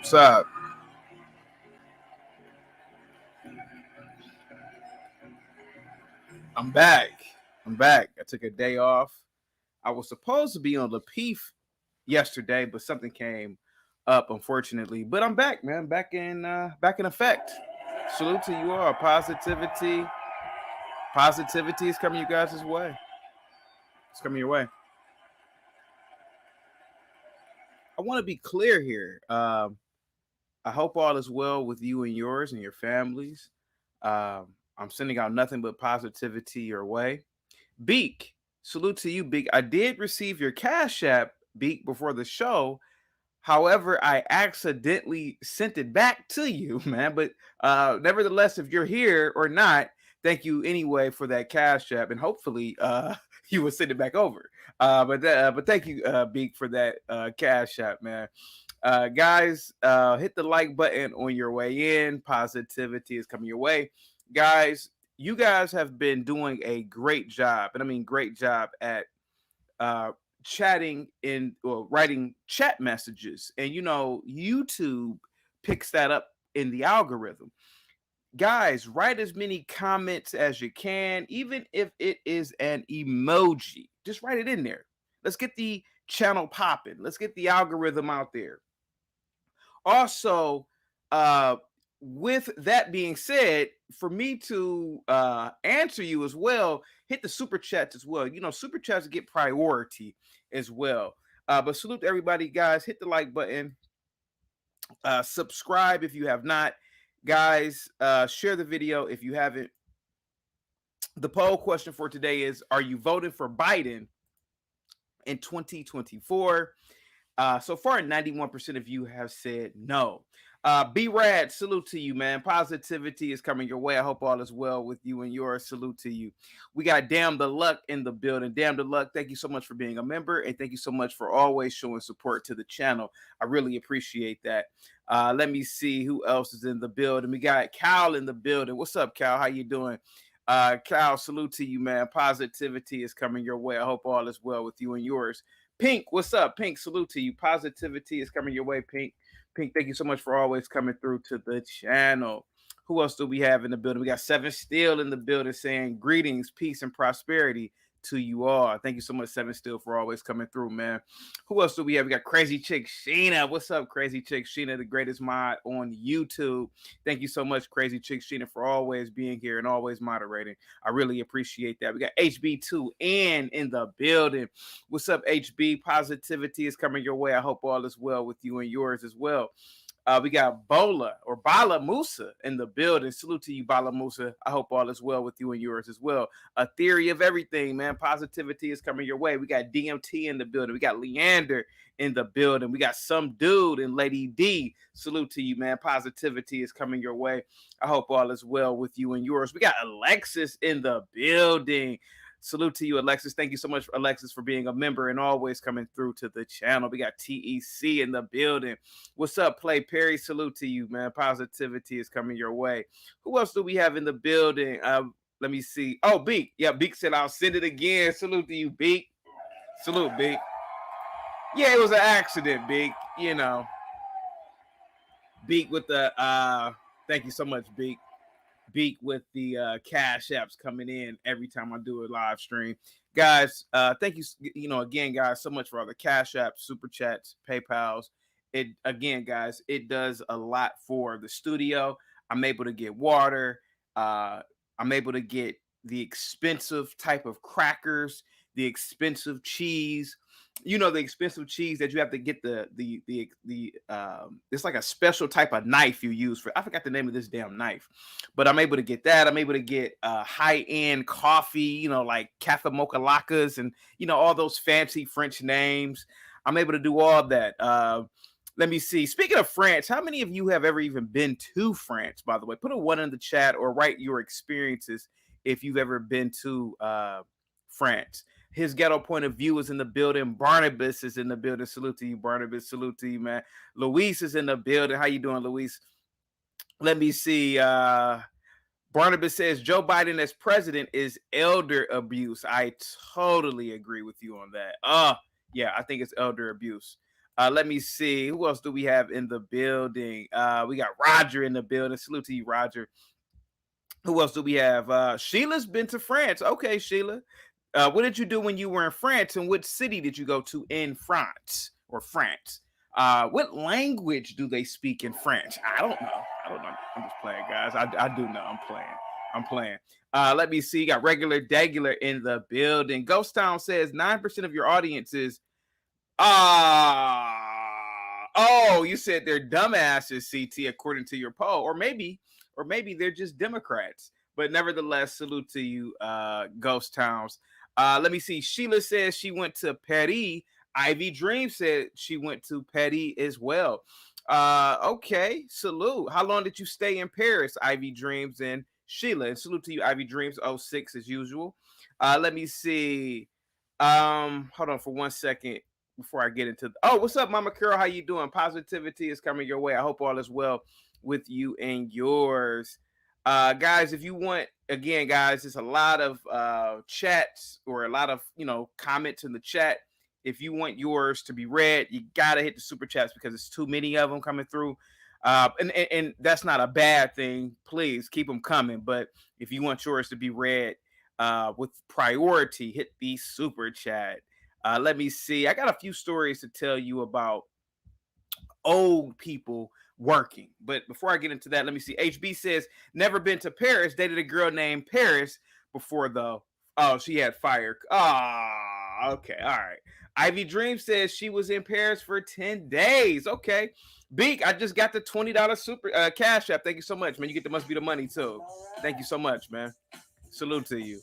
What's up? I'm back. I'm back. I took a day off. I was supposed to be on the Peef yesterday, but something came up, unfortunately. But I'm back, man. Back in effect. Salute to you all. Positivity. Positivity is coming you guys' way. It's coming your way. I want to be clear here. I hope all is well with you and yours and your families. I'm sending out nothing but positivity your way. Beak, salute to you, Beak. I did receive your Cash App, Beak, before the show. However, I accidentally sent it back to you, man. But nevertheless, if you're here or not, thank you anyway for that Cash App, and hopefully you will send it back over. But thank you, Beak, for that Cash App, man. Guys, hit the like button on your way in. Positivity is coming your way. Guys, you guys have been doing a great job, and I mean great job at uh, chatting in or writing chat messages. And YouTube picks that up in the algorithm. Guys, write as many comments as you can, even if it is an emoji. Just write it in there. Let's get the channel popping. Let's get the algorithm out there. Also, uh, with that being said, for me to answer you as well, hit the super chats as well. Super chats get priority as well. But salute to everybody, guys. Hit the like button. Subscribe if you have not. Guys, share the video if you haven't. The poll question for today is: are you voting for Biden in 2024? So far, 91% of you have said no. B-Rad, salute to you, man. Positivity is coming your way. I hope all is well with you and yours. Salute to you. We got Damn the Luck in the building. Damn the Luck, thank you so much for being a member, and thank you so much for always showing support to the channel. I really appreciate that. Let me see who else is in the building. We got Cal in the building. What's up, Cal? How you doing? Cal, salute to you, man. Positivity is coming your way. I hope all is well with you and yours. Pink, what's up? Pink, salute to you. Positivity is coming your way, Pink. Pink, thank you so much for always coming through to the channel. Who else do we have in the building? We got Seven Steel in the building saying greetings, peace, and prosperity to you all. Thank you so much, Seven Steel, for always coming through, man. Who else do we have? We got Crazy Chick Sheena. What's up, Crazy Chick Sheena, the greatest mod on YouTube? Thank you so much, Crazy Chick Sheena, for always being here and always moderating. I really appreciate that. We got HB2 and in the building. What's up, HB? Positivity is coming your way. I hope all is well with you and yours as well. We got Bala Musa in the building. Salute to you, Bala Musa. I hope all is well with you and yours as well. A theory of everything, man. Positivity is coming your way. We got DMT in the building. We got Leander in the building. We got some dude and Lady D. Salute to you, man. Positivity is coming your way. I hope all is well with you and yours. We got Alexis in the building. Salute to you, Alexis. Thank you so much, Alexis, for being a member and always coming through to the channel. We got TEC in the building. What's up, Play Perry? Salute to you, man. Positivity is coming your way. Who else do we have in the building? Let me see. Oh, Beak. Yeah, Beak said I'll send it again. Salute to you, Beak. Salute, Beak. Yeah, it was an accident, Beak. Beak with the thank you so much, Beak. Beak with the cash apps coming in every time I do a live stream. Guys, thank you, again, guys, so much for all the cash apps, super chats, PayPals. Guys, it does a lot for the studio. I'm able to get water. I'm able to get the expensive type of crackers, the expensive cheese. The expensive cheese that you have to get the it's like a special type of knife you use for. I forgot the name of this damn knife, but I'm able to get that. I'm able to get high end coffee, like Cafe Mocha Lacas and all those fancy French names. I'm able to do all that. Let me see. Speaking of France, how many of you have ever even been to France? By the way, put a 1 in the chat or write your experiences if you've ever been to France. His ghetto point of view is in the building. Barnabas is in the building. Salute to you, Barnabas. Salute to you, man. Luis is in the building. How you doing, Luis? Let me see. Barnabas says Joe Biden as president is elder abuse. I totally agree with you on that. Yeah, I think it's elder abuse. Let me see. Who else do we have in the building? We got Roger in the building. Salute to you, Roger. Who else do we have? Sheila's been to France. Okay, Sheila. What did you do when you were in France, and what city did you go to in France or France? What language do they speak in France? I don't know. I don't know. I'm just playing, guys. I do know. I'm playing. I'm playing. Let me see. You got regular degular in the building. Ghost Town says 9% of your audience is oh, you said they're dumbasses, CT, according to your poll, or maybe they're just Democrats. But nevertheless, salute to you, Ghost Towns. Let me see. Sheila says she went to Paris. Ivy Dream said she went to Paris as well. Okay, salute. How long did you stay in Paris, Ivy Dreams and Sheila? And salute to you, Ivy Dreams 06 as usual. Let me see. Hold on for 1 second before I get into oh, what's up, Mama Carol? How you doing? Positivity is coming your way. I hope all is well with you and yours. Guys, if you want, again, guys, there's a lot of chats or a lot of comments in the chat. If you want yours to be read, you gotta hit the super chats because it's too many of them coming through. And that's not a bad thing. Please keep them coming. But if you want yours to be read with priority, hit the super chat. Let me see. I got a few stories to tell you about old people working. But before I get into that, let me see. HB says, never been to Paris. Dated a girl named Paris before though. Oh, she had fire. Ah, okay. All right. Ivy Dream says she was in Paris for 10 days. Okay. Beak, I just got the $20 super cash app. Thank you so much, man. You get the must be the money too. Thank you so much, man. Salute to you.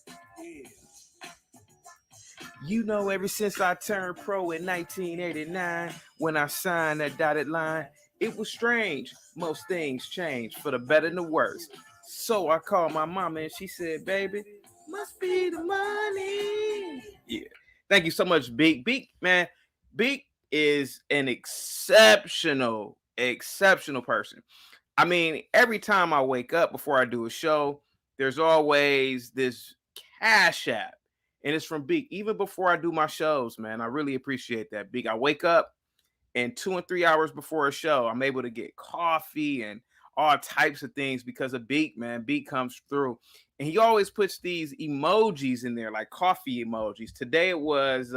You know, ever since I turned pro in 1989, when I signed that dotted line, it was strange. Most things change for the better and the worse. So I called my mama and she said, baby, must be the money. Yeah. Thank you so much, Beak. Beak, man. Beak is an exceptional person. I mean, every time I wake up before I do a show, there's always this cash app, and it's from Beak. Even before I do my shows, man, I really appreciate that, Beak. I wake up, and 2 and 3 hours before a show, I'm able to get coffee and all types of things because of Beak, man. Beak comes through, and he always puts these emojis in there, like coffee emojis. Today it was,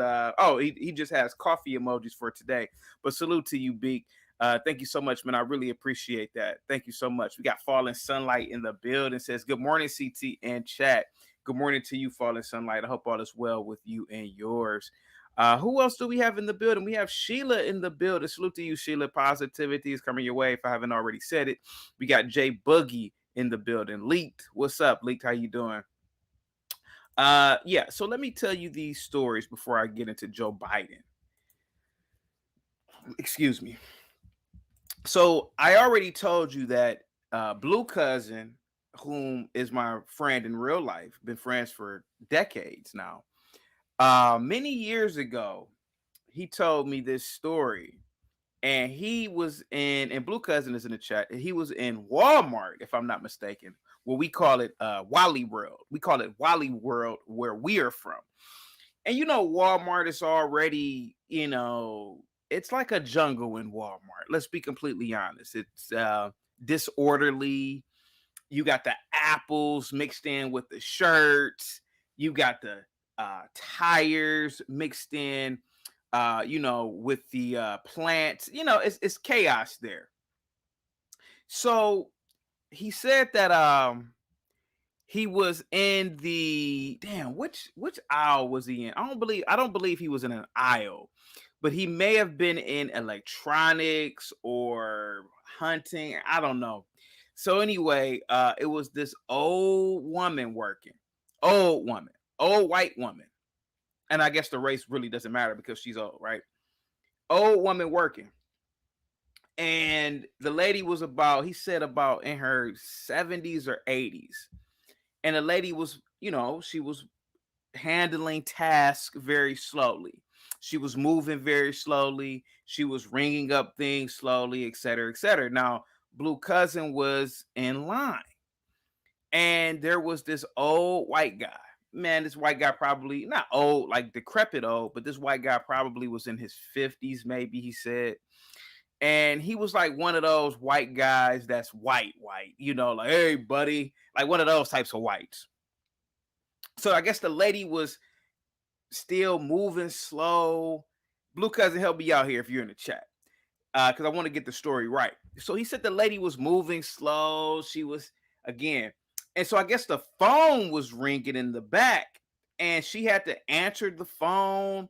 he just has coffee emojis for today. But salute to you, Beak. Thank you so much, man. I really appreciate that. Thank you so much. We got Falling Sunlight in the building. Says, good morning, CT and chat. Good morning to you, Falling Sunlight. I hope all is well with you and yours. Who else do we have in the building? We have Sheila in the building. Salute to you, Sheila. Positivity is coming your way if I haven't already said it. We got Jay Boogie in the building. Leaked, what's up? Leaked, how you doing? Yeah, so let me tell you these stories before I get into Joe Biden. Excuse me. So I already told you that Blue Cousin, whom is my friend in real life, been friends for decades now. Many years ago, he told me this story, and he was in, and Blue Cousin is in the chat. He was in Walmart, if I'm not mistaken. Well, we call it Wally World. We call it Wally World where we are from. And Walmart is already, it's like a jungle in Walmart. Let's be completely honest. It's disorderly. You got the apples mixed in with the shirts. You got the tires mixed in, with the plants. It's chaos there. So he said that he was in the which aisle was he in? I don't believe he was in an aisle, but he may have been in electronics or hunting. I don't know. So anyway, it was this old woman working. Old white woman. And I guess the race really doesn't matter because she's old, right? Old woman working. And the lady was he said about in her 70s or 80s. And the lady was, she was handling tasks very slowly. She was moving very slowly. She was ringing up things slowly, et cetera, et cetera. Now, Blue Cousin was in line. And there was this old white guy. man, this white guy probably not old, like decrepit old, but this white guy probably was in his 50s, maybe he said. And he was like one of those white guys that's white, like, hey, buddy, like one of those types of whites. So I guess the lady was still moving slow. Blue cousin, help me out here if you're in the chat. Because I want to get the story right. So he said the lady was moving slow. She was again. And so I guess the phone was ringing in the back and she had to answer the phone.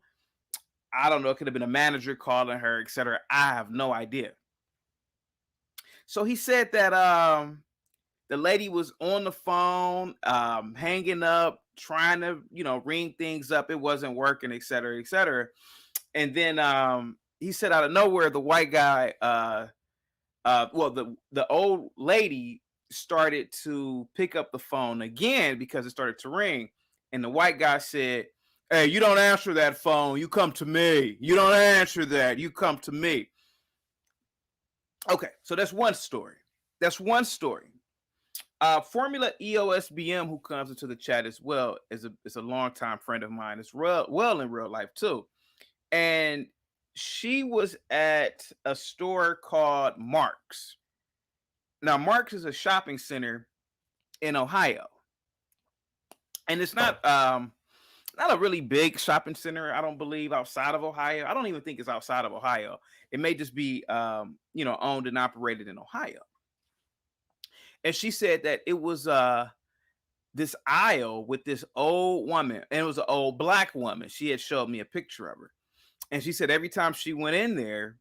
I don't know. It could have been a manager calling her, etc. I have no idea. So he said that the lady was on the phone, hanging up, trying to, ring things up. It wasn't working, etc., etc. And then he said out of nowhere, the white guy, well, the old lady started to pick up the phone again because it started to ring. And the white guy said, hey, you don't answer that phone. You come to me. You don't answer that. You come to me. Okay, so that's one story. That's one story. Formula EOSBM, who comes into the chat as well, is a longtime friend of mine. It's well in real life too. And she was at a store called Mark's. Now, Mark's is a shopping center in Ohio. And it's not a really big shopping center, I don't believe, outside of Ohio. I don't even think it's outside of Ohio. It may just be owned and operated in Ohio. And she said that it was this aisle with this old woman, and it was an old black woman. She had showed me a picture of her. And she said every time she went in there,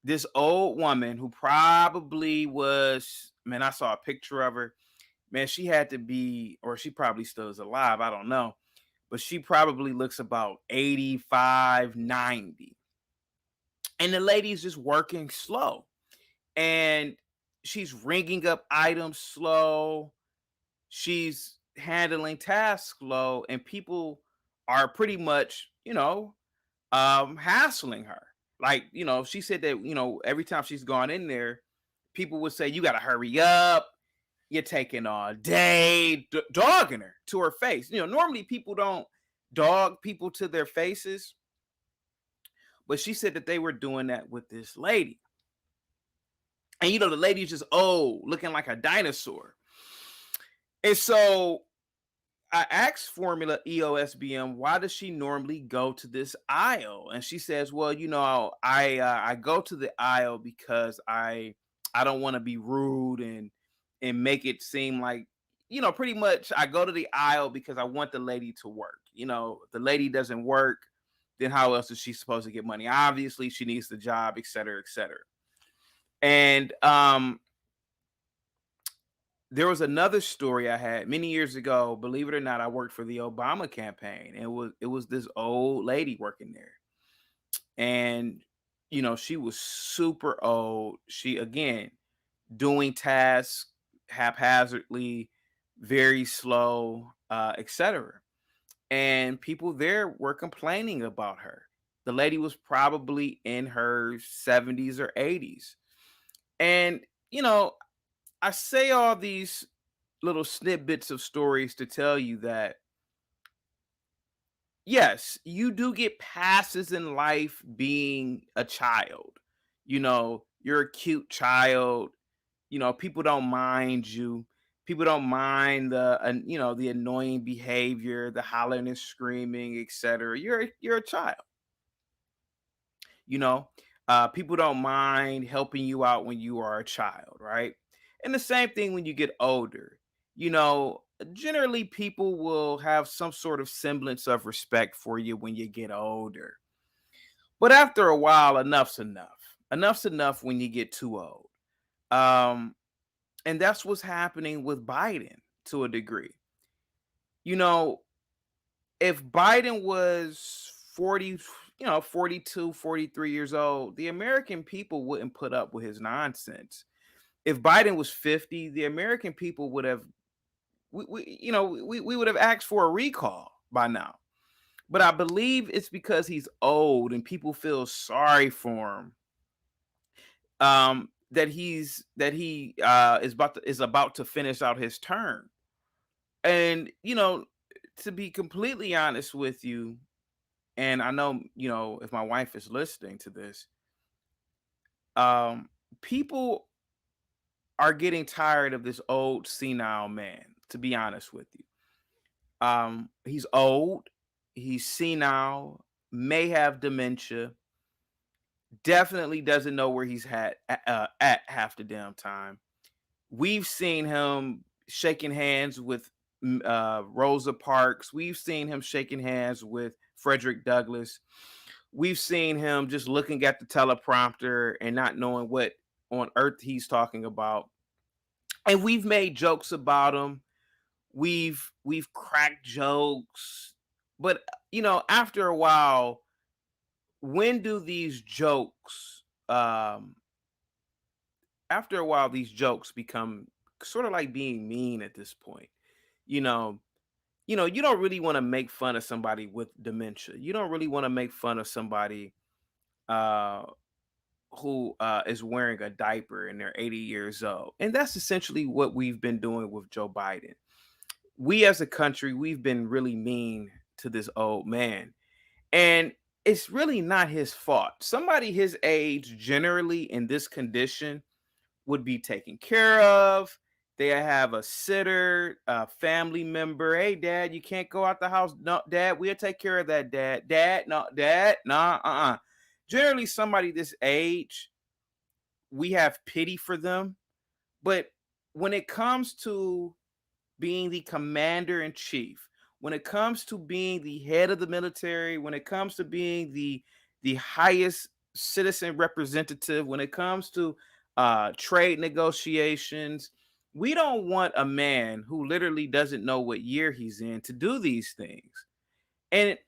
this old woman who probably was, man, I saw a picture of her. Man, she had to be, or she probably still is alive. I don't know. But she probably looks about 85, 90. And the lady's just working slow. And she's ringing up items slow. She's handling tasks slow. And people are pretty much, hassling her. Like, she said that, every time she's gone in there, people would say, you got to hurry up. You're taking all day, dogging her to her face. Normally people don't dog people to their faces. But she said that they were doing that with this lady. And, the lady's just old, looking like a dinosaur. And so I asked Formula EOSBM, why does she normally go to this aisle? And she says, well, I go to the aisle because I don't want to be rude and make it seem like, pretty much I go to the aisle because I want the lady to work. If the lady doesn't work, then how else is she supposed to get money? Obviously, she needs the job, et cetera, et cetera. And there was another story I had many years ago. Believe it or not, I worked for the Obama campaign. And it was this old lady working there. And, she was super old. She, again, doing tasks haphazardly, very slow, etc. And people there were complaining about her. The lady was probably in her 70s or 80s. And, I say all these little snippets of stories to tell you that, yes, you do get passes in life being a child. You're a cute child. People don't mind you. People don't mind the annoying behavior, the hollering and screaming, etc. You're a child. People don't mind helping you out when you are a child, right? And the same thing when you get older. Generally people will have some sort of semblance of respect for you when you get older. But after a while, enough's enough. Enough's enough when you get too old. And that's what's happening with Biden to a degree. If Biden was 40, 42, 43 years old, the American people wouldn't put up with his nonsense. If Biden was 50, the American people would have, we would have asked for a recall by now. But I believe it's because he's old and people feel sorry for him. That he is about to finish out his term. And to be completely honest with you, and I know, if my wife is listening to this, um, people are getting tired of this old senile man, to be honest with you. He's old, he's senile, may have dementia, definitely doesn't know where he's at half the damn time. We've seen him shaking hands with Rosa Parks. We've seen him shaking hands with Frederick Douglass. We've seen him just looking at the teleprompter and not knowing what on earth he's talking about. And we've made jokes about him. We've cracked jokes. But after a while, when do these jokes after a while these jokes become sort of like being mean at this point? You know, you don't really want to make fun of somebody with dementia. You don't really want to make fun of somebody uh who is wearing a diaper and they're 80 years old. And that's essentially what we've been doing with Joe Biden. We as a country, we've been really mean to this old man. And it's really not his fault. Somebody his age, generally in this condition, would be taken care of. They have a sitter, a family member. Hey, dad, you can't go out the house. No, dad, we'll take care of that, dad. Dad, no, dad, nah, Generally, somebody this age, we have pity for them. But when it comes to being the commander in chief, when it comes to being the head of the military, when it comes to being the highest citizen representative, when it comes to trade negotiations, we don't want a man who literally doesn't know what year he's in to do these things. And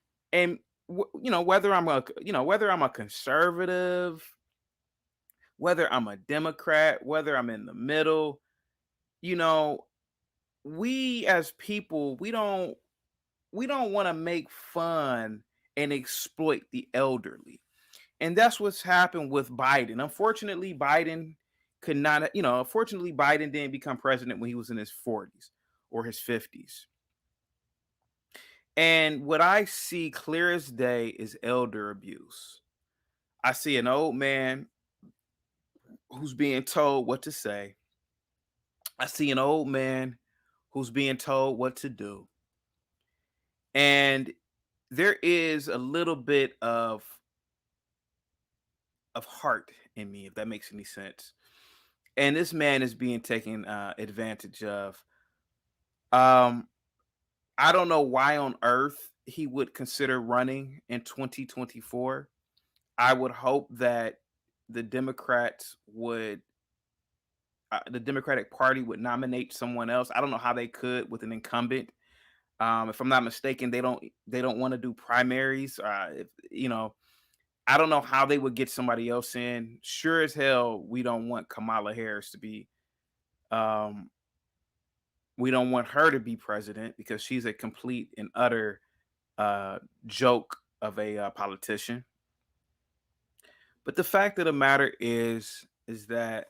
whether I'm a conservative, whether I'm a Democrat, whether I'm in the middle, you know, we as people, we don't want to make fun and exploit the elderly. And that's what's happened with Biden. Unfortunately, Biden didn't become president when he was in his 40s or his 50s. And what I see clear as day is elder abuse. I see an old man who's being told what to say. I see an old man who's being told what to do. And there is a little bit of heart in me, if that makes any sense. And this man is being taken advantage of. Um, I don't know why on earth he would consider running in 2024. I would hope that the Democrats would, the Democratic Party would nominate someone else. I don't know how they could with an incumbent. If I'm not mistaken, they don't want to do primaries. If I don't know how they would get somebody else in. Sure as hell, we don't want Kamala Harris to be. Um, we don't want her to be president because she's a complete and utter joke of a politician. But the fact of the matter is that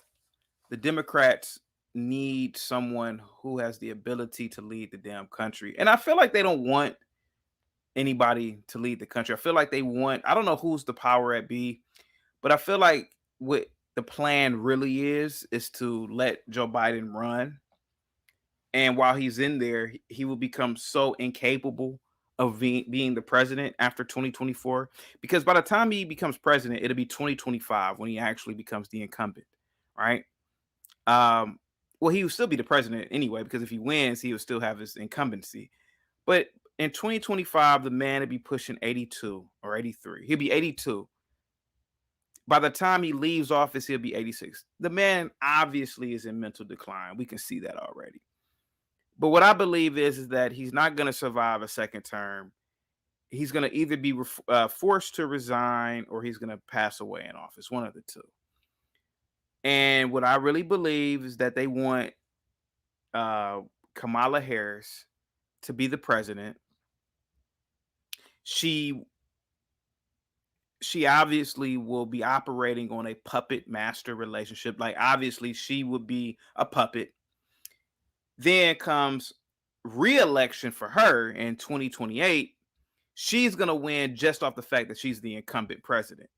the Democrats need someone who has the ability to lead the damn country, and I feel like they don't want anybody to lead the country. I feel like they want. I don't know who's the power at be. But I feel like what the plan really is to let Joe Biden run. And while he's in there, he will become so incapable of being the president after 2024. Because by the time he becomes president, it'll be 2025 when he actually becomes the incumbent. Right. Um, well, he will still be the president anyway, because if he wins, he will still have his incumbency. But in 2025, the man will be pushing 82 or 83. He'll be 82. By the time he leaves office, he'll be 86. The man obviously is in mental decline. We can see that already. But what I believe is that he's not going to survive a second term. He's going to either be forced to resign or he's going to pass away in office, one of the two. And what I really believe is that they want uh, Kamala Harris to be the president. She obviously will be operating on a puppet master relationship. Like, obviously, she would be a puppet. Then comes re-election for her in 2028, she's going to win just off the fact that she's the incumbent president.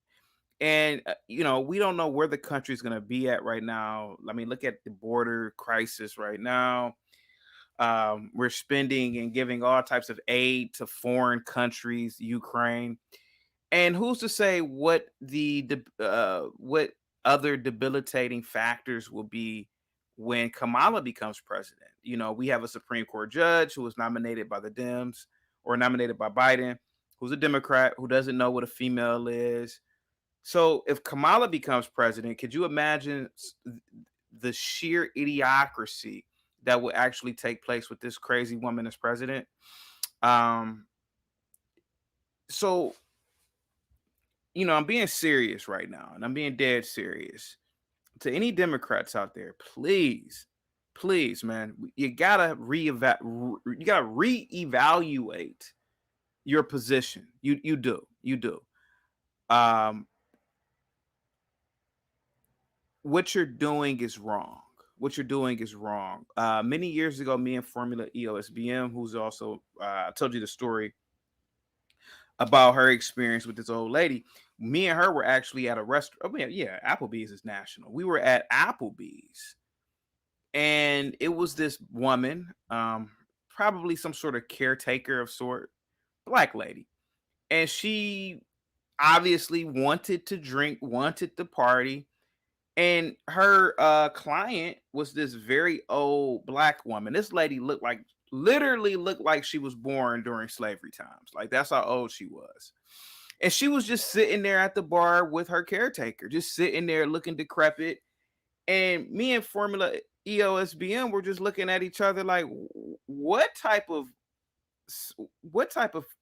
And we don't know where the country's going to be at right now. I mean, look at the border crisis right now. We're spending and giving all types of aid to foreign countries, Ukraine. And who's to say what other debilitating factors will be when Kamala becomes president? We have a Supreme Court judge who was nominated by the Dems or nominated by Biden, who's a Democrat who doesn't know what a female is. So if Kamala becomes president, could you imagine the sheer idiocracy that would actually take place with this crazy woman as president? Um, so I'm being serious right now, and I'm being dead serious. To any Democrats out there, please, please, man, you gotta reevaluate your position. You do. Um, what you're doing is wrong. What you're doing is wrong. Many years ago, me and Formula EOSBM, who's also I told you the story about her experience with this old lady. Me and her were actually at a restaurant. Oh, yeah, Applebee's is national. We were at Applebee's, and it was this woman, probably some sort of caretaker of sort, black lady, and she obviously wanted to drink, wanted to party, and her client was this very old black woman. This lady literally looked like she was born during slavery times. Like, that's how old she was. And she was just sitting there at the bar with her caretaker, just sitting there looking decrepit. And me and Formula EOSBM were just looking at each other like, what type of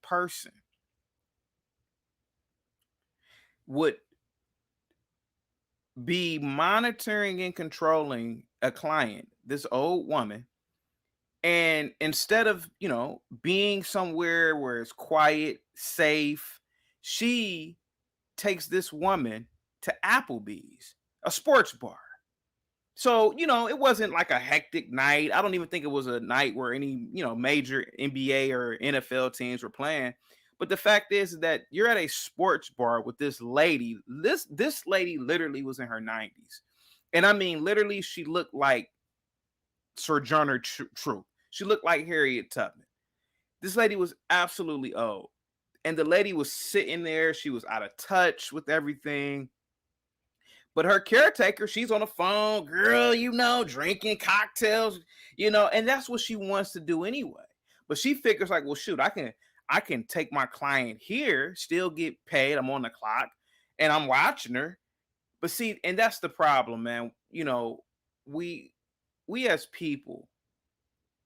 person would be monitoring and controlling a client, this old woman, and instead of being somewhere where it's quiet, safe, she takes this woman to Applebee's, a sports bar. So, it wasn't like a hectic night. I don't even think it was a night where any, major NBA or NFL teams were playing. But the fact is that you're at a sports bar with this lady. This lady literally was in her 90s. And I mean, literally, she looked like Sojourner Truth. She looked like Harriet Tubman. This lady was absolutely old. And the lady was sitting there. She was out of touch with everything. But her caretaker, she's on the phone, girl, drinking cocktails, and that's what she wants to do anyway. But she figures like, well, shoot, I can take my client here, still get paid. I'm on the clock and I'm watching her. But see, and that's the problem, man. We as people,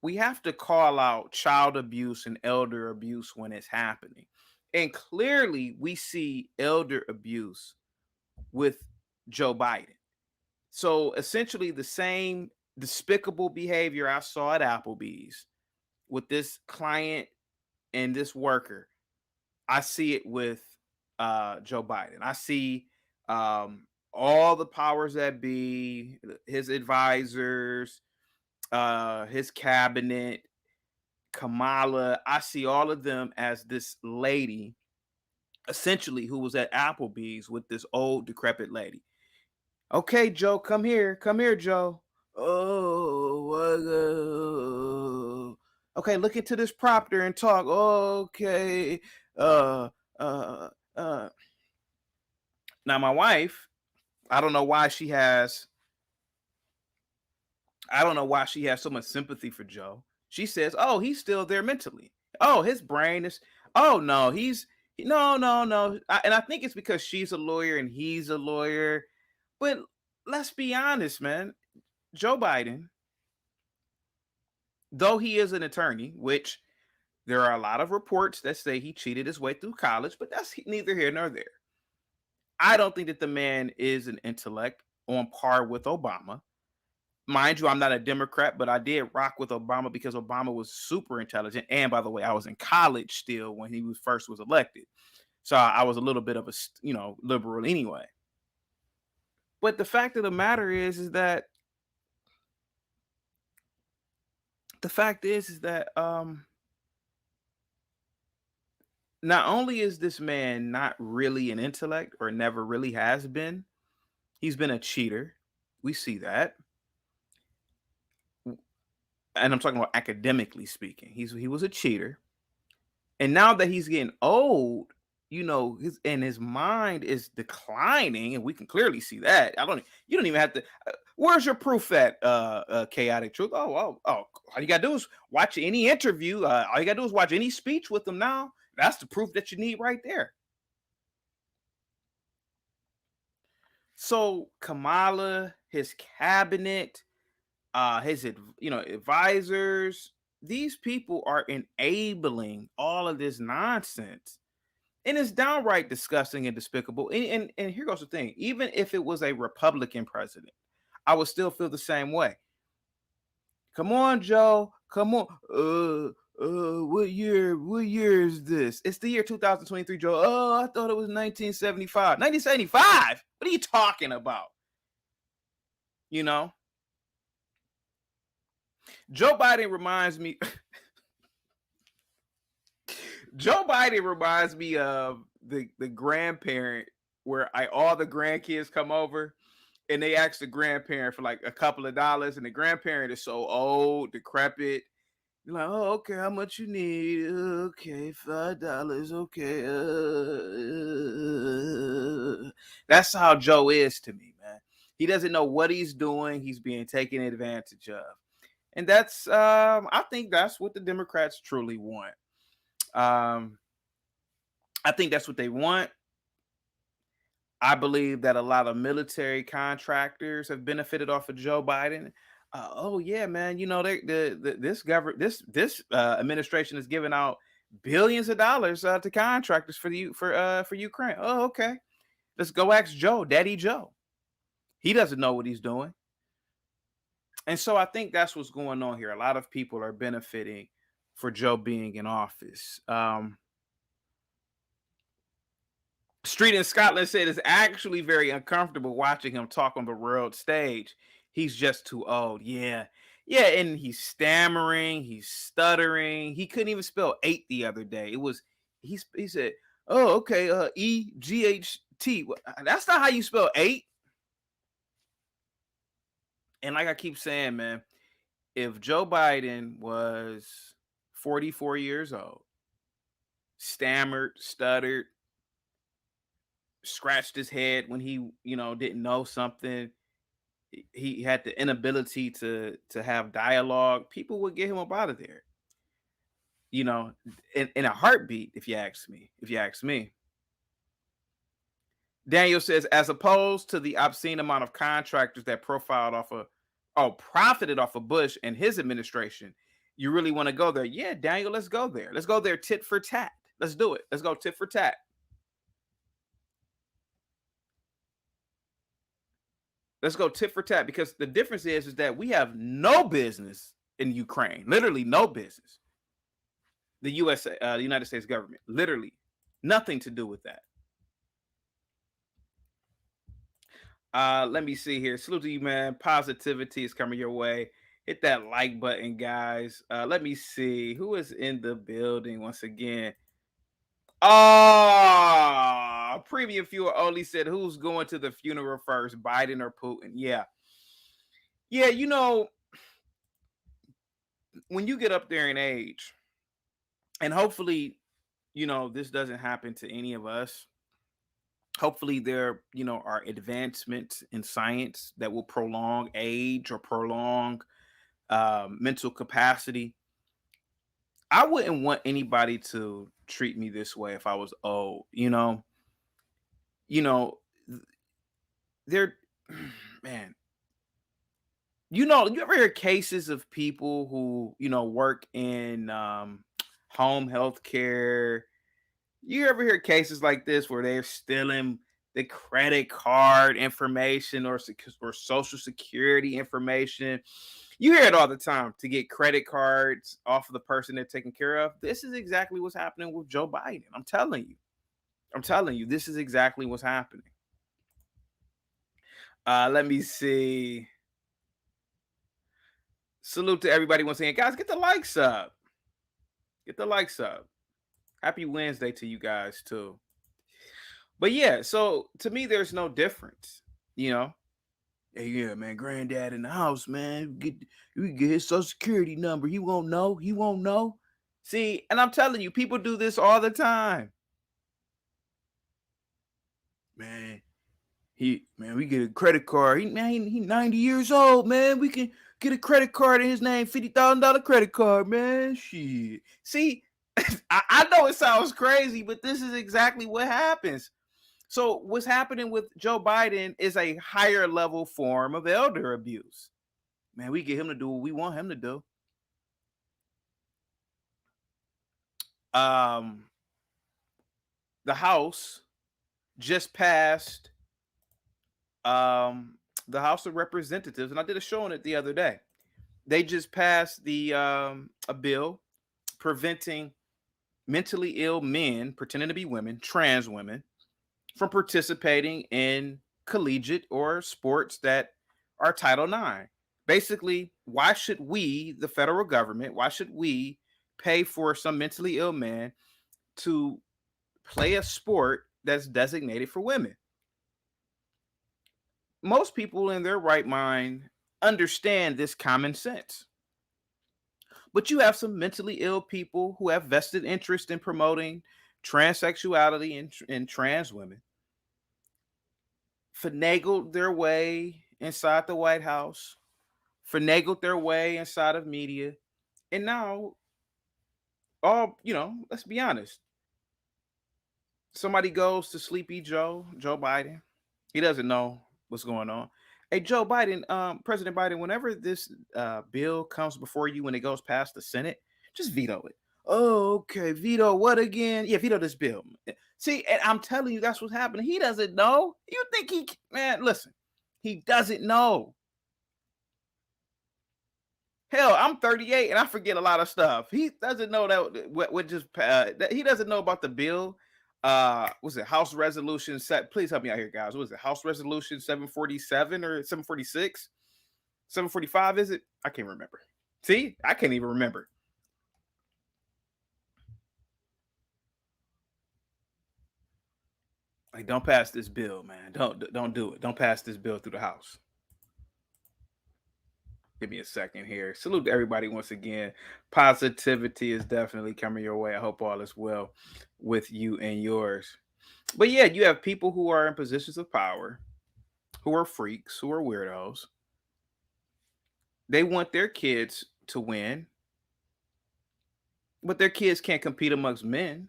we have to call out child abuse and elder abuse when it's happening. And clearly we see elder abuse with Joe Biden. So essentially the same despicable behavior I saw at Applebee's with this client and this worker, I see it with Joe Biden. I see all the powers that be, his advisors, his cabinet, Kamala. I see all of them as this lady, essentially, who was at Applebee's with this old decrepit lady. Okay, Joe, come here. Come here, Joe. Oh, okay, look into this prompter and talk. Okay. Uh, uh, uh. Now, my wife, I don't know why she has, so much sympathy for Joe. She says, oh, he's still there mentally. Oh, his brain is, oh, no, no. And I think it's because she's a lawyer and he's a lawyer. But let's be honest, man. Joe Biden, though he is an attorney, which there are a lot of reports that say he cheated his way through college, but that's neither here nor there. I don't think that the man is an intellect on par with Obama. Mind you, I'm not a Democrat, but I did rock with Obama because Obama was super intelligent. And by the way, I was in college still when he was first elected. So I was a little bit of a, liberal anyway. But the fact of the matter is that the fact is that not only is this man not really an intellect or never really has been, he's been a cheater. We see that. And I'm talking about academically speaking. He was a cheater. And now that he's getting old, his mind is declining, and we can clearly see that. You don't even have to. Where's your proof at chaotic truth? Oh! All you gotta do is watch any interview. All you gotta do is watch any speech with him. Now that's the proof that you need right there. So Kamala, his cabinet, his advisors, these people are enabling all of this nonsense. And it's downright disgusting and despicable. And here goes the thing: even if it was a Republican president, I would still feel the same way. Come on, Joe. Come on. What year? What year is this? It's the year 2023, Joe. Oh, I thought it was 1975. 1975? What are you talking about? You know, Joe Biden reminds me. Joe Biden reminds me of the grandparent where all the grandkids come over and they ask the grandparent for like a couple of dollars, and the grandparent is so old, decrepit. You're like, oh, okay, how much you need? Okay, $5. Okay, that's how Joe is to me, man. He doesn't know what he's doing. He's being taken advantage of, and that's I think that's what the Democrats truly want. Um, I think that's what they want. I believe that a lot of military contractors have benefited off of Joe Biden. Oh yeah, man. This administration is giving out billions of dollars to contractors for Ukraine. Oh, okay. Let's go ask Joe, Daddy Joe. He doesn't know what he's doing, and so I think that's what's going on here. A lot of people are benefiting for Joe being in office. Street in Scotland said it's actually very uncomfortable watching him talk on the world stage. He's just too old. Yeah. Yeah, and he's stammering, he's stuttering. He couldn't even spell eight the other day. He said, "Oh, okay, EGHT." That's not how you spell eight. And like I keep saying, man, if Joe Biden was 44 years old, stammered, stuttered, scratched his head when he, didn't know something, he had the inability to have dialogue, people would get him up out of there, you know, in a heartbeat, if you ask me. Daniel says, as opposed to the obscene amount of contractors that profited off of Bush and his administration, you really want to go there? Yeah, Daniel, let's go there. Let's go there tit for tat. Let's do it. Let's go tit for tat. Let's go tit for tat, because the difference is that we have no business in Ukraine, literally no business. The USA, the United States government, literally nothing to do with that. Let me see here. Salute to you, man. Positivity is coming your way. Hit that like button, guys. Let me see who is in the building once again. Premium viewer only said, who's going to the funeral first, Biden or Putin? Yeah. Yeah, when you get up there in age, and hopefully, this doesn't happen to any of us. Hopefully there, are advancements in science that will prolong age or prolong mental capacity. I wouldn't want anybody to treat me this way if I was old. You know, they're man. You ever hear cases of people who work in home health care? You ever hear cases like this where they're stealing the credit card information or social security information? You hear it all the time, to get credit cards off of the person they're taking care of. This is exactly what's happening with Joe Biden. I'm telling you. This is exactly what's happening. Let me see. Salute to everybody once again. Guys, get the likes up. Get the likes up. Happy Wednesday to you guys too. But yeah, so to me, there's no difference. You know, hey, yeah, man, granddad in the house, man. We get his social security number. He won't know. He won't know. See, and I'm telling you, people do this all the time. Man, we get a credit card. He 90 years old, man. We can get a credit card in his name, $50,000 credit card, man. Shit. See, I know it sounds crazy, but this is exactly what happens. So what's happening with Joe Biden is a higher level form of elder abuse. Man, we get him to do what we want him to do. Um, the House just passed the House of Representatives, and I did a show on it the other day. They just passed the a bill preventing mentally ill men pretending to be women, trans women, from participating in collegiate or sports that are Title IX. Basically, why should we, the federal government, why should we pay for some mentally ill man to play a sport that's designated for women? Most people in their right mind understand this common sense. But you have some mentally ill people who have vested interest in promoting transsexuality and trans women, finagled their way inside the White House, finagled their way inside of media, and now, let's be honest. Somebody goes to Sleepy Joe Biden. He doesn't know what's going on. Hey, Joe Biden, President Biden, whenever this bill comes before you, when it goes past the Senate, just veto it. Oh, okay. Veto what again? Yeah, veto this bill. See, and I'm telling you, that's what's happening. He doesn't know. You think man, listen, he doesn't know. Hell, I'm 38 and I forget a lot of stuff. He doesn't know that what just that he doesn't know about the bill. Was it House Resolution set? Please help me out here, guys. What was it? House Resolution 747 or 746? 745 is it? I can't remember. See, I can't even remember. Like, don't pass this bill, man. Don't do it. Don't pass this bill through the House. Give me a second here. Salute to everybody once again. Positivity is definitely coming your way. I hope all is well with you and yours. But yeah, you have people who are in positions of power, who are freaks, who are weirdos. They want their kids to win, but their kids can't compete amongst men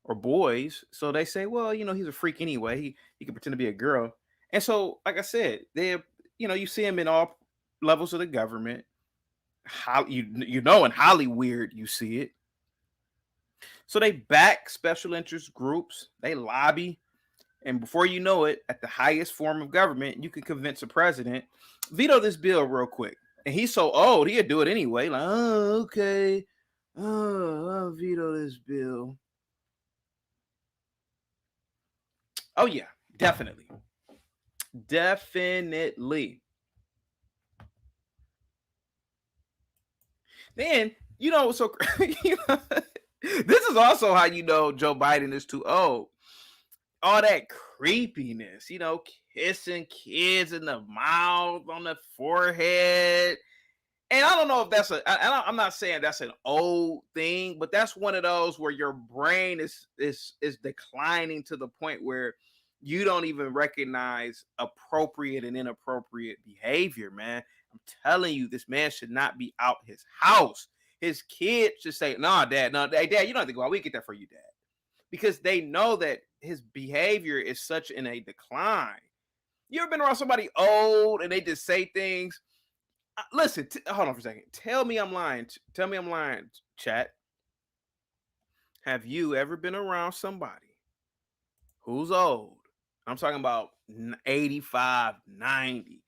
or boys. So they say, well, he's a freak anyway. He can pretend to be a girl. And so, like I said, you see him in all levels of the government. How in Hollywood you see it. So they back special interest groups, they lobby, and before you know it, at the highest form of government, you can convince a president, veto this bill real quick. And he's so old, he'd do it anyway. Like, oh, okay. Oh, I'll veto this bill. Oh, yeah, definitely. Definitely. Then, so this is also how Joe Biden is too old. All that creepiness, kissing kids in the mouth, on the forehead. And I don't know if I'm not saying that's an old thing, but that's one of those where your brain is declining to the point where you don't even recognize appropriate and inappropriate behavior, man. I'm telling you, this man should not be out his house. His kids should say, "Nah, Dad, no, hey, Dad, you don't have to go out. We get that for you, Dad," because they know that his behavior is such in a decline. You ever been around somebody old and they just say things? Listen, hold on for a second. Tell me I'm lying. Tell me I'm lying, chat. Have you ever been around somebody who's old? I'm talking about 85, 90.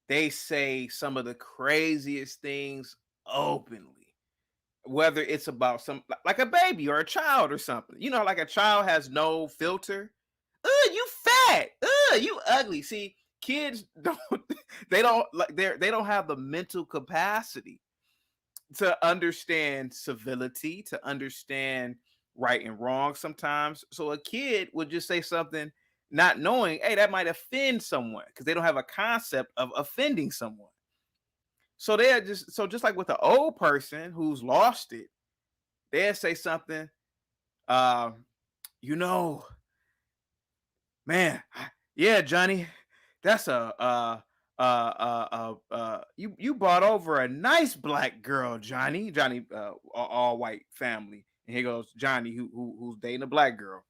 They say some of the craziest things openly, whether it's about like a baby or a child or something. Like a child has no filter. You fat. You ugly. See, kids don't they don't like they don't have the mental capacity to understand civility, to understand right and wrong sometimes. So a kid would just say something not knowing, hey, that might offend someone because they don't have a concept of offending someone. So they're just like with the old person who's lost it, they'll say something, uh, you know, man, yeah, Johnny, that's you brought over a nice black girl, Johnny. Johnny, all white family, and here goes Johnny, who's dating a black girl.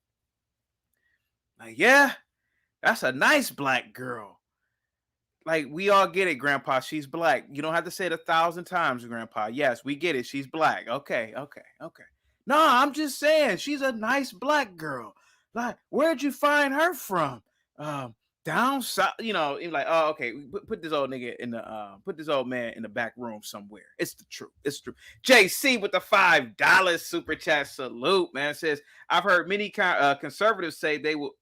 Like, yeah, that's a nice black girl. Like, we all get it, Grandpa. She's black. You don't have to say it 1,000 times, Grandpa. Yes, we get it. She's black. Okay, okay, okay. No, I'm just saying she's a nice black girl. Like, where'd you find her from? Um, Down south. You know, like, oh, okay. Put this old nigga in the put this old man in the back room somewhere. It's the truth. It's true. JC with the $5 super chat salute, man. Says, I've heard many conservatives say they will.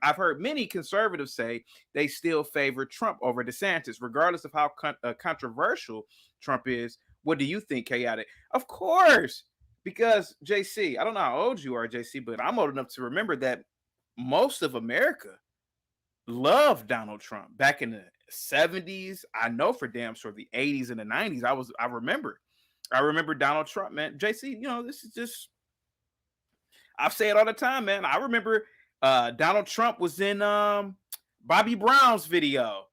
I've heard many conservatives say they still favor Trump over DeSantis, regardless of how controversial Trump is. What do you think, Chaotic? Of course, because JC, I don't know how old you are, JC, but I'm old enough to remember that most of America loved Donald Trump back in the 70s. I know for damn sure the 80s and the 90s. I remember Donald Trump, man. JC, you know, this is just, I say it all the time, man. I remember Donald Trump was in Bobby Brown's video.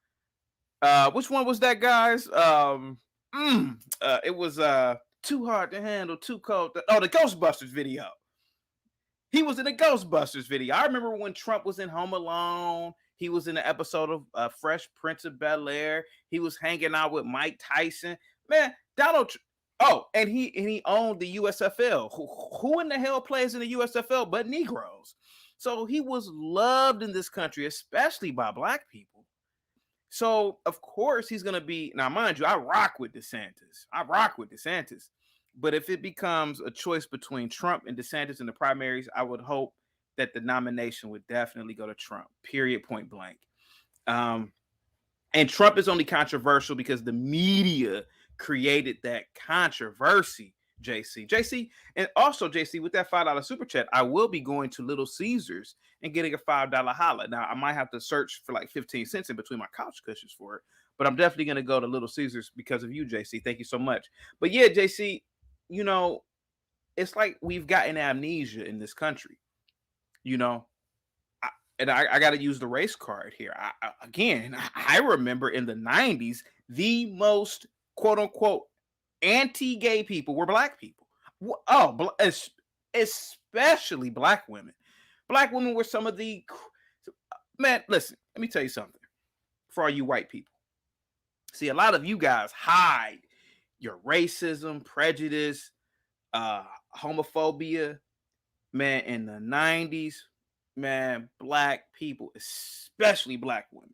Which one was that, guys? It was Too Hard to Handle, Too Cold. The Ghostbusters video. He was in the Ghostbusters video. I remember when Trump was in Home Alone. He was in an episode of Fresh Prince of Bel-Air. He was hanging out with Mike Tyson. Man, Donald. Oh, and he owned the USFL. Who in the hell plays in the USFL but Negroes? So he was loved in this country, especially by black people. So of course he's gonna be, now mind you, I rock with DeSantis. But if it becomes a choice between Trump and DeSantis in the primaries, I would hope that the nomination would definitely go to Trump. Period. Point blank. And Trump is only controversial because the media created that controversy. JC, and also JC, with that $5 super chat, I will be going to Little Caesars and getting a $5 holla. Now I might have to search for like 15 cents in between my couch cushions for it, but I'm definitely going to go to Little Caesars because of you, JC. Thank you so much. But yeah, JC, you know, it's like we've gotten amnesia in this country. You know, I got to use the race card here. I remember in the 90s, the most quote unquote anti-gay people were black people. Oh, especially black women. Black women were some of the, man. Listen, let me tell you something. For all you white people, see, a lot of you guys hide your racism, prejudice, homophobia. Man, in the 90s, man, black people, especially black women,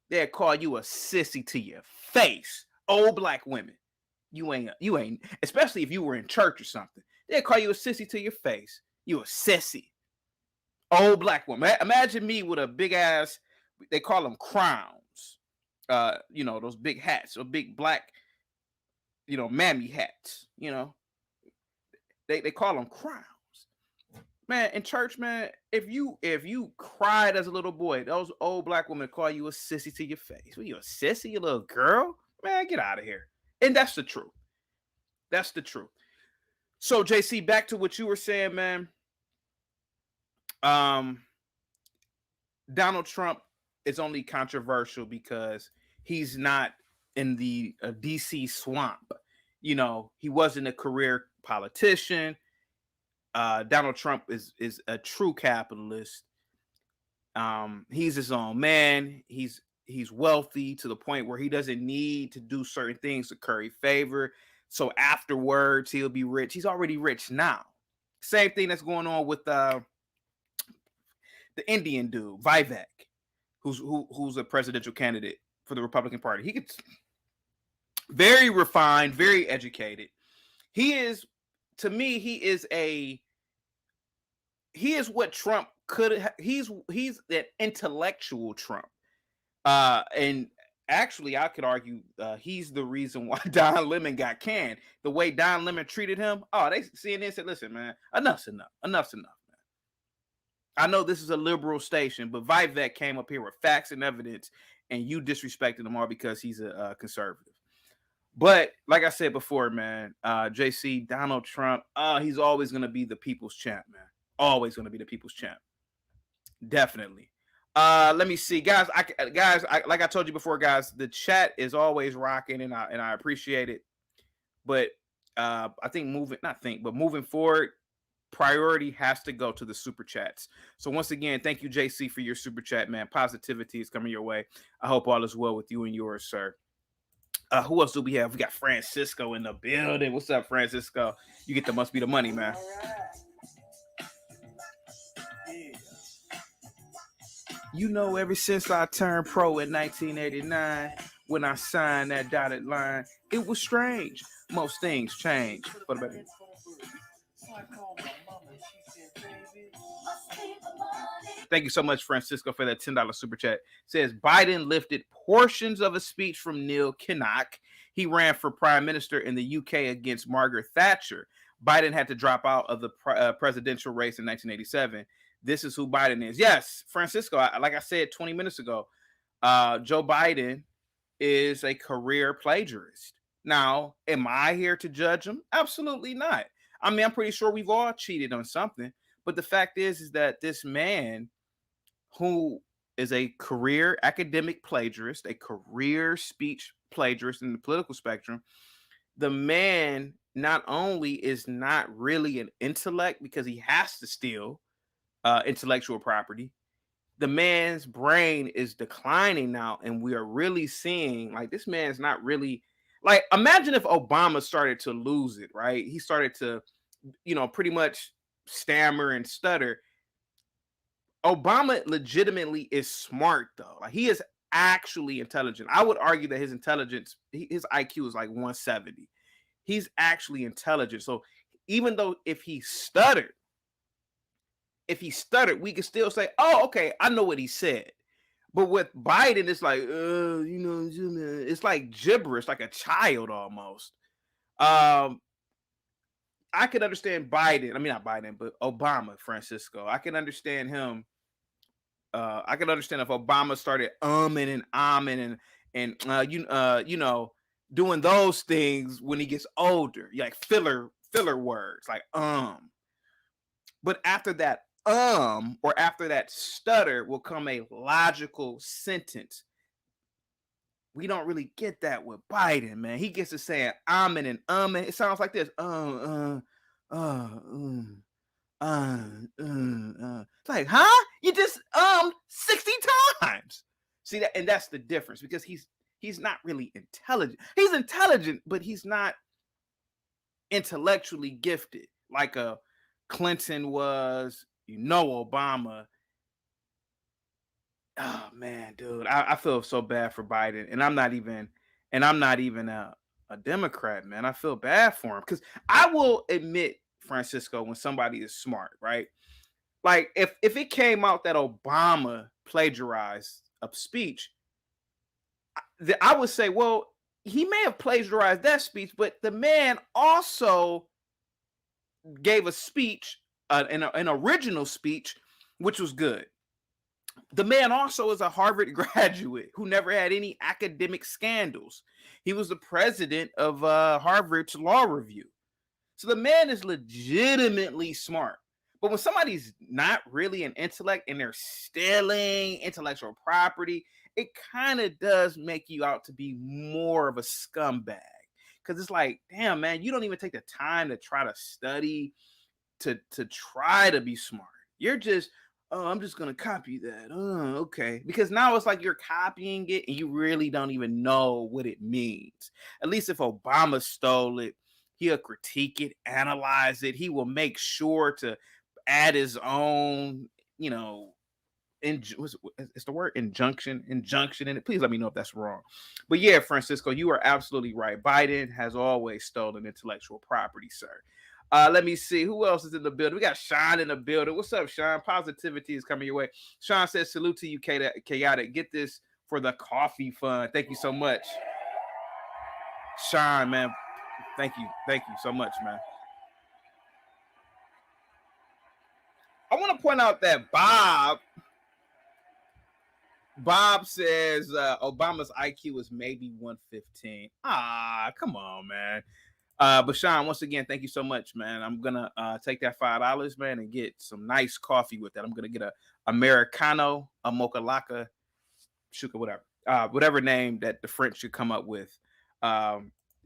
they'd call you a sissy to your face. Old black women. You ain't, especially if you were in church or something. They'll call you a sissy to your face. You a sissy. Old black woman. Imagine me with a big ass, they call them crowns. You know, those big hats or big black, you know, mammy hats, you know. They call them crowns. Man, in church, man, if you cried as a little boy, those old black women call you a sissy to your face. What, you a sissy, you little girl? Man, get out of here. And that's the truth. That's the truth. So, JC, back to what you were saying, man. Donald Trump is only controversial because he's not in the DC swamp. You know, he wasn't a career politician. Donald Trump is a true capitalist. He's his own man. He's wealthy to the point where he doesn't need to do certain things to curry favor. So afterwards, he'll be rich. He's already rich now. Same thing that's going on with the Indian dude, Vivek, who's a presidential candidate for the Republican Party. He gets very refined, very educated. He is, to me, he is what Trump could. He's that intellectual Trump. And actually, I could argue he's the reason why Don Lemon got canned. The way Don Lemon treated him. Oh, they CNN said, "Listen, man, enough's enough. Enough's enough." I know this is a liberal station, but Vivek came up here with facts and evidence, and you disrespected him all because he's a conservative. But like I said before, man, JC, Donald Trump, he's always going to be the people's champ, man. Always going to be the people's champ. Definitely. Let me see, guys. Like I told you before, guys, the chat is always rocking, and I appreciate it. But I think moving forward, priority has to go to the super chats. So once again, thank you, JC, for your super chat, man. Positivity is coming your way. I hope all is well with you and yours, sir. Who else do we have? We got Francisco in the building. What's up, Francisco? You get the must be the money, man. You know, ever since I turned pro in 1989, when I signed that dotted line, it was strange. Most things change. What about it? Thank you so much, Francisco, for that $10 super chat. It says Biden lifted portions of a speech from Neil Kinnock. He ran for prime minister in the UK against Margaret Thatcher. Biden had to drop out of the presidential race in 1987. This is who Biden is. Yes, Francisco, like I said 20 minutes ago, Joe Biden is a career plagiarist. Now, am I here to judge him? Absolutely not. I mean, I'm pretty sure we've all cheated on something. But the fact is that this man who is a career academic plagiarist, a career speech plagiarist in the political spectrum, the man not only is not really an intellect because he has to steal intellectual property, the man's brain is declining now, and we are really seeing like this man's not really like. Imagine if Obama started to lose it, right? He started to, pretty much stammer and stutter. Obama legitimately is smart though. Like he is actually intelligent. I would argue that his intelligence, his IQ is like 170. He's actually intelligent. So even though if he stuttered, we could still say, "Oh, okay, I know what he said." But with Biden, it's like, it's like gibberish, like a child almost. I could understand Biden. I mean, not Biden, but Obama, Francisco. I can understand him. I can understand if Obama started and ahming and doing those things when he gets older, like filler words, like But after that or after that stutter will come a logical sentence. We don't really get that with Biden, man. He gets to saying and it sounds like this. It's like, huh? You just 60 times. See that, and that's the difference because he's not really intelligent. He's intelligent, but he's not intellectually gifted like a Clinton was, Obama. Oh man, dude, I feel so bad for Biden, and I'm not even a Democrat, man. I feel bad for him because I will admit, Francisco, when somebody is smart, right? Like if it came out that Obama plagiarized a speech, I would say, well, he may have plagiarized that speech, but the man also gave a speech, an original speech, which was good. The man also is a Harvard graduate who never had any academic scandals. He was the president of Harvard's law review. So the man is legitimately smart. But when somebody's not really an intellect and they're stealing intellectual property, it kind of does make you out to be more of a scumbag. Because it's like, damn, man, you don't even take the time to try to study, to try to be smart. You're just, oh, I'm just going to copy that. Oh, okay. Because now it's like you're copying it and you really don't even know what it means. At least if Obama stole it, he'll critique it, analyze it. He will make sure to add his own, it's the word injunction in it. Please let me know if that's wrong. But yeah, Francisco, you are absolutely right. Biden has always stolen intellectual property, sir. Let me see who else is in the building. We got Sean in the building. What's up, Sean? Positivity is coming your way. Sean says, salute to you, chaotic. Get this for the coffee fund. Thank you so much. Sean, man. Thank you. Thank you so much, man. I want to point out that Bob says Obama's IQ is maybe 115. Ah, come on, man. But Sean, once again, thank you so much, man. I'm gonna take that $5, man, and get some nice coffee with that. I'm gonna get a Americano, a Mocha Laka, Shuka, whatever name that the French should come up with.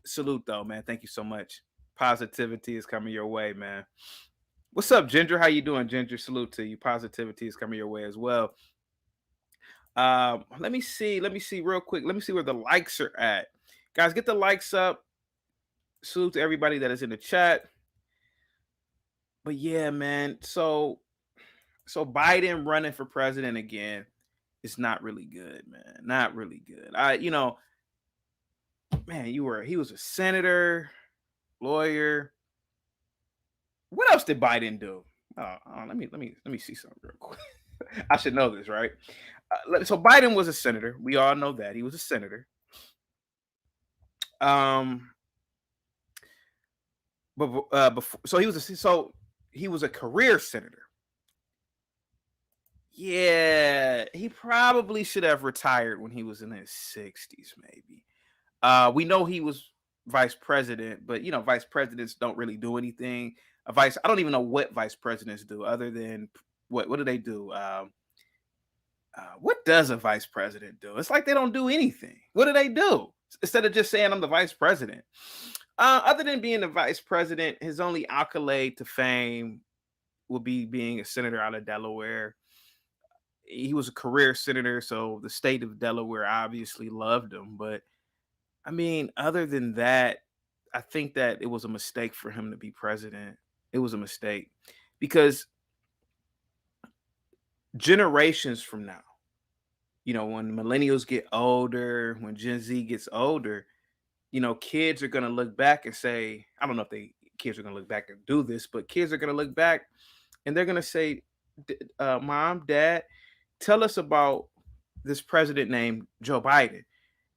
Salute though, man. Thank you so much. Positivity is coming your way, man. What's up, Ginger? How you doing, Ginger? Salute to you. Positivity is coming your way as well. Let me see real quick. Let me see where the likes are at. Guys, get the likes up. Salute to everybody that is in the chat. But yeah, man. So Biden running for president again is not really good, man. Not really good. Man, he was a senator, lawyer. What else did Biden do? Let me see something real quick. I should know this, right? So Biden was a senator. We all know that he was a senator. But before, so he was a career senator. Yeah, he probably should have retired when he was in his 60s, maybe. We know he was vice president, but vice presidents don't really do anything. I don't even know what vice presidents do other than what do they do? What does a vice president do? It's like they don't do anything. What do they do? Instead of just saying I'm the vice president. Other than being the vice president, his only accolade to fame would be being a senator out of Delaware. He was a career senator, so the state of Delaware obviously loved him. But I mean, other than that, I think that it was a mistake for him to be president. It was a mistake because generations from now, when millennials get older, when Gen Z gets older, kids are going to look back and say, I don't know if kids are going to look back and do this, but kids are going to look back and they're going to say, Mom, Dad, tell us about this president named Joe Biden.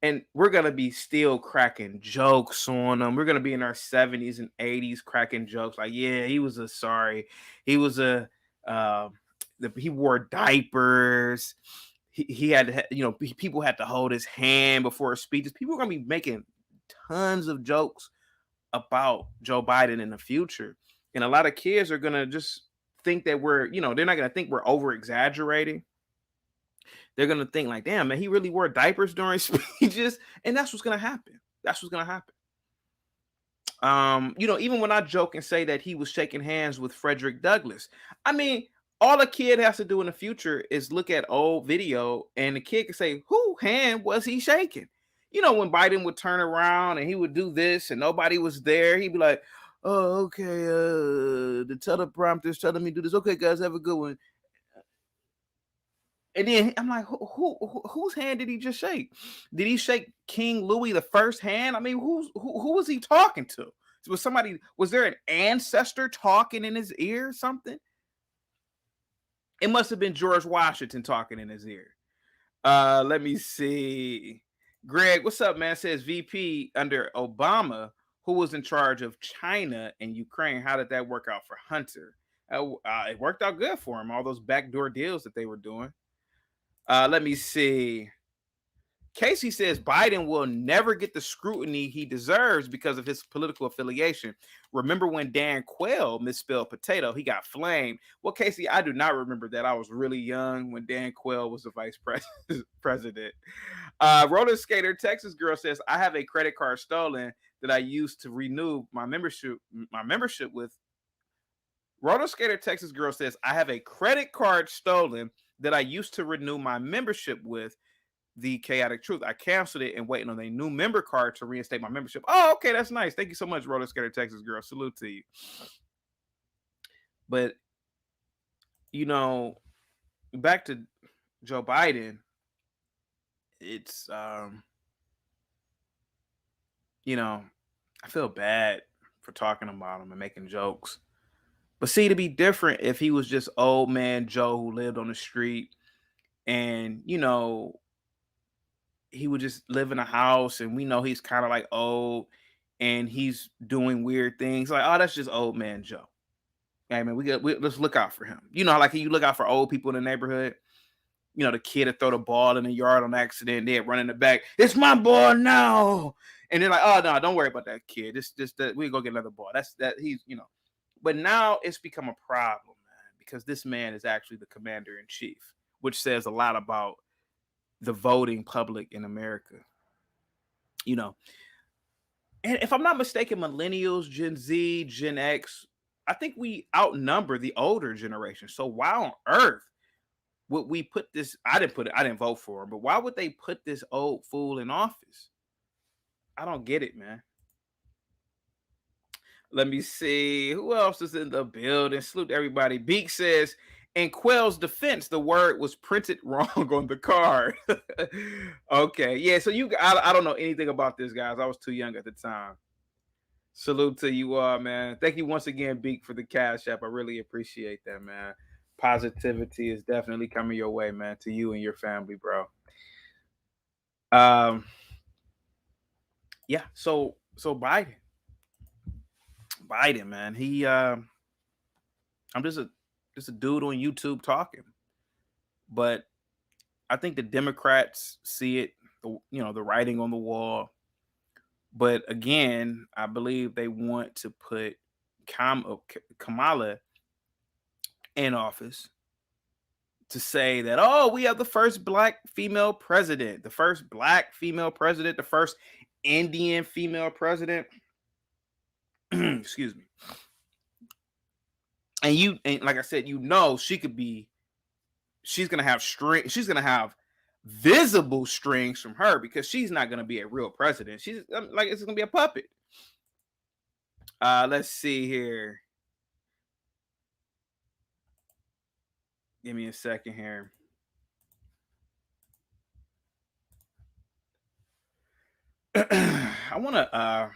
And we're going to be still cracking jokes on them. We're going to be in our 70s and 80s cracking jokes like, yeah, he was he wore diapers. He had to, people had to hold his hand before speeches. People are going to be making tons of jokes about Joe Biden in the future. And a lot of kids are going to just think that they're not going to think we're over exaggerating. They're going to think like, damn, man, he really wore diapers during speeches. And that's what's going to happen. That's what's going to happen. Even when I joke and say that he was shaking hands with Frederick Douglass, I mean, all a kid has to do in the future is look at old video and the kid can say, who hand was he shaking? When Biden would turn around and he would do this and nobody was there, he'd be like, oh, okay, the teleprompter's telling me to do this. Okay, guys, have a good one. And then I'm like, whose hand did he just shake? Did he shake King Louis the First hand? I mean, who was he talking to? Was there an ancestor talking in his ear or something? It must have been George Washington talking in his ear. Let me see. Greg, what's up, man? Says VP under Obama, who was in charge of China and Ukraine. How did that work out for Hunter? It worked out good for him. All those backdoor deals that they were doing. Let me see. Casey says Biden will never get the scrutiny he deserves because of his political affiliation. Remember when Dan Quayle misspelled potato? He got flamed. Well, Casey, I do not remember that. I was really young when Dan Quayle was the vice president. Roller Skater Texas Girl says, I have a credit card stolen that I used to renew my membership with. Roller Skater Texas Girl says, I have a credit card stolen that I used to renew my membership with the Chaotic Truth. I canceled it and waiting on a new member card to reinstate my membership. Oh, okay, that's nice. Thank you so much, Roller Skater Texas Girl. Salute to you. But back to Joe Biden, it's I feel bad for talking about him and making jokes. But see, to be different if he was just old man Joe who lived on the street and he would just live in a house, and we know he's kind of like old, and he's doing weird things. Like, oh, that's just old man Joe. Hey man, let's look out for him. You know, like you look out for old people in the neighborhood. You know, the kid would throw the ball in the yard on accident, they'd run in the back. It's my ball now. And they're like, oh no, don't worry about that kid. Just that we go get another ball. That's that he's, you know. But now it's become a problem, man, because this man is actually the commander in chief, which says a lot about the voting public in America. You know, and if I'm not mistaken, millennials, Gen Z, Gen X, I think we outnumber the older generation. So why on earth would we put this? I didn't vote for him, but why would they put this old fool in office? I don't get it, man. Let me see who else is in the building. Salute everybody. Beak says, in Quell's defense, the word was printed wrong on the card. Okay, yeah. So I don't know anything about this, guys. I was too young at the time. Salute to you all, man. Thank you once again, Beak, for the cash app. I really appreciate that, man. Positivity is definitely coming your way, man. To you and your family, bro. Um, yeah. So Biden, man. I'm just a dude on YouTube talking, but I think the Democrats see it, the writing on the wall. But again, I believe they want to put Kamala in office to say that, oh, we have the first black female president, the first black female president, the first Indian female president. Excuse me. And like I said, she's gonna have she's gonna have visible strings from her, because she's not gonna be a real president. She's like, it's gonna be a puppet. Let's see here. Give me a second here. I want to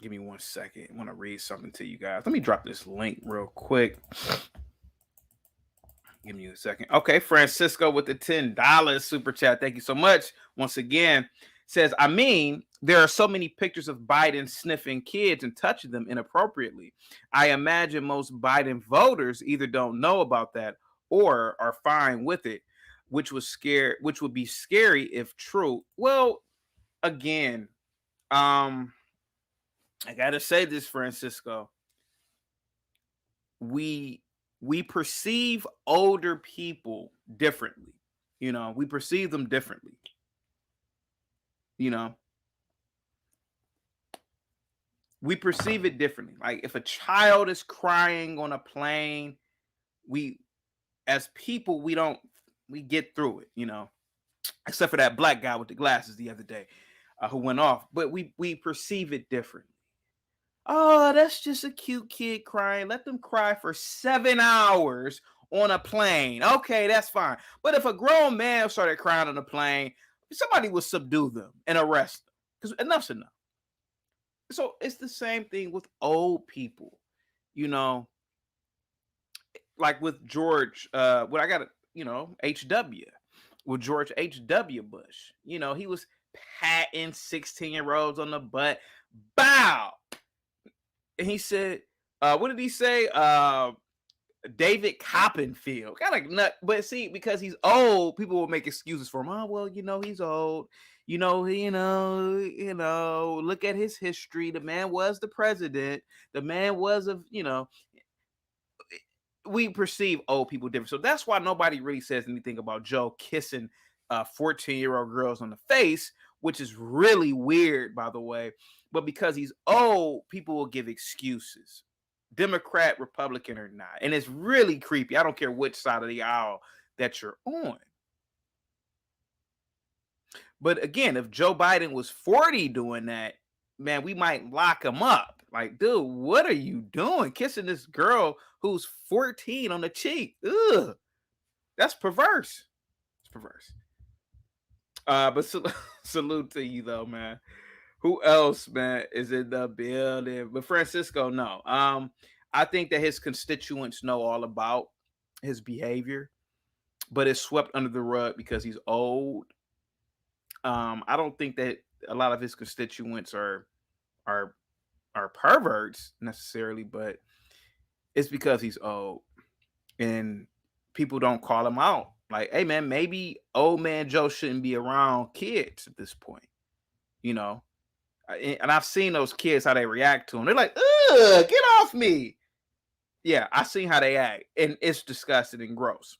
give me 1 second. I want to read something to you guys. Let me drop this link real quick. Give me a second. Okay, Francisco with the $10 super chat. Thank you so much. Once again, says, I mean, there are so many pictures of Biden sniffing kids and touching them inappropriately. I imagine most Biden voters either don't know about that or are fine with it, which would be scary if true. Well, again, I gotta say this, Francisco. We perceive older people differently. We perceive them differently. You know, we perceive it differently. Like if a child is crying on a plane, we as people we get through it. Except for that black guy with the glasses the other day who went off, but we perceive it differently. Oh, that's just a cute kid crying. Let them cry for 7 hours on a plane. Okay, that's fine. But if a grown man started crying on a plane, somebody would subdue them and arrest them, because enough's enough. So it's the same thing with old people, you know, like with George, what I got, HW, with George H.W. Bush. He was patting 16-year-olds on the butt. Bow. And he said, what did he say? David Coppenfield. Kind of nut, but see, because he's old, people will make excuses for him. Oh, well, he's old. Look at his history. The man was the president. The man was we perceive old people different. So that's why nobody really says anything about Joe kissing 14-year-old girls on the face, which is really weird, by the way. But because he's old, people will give excuses, Democrat, Republican, or not. And it's really creepy. I don't care which side of the aisle that you're on. But again, if Joe Biden was 40 doing that, man, we might lock him up. Like, dude, what are you doing? Kissing this girl who's 14 on the cheek. Ugh. That's perverse. It's perverse. But salute to you though, man. Who else, man, is in the building? But Francisco, no. I think that his constituents know all about his behavior, but it's swept under the rug because he's old I don't think that a lot of his constituents are are perverts necessarily, but it's because he's old and people don't call him out. Like, hey man, maybe old man Joe shouldn't be around kids at this point, you know. And I've seen those kids how they react to him. They're like, "Ugh, get off me!" Yeah, I seen how they act, and it's disgusting and gross.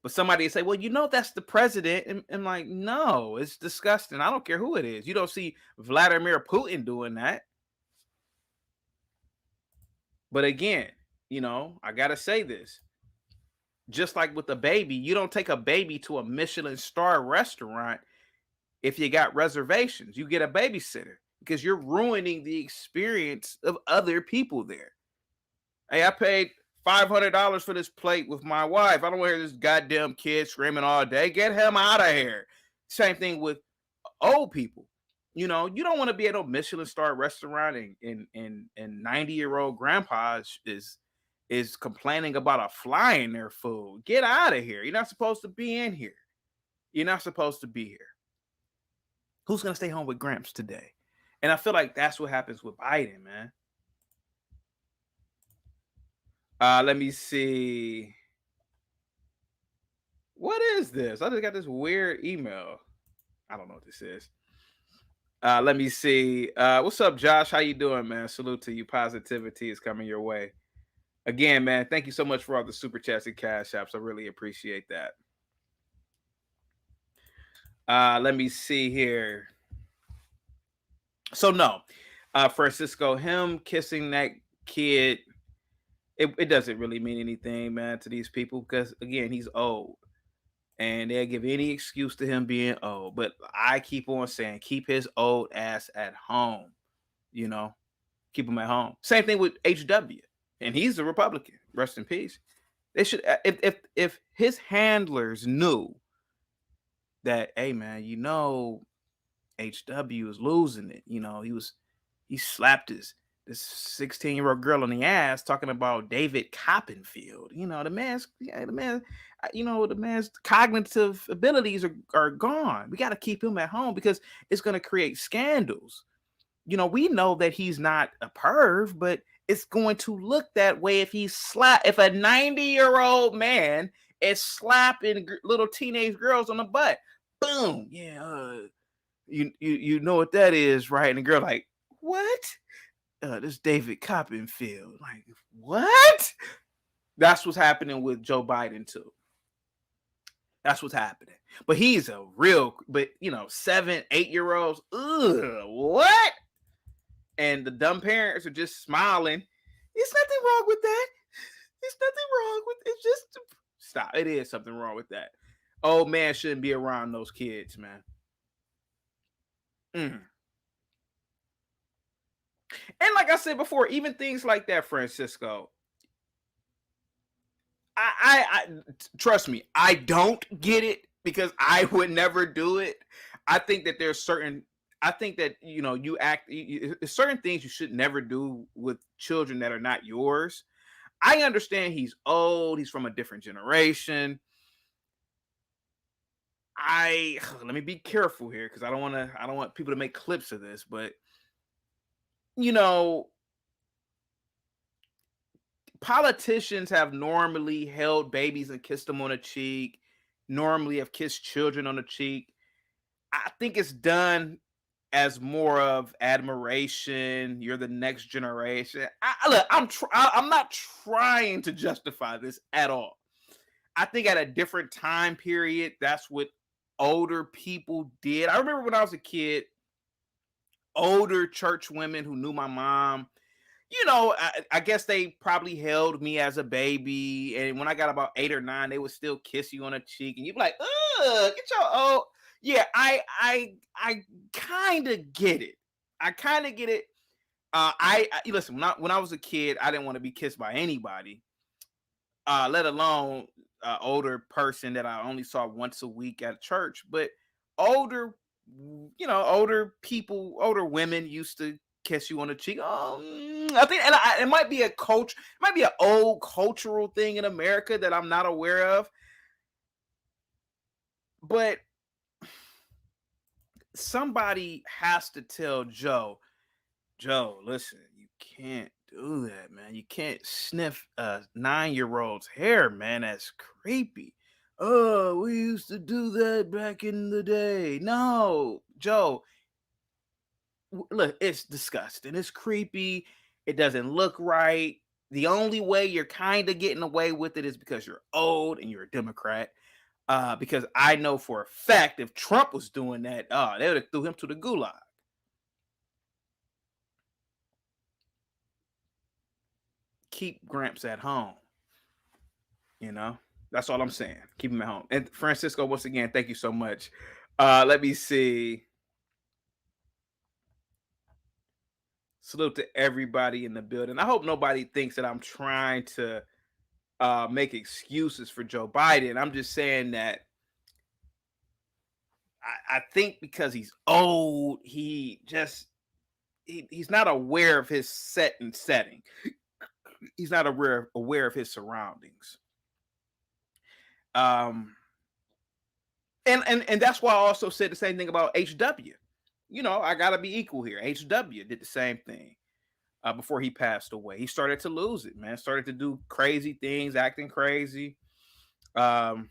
But somebody say, "Well, you know that's the president," and I'm like, "No, it's disgusting. I don't care who it is. You don't see Vladimir Putin doing that." But again, I gotta say this. Just like with a baby, you don't take a baby to a Michelin star restaurant if you got reservations. You get a babysitter because you're ruining the experience of other people there. Hey, I paid $500 for this plate with my wife. I don't want to hear this goddamn kid screaming all day. Get him out of here. Same thing with old people. You don't want to be at a Michelin star restaurant and 90-year-old grandpa is complaining about a fly in their food. Get out of here. You're not supposed to be in here. You're not supposed to be here. Who's gonna stay home with Gramps today? And I feel like that's what happens with Biden, man. Let me see. What is this? I just got this weird email. I don't know what this is. Let me see. What's up, Josh? How you doing, man? Salute to you. Positivity is coming your way. Again, man, thank you so much for all the super chats and cash apps. I really appreciate that. Let me see here. So no, Francisco, him kissing that kid, it doesn't really mean anything, man, to these people because again, he's old. And they'll give any excuse to him being old. But I keep on saying, keep his old ass at home. You know, keep him at home. Same thing with HW, and he's a Republican. Rest in peace. They should, if his handlers knew that, hey man, HW is losing it. He slapped this 16-year-old girl on the ass talking about David Coppenfield. The man's cognitive abilities are gone. We got to keep him at home because it's going to create scandals. We know that he's not a perv, but it's going to look that way if if a 90-year-old man is slapping little teenage girls on the butt. Boom. Yeah. You know what that is, right? And the girl like, what? This David Coppenfield. Like, what? That's what's happening with Joe Biden too. That's what's happening. But he's a real, 7, 8-year-olds. Ugh, what? And the dumb parents are just smiling. There's nothing wrong with that. There's nothing wrong with it. It's just stop. It is something wrong with that. Old man shouldn't be around those kids, man. And like I said before, even things like that, Francisco, I trust me, I don't get it because I would never do it. I think that certain things you should never do with children that are not yours. I understand he's old, he's from a different generation. Let me be careful here because I don't want people to make clips of this, but politicians have normally held babies and kissed them on the cheek, normally have kissed children on the cheek. I think it's done as more of admiration. You're the next generation. I'm not trying to justify this at all. I think at a different time period, that's what older people did. I remember when I was a kid, older church women who knew my mom, I guess they probably held me as a baby. And when I got about 8 or 9, they would still kiss you on the cheek. And you'd be like, ugh, get your old. Yeah, I kind of get it. I kind of get it. I listen, when I was a kid, I didn't want to be kissed by anybody, let alone older person that I only saw once a week at church. But older, older people, older women used to kiss you on the cheek. I think, and it might be it might be an old cultural thing in America that I'm not aware of. But somebody has to tell Joe, listen, you can't do that, man. You can't sniff a 9-year-old's hair, man. That's creepy. Oh, we used to do that back in the day. No, Joe, look, it's disgusting. It's creepy. It doesn't look right. The only way you're kind of getting away with it is because you're old and you're a Democrat. Because I know for a fact if Trump was doing that, they would have threw him to the gulag. Keep Gramps at home. You know, that's all I'm saying. Keep him at home. And Francisco, once again, thank you so much. Let me see. Salute to everybody in the building. I hope nobody thinks that I'm trying to make excuses for Joe Biden. I'm just saying that I think because he's old, he's not aware of his setting. He's not aware of his surroundings. And that's why I also said the same thing about HW. You know, I gotta be equal here. HW did the same thing before he passed away. He started to lose it, man. Started to do crazy things, acting crazy. Let's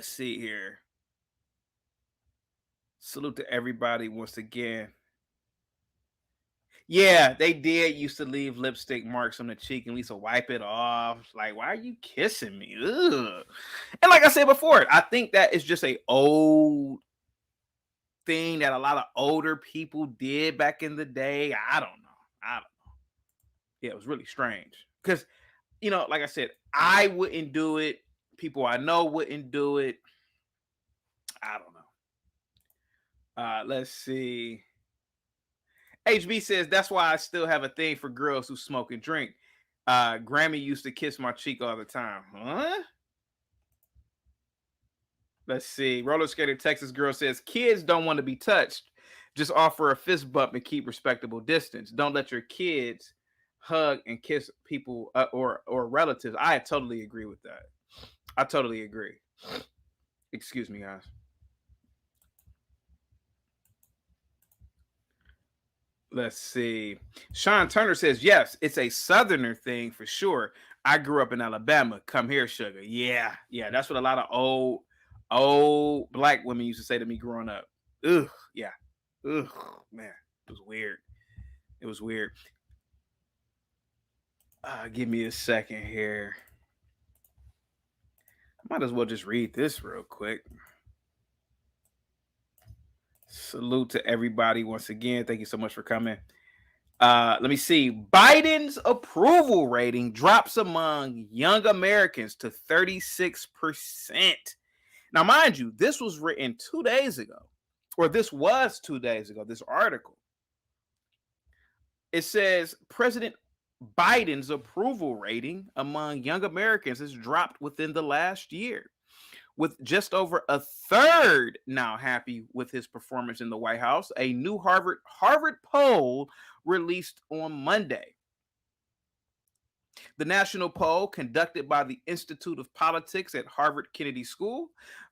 see here. Salute to everybody once again. Yeah, they did used to leave lipstick marks on the cheek and we used to wipe it off. Like, why are you kissing me? Ugh. And like I said before, I think that is just a old thing that a lot of older people did back in the day. I don't know. Yeah, it was really strange. Because, like I said, I wouldn't do it. People I know wouldn't do it. I don't know. Let's see. HB says that's why I still have a thing for girls who smoke and drink. Grammy used to kiss my cheek all the time. Huh? Let's see. Roller skater Texas girl says kids don't want to be touched. Just offer a fist bump and keep respectable distance. Don't let your kids hug and kiss people or relatives. I totally agree with that. I totally agree. Excuse me, guys. Let's see. Sean Turner says, yes, it's a Southerner thing for sure. I grew up in Alabama. Come here, sugar. Yeah. That's what a lot of old black women used to say to me growing up. Ugh. Yeah. Ugh. Man, it was weird. It was weird. Give me a second here. Might as well just read this real quick. Salute to everybody once again. Thank you so much for coming. Let me see. Biden's approval rating drops among young Americans to 36%. Now, mind you, this was written 2 days ago, or this was 2 days ago, this article. It says President Biden's approval rating among young Americans has dropped within the last year, with just over a third now happy with his performance in the White House. A new Harvard poll released on Monday. The national poll conducted by the Institute of Politics at Harvard Kennedy School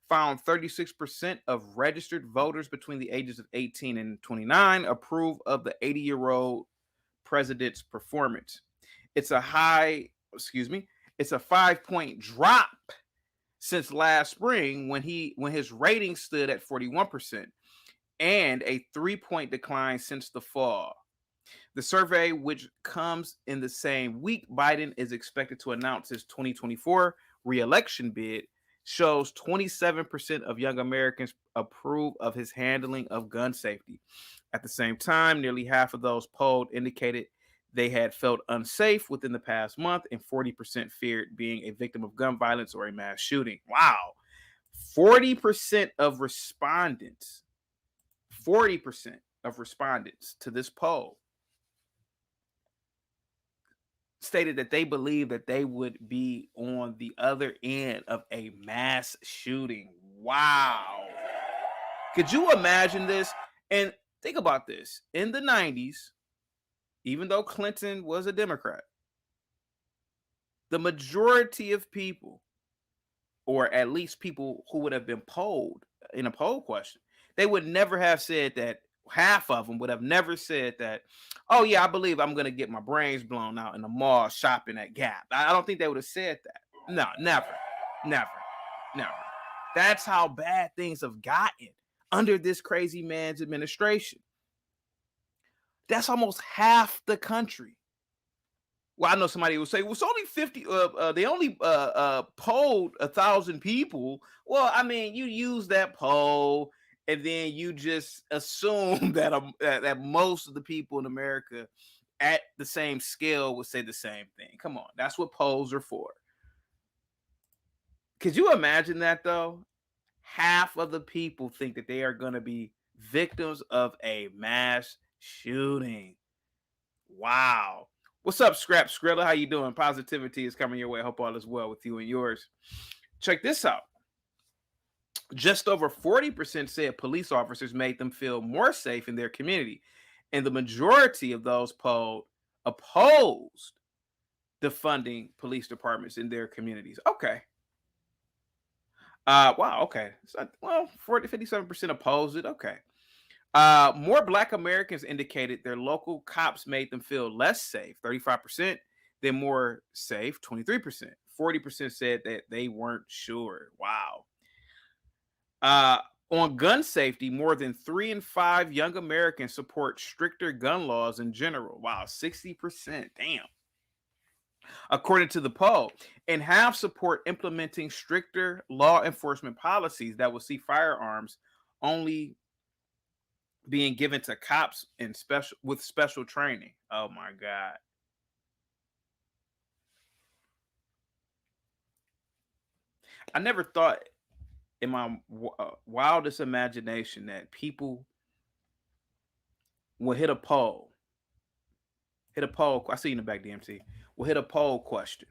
found 36% of registered voters between the ages of 18 and 29 approve of the 80-year-old president's performance. It's a 5-point drop since last spring when his rating stood at 41%, and a 3-point decline since the fall. The survey, which comes in the same week Biden is expected to announce his 2024 re-election bid, shows 27% of young Americans approve of his handling of gun safety. At the same time, nearly half of those polled indicated they had felt unsafe within the past month, and 40% feared being a victim of gun violence or a mass shooting. Wow. 40% of respondents to this poll stated that they believe that they would be on the other end of a mass shooting. Wow. Could you imagine this? And think about this. In the 90s, even though Clinton was a Democrat, the majority of people, or at least people who would have been polled, in a poll question. They would never have said that. Half of them would have never said that. Oh yeah, I believe I'm gonna get my brains blown out in the mall shopping at Gap. I don't think they would have said that. No, never, never, never. That's how bad things have gotten under this crazy man's administration. That's almost half the country. Well, I know somebody will say, well, it's only 50. They only polled 1,000 people. Well, I mean, you use that poll, and then you just assume that most of the people in America at the same scale would say the same thing. Come on, that's what polls are for. Could you imagine that though? Half of the people think that they are going to be victims of a mass shooting. Wow. What's up, Scrap Skrilla? How you doing? Positivity is coming your way. I hope all is well with you and yours. Check this out. Just over 40% said police officers made them feel more safe in their community. And the majority of those polled opposed defunding police departments in their communities. Okay. Wow, okay. So, well, 57% opposed it. Okay. More Black Americans indicated their local cops made them feel less safe, 35%, then more safe, 23%. 40% said that they weren't sure. Wow. On gun safety, more than 3 in 5 young Americans support stricter gun laws in general. Wow, 60%. Damn. According to the poll, and half support implementing stricter law enforcement policies that will see firearms only being given to cops in special training. Oh my God. I never thought in my wildest imagination that people will hit a poll. Hit a poll. I see you in the back, DMT. Will hit a poll question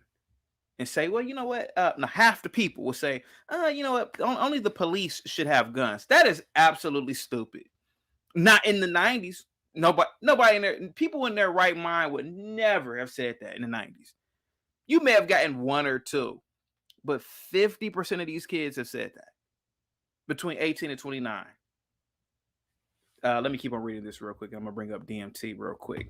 and say, well, you know what? Now half the people will say, you know what? Only the police should have guns. That is absolutely stupid. Not in the 90s. Nobody in there, people in their right mind would never have said that in the 90s. You may have gotten one or two, but 50% of these kids have said that between 18 and 29. Let me keep on reading this real quick. I'm gonna bring up DMT real quick.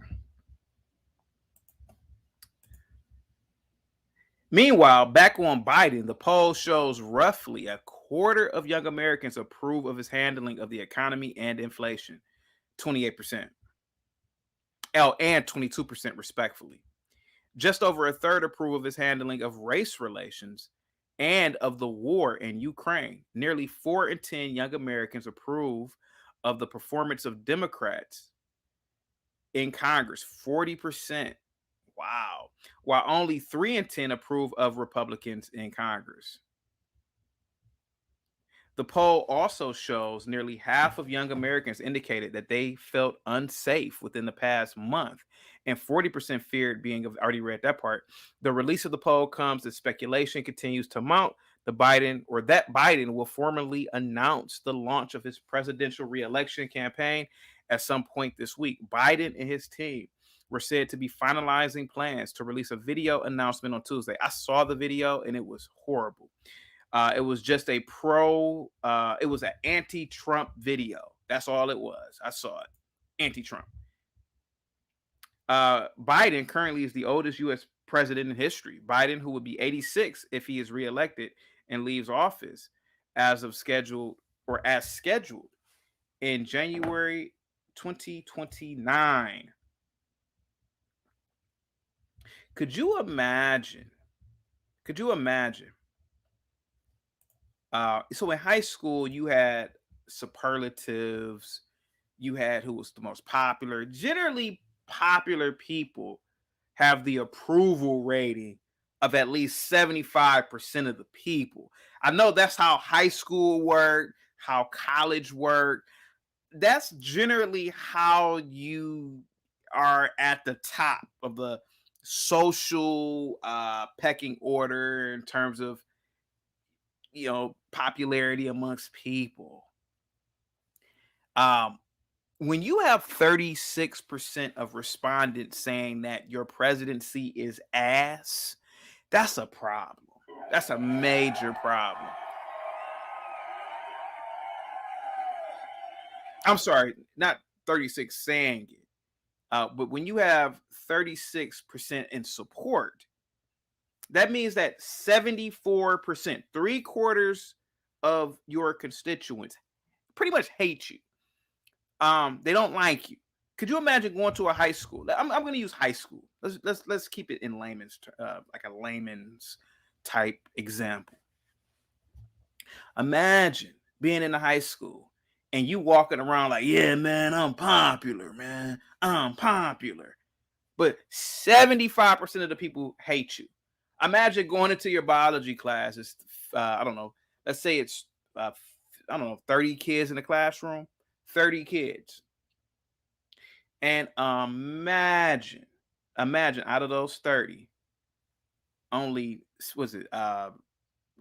Meanwhile, back on Biden, the poll shows roughly a quarter of young Americans approve of his handling of the economy and inflation, 28%. And 22% respectfully. Just over a third approve of his handling of race relations and of the war in Ukraine. Nearly 4 in 10 young Americans approve of the performance of Democrats in Congress, 40%. Wow. While only 3 in 10 approve of Republicans in Congress. The poll also shows nearly half of young Americans indicated that they felt unsafe within the past month, and 40% feared being, already read that part. The release of the poll comes as speculation continues to mount. That Biden will formally announce the launch of his presidential reelection campaign at some point this week. Biden and his team were said to be finalizing plans to release a video announcement on Tuesday. I saw the video and it was horrible. It was just it was an anti-Trump video. That's all it was. I saw it. Anti-Trump. Biden currently is the oldest U.S. president in history. Biden, who would be 86 if he is reelected and leaves office as scheduled in January 2029. Could you imagine? So in high school, you had superlatives. You had who was the most popular. Generally, popular people have the approval rating of at least 75% of the people. I know that's how high school worked, how college worked. That's generally how you are at the top of the social pecking order in terms of popularity amongst people. When you have 36% of respondents saying that your presidency is ass, that's a problem. That's a major problem. I'm sorry, not 36 saying it. But when you have 36% in support, that means that 74%, 3/4 of your constituents pretty much hate you. They don't like you. Could you imagine going to a high school? I'm going to use high school. Let's keep it in layman's, like a layman's type example. Imagine being in the high school and you walking around like, yeah, man, I'm popular, man. I'm popular. But 75% of the people hate you. Imagine going into your biology class. It's, I don't know, let's say it's, I don't know, 30 kids in the classroom, 30 kids. And imagine out of those 30, only, was it,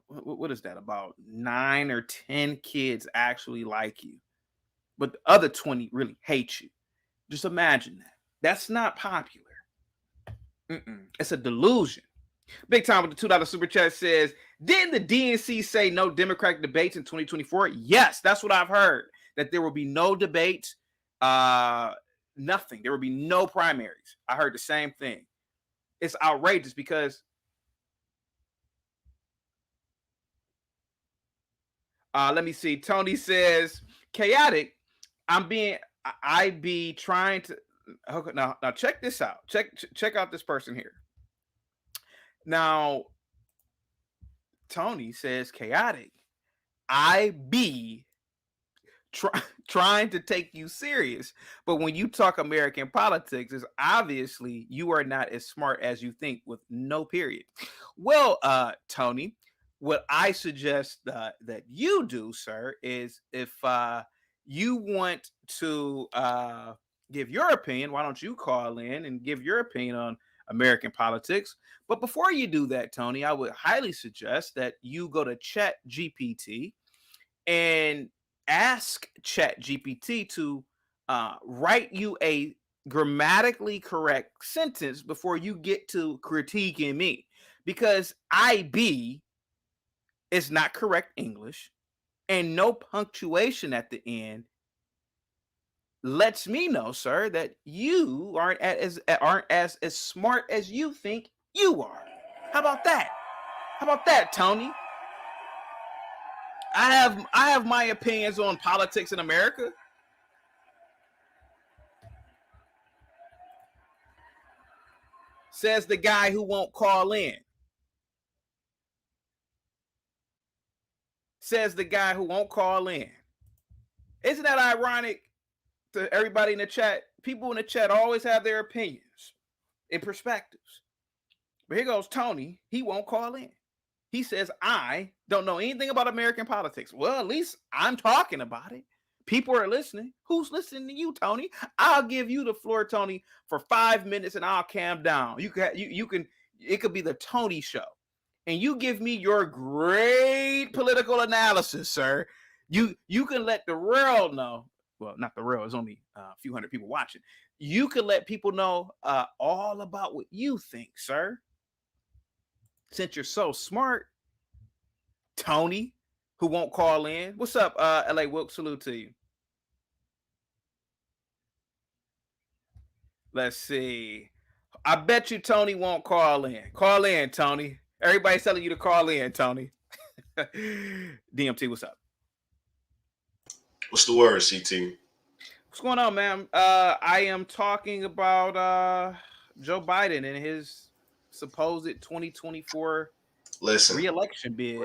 what is that? About 9 or 10 kids actually like you, but the other 20 really hate you. Just imagine that. That's not popular. It's a delusion. Big Time with the $2 super chat says, didn't the DNC say no Democratic debates in 2024? Yes, that's what I've heard. That there will be no debates, nothing. There will be no primaries. I heard the same thing. It's outrageous because let me see. Tony says, chaotic. I be trying to. Okay, now check this out. Check out this person here. Now, Tony says, chaotic. I be trying to take you serious, but when you talk American politics, it's obviously you are not as smart as you think, with no period. Well, Tony, what I suggest that you do, sir, is if you want to give your opinion, why don't you call in and give your opinion on American politics? But before you do that, Tony, I would highly suggest that you go to Chat GPT and ask Chat GPT to write you a grammatically correct sentence before you get to critiquing me, because IB is not correct English, and no punctuation at the end lets me know, sir, that you aren't as smart as you think you are. How about that? How about that, Tony? I have my opinions on politics in America. Says the guy who won't call in. Says the guy who won't call in. Isn't that ironic to everybody in the chat? People in the chat always have their opinions and perspectives. But here goes Tony. He won't call in. He says, I don't know anything about American politics. Well, at least I'm talking about it. People are listening. Who's listening to you, Tony? I'll give you the floor, Tony, for 5 minutes and I'll calm down. You can it could be the Tony show. And you give me your great political analysis, sir. You can let the world know. Well, not the world. There's only a few hundred people watching. You can let people know all about what you think, sir. Since you're so smart, Tony, who won't call in. What's up, LA Wilk? Salute to you. Let's see. I bet you Tony won't call in. Call in, Tony. Everybody's telling you to call in, Tony. DMT, what's up? What's the word, CT? What's going on, man? I am talking about Joe Biden and his supposed 2024 re-election bid,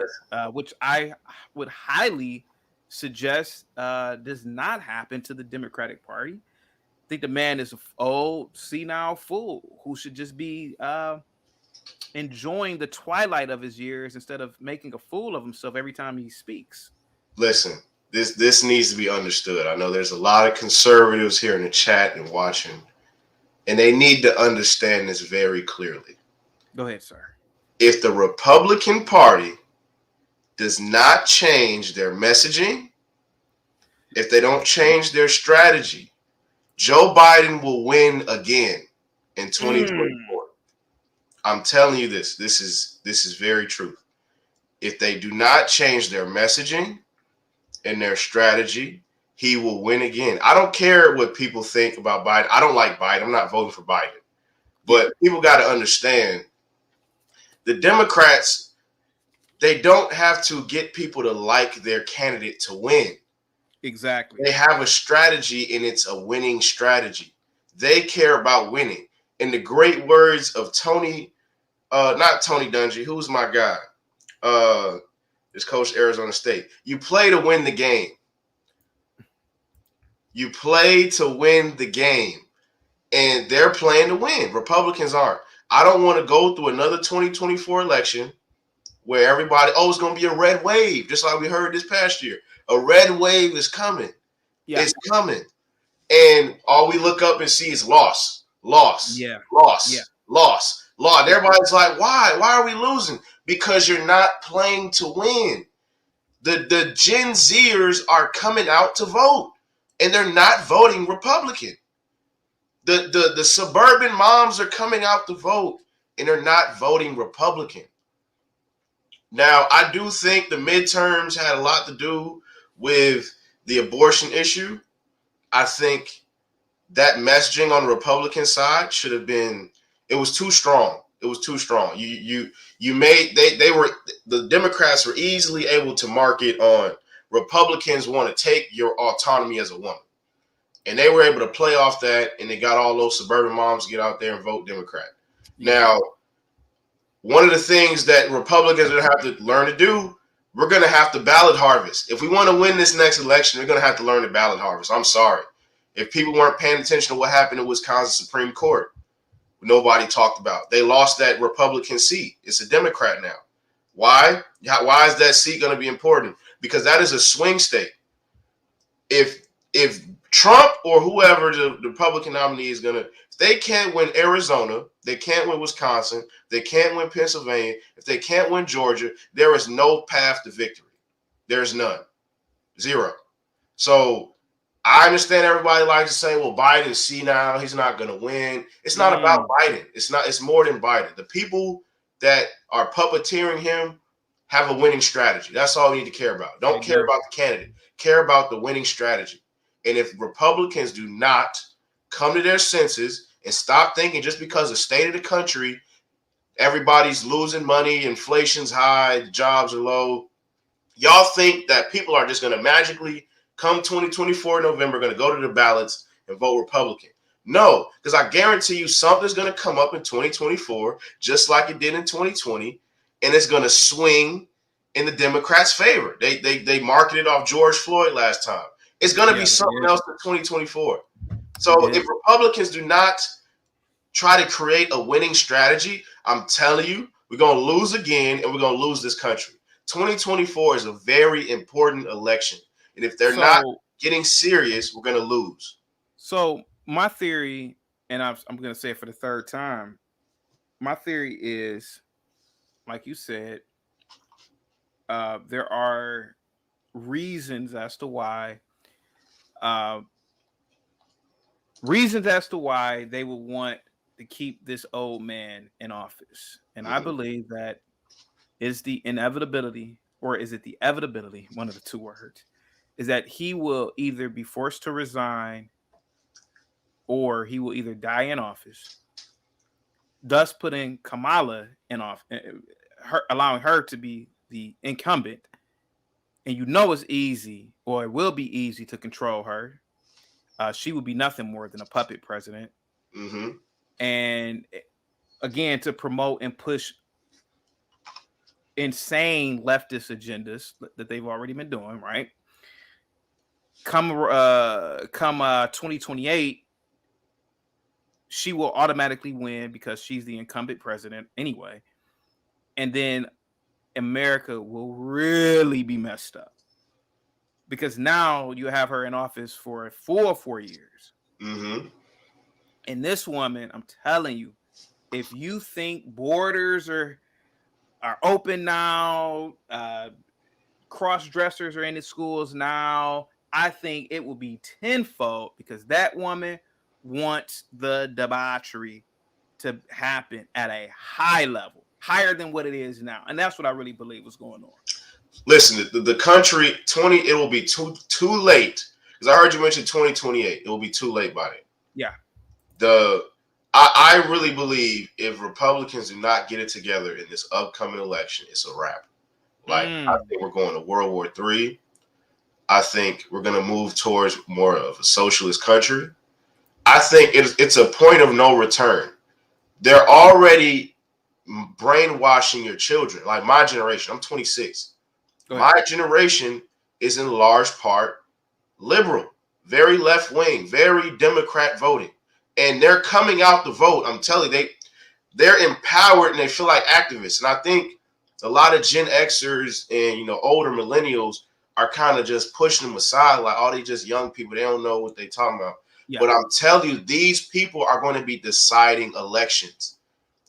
which I would highly suggest does not happen to the Democratic Party. I think the man is an old, senile fool who should just be enjoying the twilight of his years instead of making a fool of himself every time he speaks. Listen, this needs to be understood. I know there's a lot of conservatives here in the chat and watching, and they need to understand this very clearly. Go ahead, sir. If the Republican Party does not change their messaging, if they don't change their strategy, Joe Biden will win again in 2024. I'm telling you this. This is very true. If they do not change their messaging and their strategy, he will win again. I don't care what people think about Biden. I don't like Biden. I'm not voting for Biden. But people got to understand the Democrats, they don't have to get people to like their candidate to win. Exactly. They have a strategy, and it's a winning strategy. They care about winning. In the great words of Tony, not Tony Dungy, who's my guy? This coach Arizona State. You play to win the game. You play to win the game. And they're playing to win. Republicans aren't. I don't want to go through another 2024 election where everybody, it's going to be a red wave, just like we heard this past year. A red wave is coming. Yeah. It's coming. And all we look up and see is loss. Yeah. And everybody's like, why? Why are we losing? Because you're not playing to win. The Gen Zers are coming out to vote, and they're not voting Republican. The suburban moms are coming out to vote, and they're not voting Republican. Now, I do think the midterms had a lot to do with the abortion issue. I think that messaging on the Republican side should have been, it was too strong. It was too strong. The Democrats were easily able to market on Republicans want to take your autonomy as a woman. And they were able to play off that, and they got all those suburban moms to get out there and vote Democrat. Yeah. Now, one of the things that Republicans are going to have to learn to do, we're going to have to ballot harvest. If we want to win this next election, we're going to have to learn to ballot harvest. I'm sorry. If people weren't paying attention to what happened in Wisconsin Supreme Court, nobody talked about. They lost that Republican seat. It's a Democrat now. Why? Why is that seat going to be important? Because that is a swing state. If Trump or whoever the Republican nominee is going to, if they can't win Arizona, they can't win Wisconsin, they can't win Pennsylvania, if they can't win Georgia, there is no path to victory. There's none. Zero. So I understand everybody likes to say, well, Biden's senile, he's not going to win. It's not about Biden. It's more than Biden. The people that are puppeteering him have a winning strategy. That's all we need to care about. Don't care about the candidate. Care about the winning strategy. And if Republicans do not come to their senses and stop thinking just because the state of the country, everybody's losing money, inflation's high, jobs are low, y'all think that people are just going to magically come 2024 November, going to go to the ballots and vote Republican. No, because I guarantee you something's going to come up in 2024, just like it did in 2020, and it's going to swing in the Democrats' favor. They marketed off George Floyd last time. It's going to be something else in 2024. So if Republicans do not try to create a winning strategy, I'm telling you, we're going to lose again, and we're going to lose this country. 2024 is a very important election. And if they're not getting serious, we're going to lose. So my theory, and I'm going to say it for the third time, my theory is, like you said, there are reasons as to why they would want to keep this old man in office. And I believe that is the inevitability, or is it the evitability, one of the two words, is that he will either be forced to resign or he will either die in office, thus putting Kamala in office, allowing her to be the incumbent. And it's easy, or it will be easy to control her. She will be nothing more than a puppet president. Mm-hmm. And again, to promote and push insane leftist agendas that they've already been doing, right? Come 2028, she will automatically win because she's the incumbent president anyway. And then America will really be messed up. Because now you have her in office for a full 4 years. Mm-hmm. And this woman, I'm telling you, if you think borders are open now, cross-dressers are in the schools now, I think it will be tenfold, because that woman wants the debauchery to happen at a high level, higher than what it is now. And that's what I really believe was going on. Listen, the country, it will be too late. because I heard you mention 2028. It will be too late by then. Yeah. I really believe if Republicans do not get it together in this upcoming election, it's a wrap. Like, I think we're going to World War III. I think we're going to move towards more of a socialist country. I think it's a point of no return. They're already brainwashing your children. Like my generation, I'm 26. My generation is in large part liberal, very left wing, very Democrat voting. And they're coming out to vote. I'm telling you, they're empowered and they feel like activists. And I think a lot of Gen Xers and older millennials are kind of just pushing them aside, like, oh, they just young people. They don't know what they're talking about. Yeah. But I'm telling you, these people are going to be deciding elections.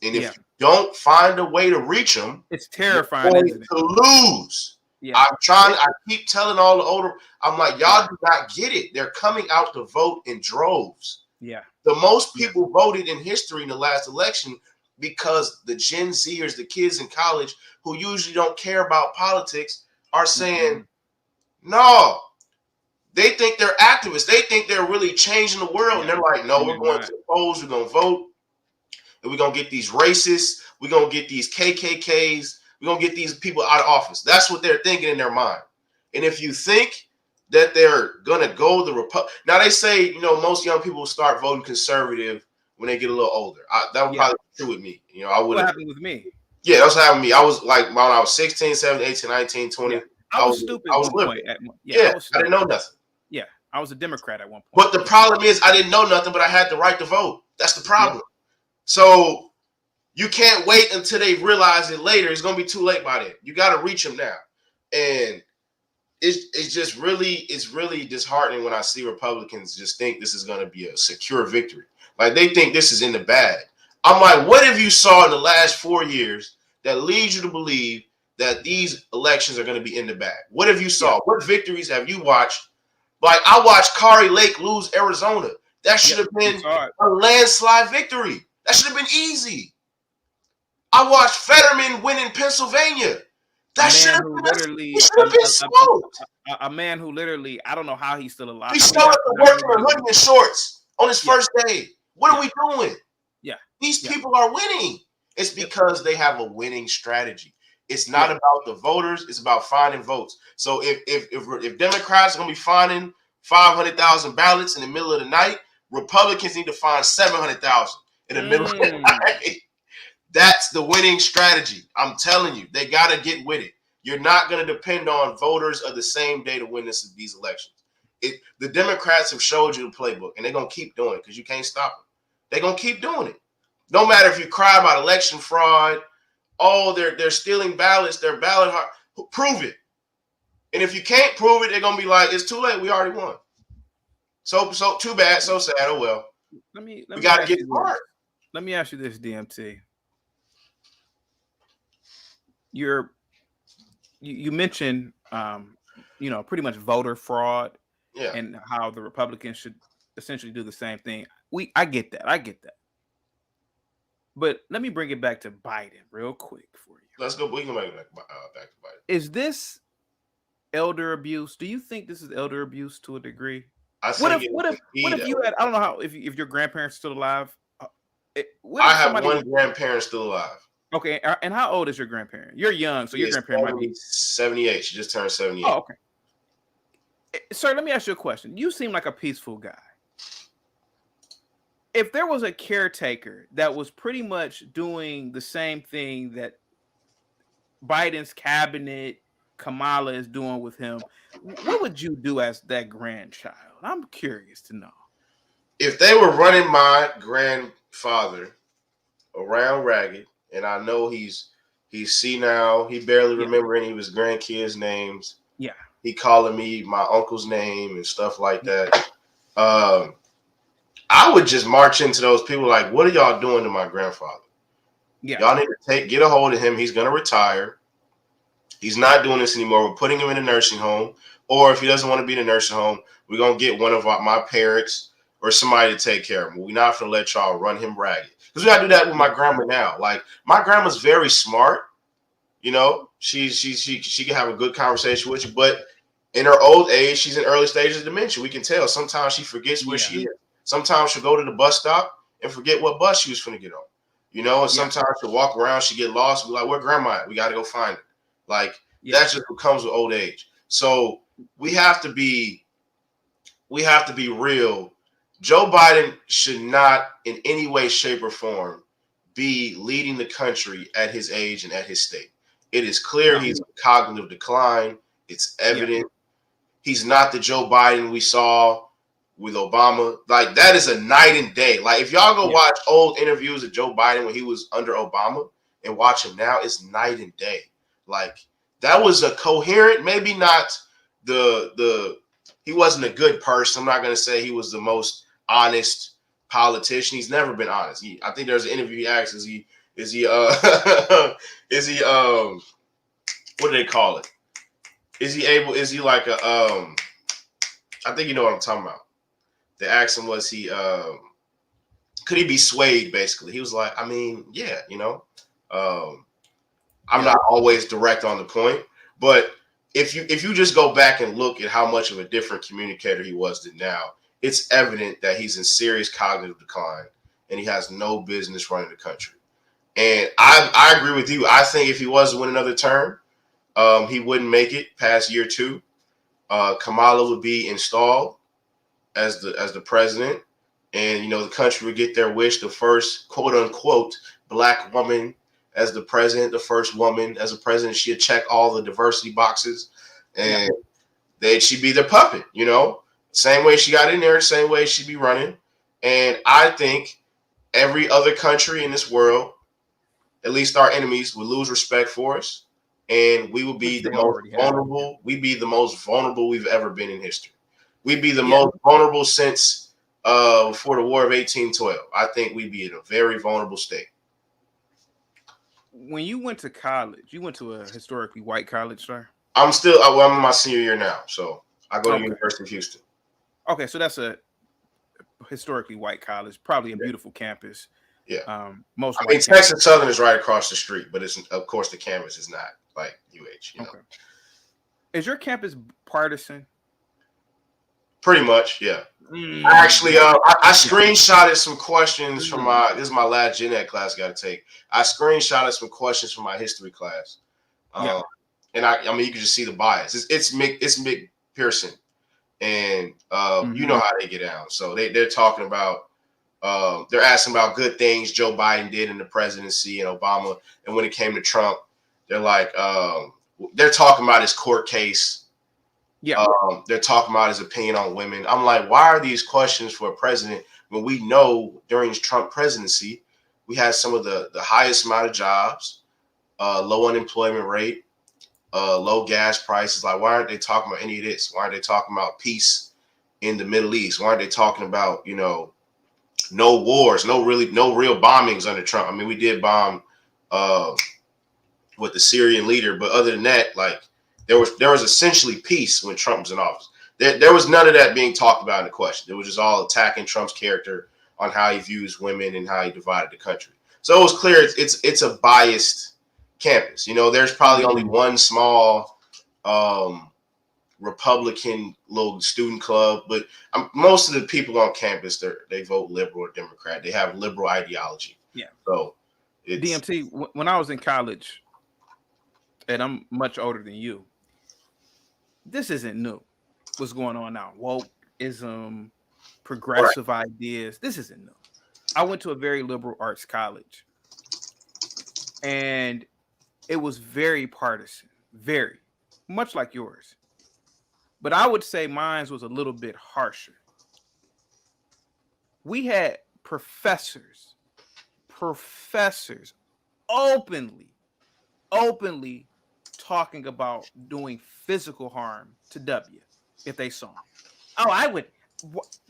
And if you don't find a way to reach them, it's terrifying, isn't it? To lose. Yeah. I keep telling all the older, I'm like, y'all do not get it. They're coming out to vote in droves. Yeah. The most people voted in history in the last election because the Gen Zers, the kids in college who usually don't care about politics, are saying, no, they think they're activists. They think they're really changing the world. And they're like, no, we're going to the polls, we're going to vote, and we're going to get these racists, we're going to get these KKKs, we're going to get these people out of office. That's what they're thinking in their mind. And if you think that they're going to go the Republic. Now, they say, most young people start voting conservative when they get a little older. That would probably be true with me. I would. What happened with me? Yeah, that's what happened with me. I was like, when I was 16, 17, 18, 19, 20. Yeah. I was stupid at one point. I didn't know nothing. Yeah, I was a Democrat at one point. But the problem is I didn't know nothing, but I had the right to vote. That's the problem. Yeah. So you can't wait until they realize it later. It's going to be too late by then. You got to reach them now. And it's really disheartening when I see Republicans just think this is going to be a secure victory. Like they think this is in the bag. I'm like, what have you saw in the last 4 years that leads you to believe that these elections are going to be in the bag? What have you saw? What victories have you watched? Like I watched Kari Lake lose Arizona. That should have been a landslide victory. That should have been easy. I watched Fetterman win in Pennsylvania. That should have been smoked. A man who literally, I don't know how he's still alive. He showed up to work in a hoodie and shorts on his first day. What are we doing? Yeah. These people are winning. It's because they have a winning strategy. It's not about the voters. It's about finding votes. So if Democrats are going to be finding 500,000 ballots in the middle of the night, Republicans need to find 700,000 in the middle of the night. That's the winning strategy. I'm telling you, they got to get with it. You're not going to depend on voters of the same day to win these elections. The Democrats have showed you the playbook, and they're going to keep doing it because you can't stop them. They're going to keep doing it. No matter if you cry about election fraud, they're stealing ballots, their ballot, prove it. And if you can't prove it, they're going to be like, it's too late. We already won. So too bad, so sad. Oh, well. We got to get smart. Let me ask you this, DMT. You mentioned, pretty much voter fraud and how the Republicans should essentially do the same thing. I get that. But let me bring it back to Biden real quick for you. Let's go. We can make it back to Biden. Is this elder abuse? Do you think this is elder abuse to a degree? What if you had? I don't know how if your grandparents still alive. I have one grandparent still alive. Okay, and how old is your grandparent? You're young, so your grandparent might be 78. She just turned 78. Oh, okay. Sir, let me ask you a question. You seem like a peaceful guy. If there was a caretaker that was pretty much doing the same thing that Biden's cabinet, Kamala, is doing with him, what would you do as that grandchild? I'm curious to know. If they were running my grandfather around ragged, and I know he's senile. He barely remember any of his grandkids' names. Yeah. He calling me my uncle's name and stuff like that. I would just march into those people like, what are y'all doing to my grandfather? Yeah. Y'all need to get a hold of him. He's going to retire. He's not doing this anymore. We're putting him in a nursing home. Or if he doesn't want to be in a nursing home, we're going to get one of my parents or somebody to take care of him. We're not going to let y'all run him ragged. Because we got to do that with my grandma now. Like, my grandma's very smart. She can have a good conversation with you. But in her old age, she's in early stages of dementia. We can tell. Sometimes she forgets where Yeah. she is. Sometimes she'll go to the bus stop and forget what bus she was finna get on. And Yeah. sometimes she'll walk around, she get lost. We're like, where grandma at? We got to go find her. Like, Yeah. that's just what comes with old age. So we have to be real. Joe Biden should not in any way, shape, or form be leading the country at his age and at his state. It is clear he's in cognitive decline. It's evident. He's not the Joe Biden we saw with Obama. Like, that is a night and day. Like, if y'all go watch old interviews of Joe Biden when he was under Obama and watch him now, it's night and day. Like, that was a coherent, maybe not he wasn't a good person. I'm not going to say he was the most honest politician. He's never been honest. I think there's an interview he asked, is he what do they call it? Is he like a I think you know what I'm talking about. They asked him, was he could he be swayed, basically? He was like, I mean, yeah, I'm not always direct on the point, but if you just go back and look at how much of a different communicator he was than now, it's evident that he's in serious cognitive decline and he has no business running the country. And I agree with you. I think if he was to win another term, he wouldn't make it past year 2. Kamala would be installed as the president, and the country would get their wish. The first quote unquote black woman as the president, the first woman as a president. She'd check all the diversity boxes, and she'd be their puppet. Same way she got in there, same way she'd be running. And I think every other country in this world, at least our enemies, would lose respect for us, and we would be the most vulnerable. We'd be the most vulnerable we've ever been in history. We'd be the most vulnerable since before the War of 1812. I think we'd be in a very vulnerable state. When you went to college, you went to a historically white college, sir? I'm in my senior year now, so I go to University of Houston. Okay, so that's a historically white college, probably a beautiful campus. Yeah. Most. I mean, Texas Southern is right across the street, but it's, of course, the campus is not like UH. Okay. Is your campus partisan? Pretty much, yeah. Actually, I screenshotted some questions from this is my last gen ed class I got to take. I screenshotted some questions from my history class. And I mean, you can just see the bias. It's Mick Pearson, and you know how they get down. So they're talking about they're asking about good things Joe Biden did in the presidency and Obama, and when it came to Trump, they're like they're talking about his court case. They're talking about his opinion on women. I'm like, why are these questions for a president when we know during his Trump presidency we had some of the highest amount of jobs, low unemployment rate, low gas prices? Like, why aren't they talking about any of this? Why aren't they talking about peace in the Middle East? Why aren't they talking about, no wars, no real bombings under Trump? I mean, we did bomb with the Syrian leader, but other than that, like, there was essentially peace when Trump was in office. There was none of that being talked about in the question. It was just all attacking Trump's character on how he views women and how he divided the country. So it was clear it's a biased campus. There's probably only one small Republican little student club, but most of the people on campus, they vote liberal or Democrat. They have liberal ideology. Yeah. So DMT, when I was in college, and I'm much older than you, this isn't new. What's going on now? Wokeism, progressive ideas. This isn't new. I went to a very liberal arts college, and it was very partisan, very much like yours. But I would say mine was a little bit harsher. We had professors openly talking about doing physical harm to W if they saw him. Oh, I would.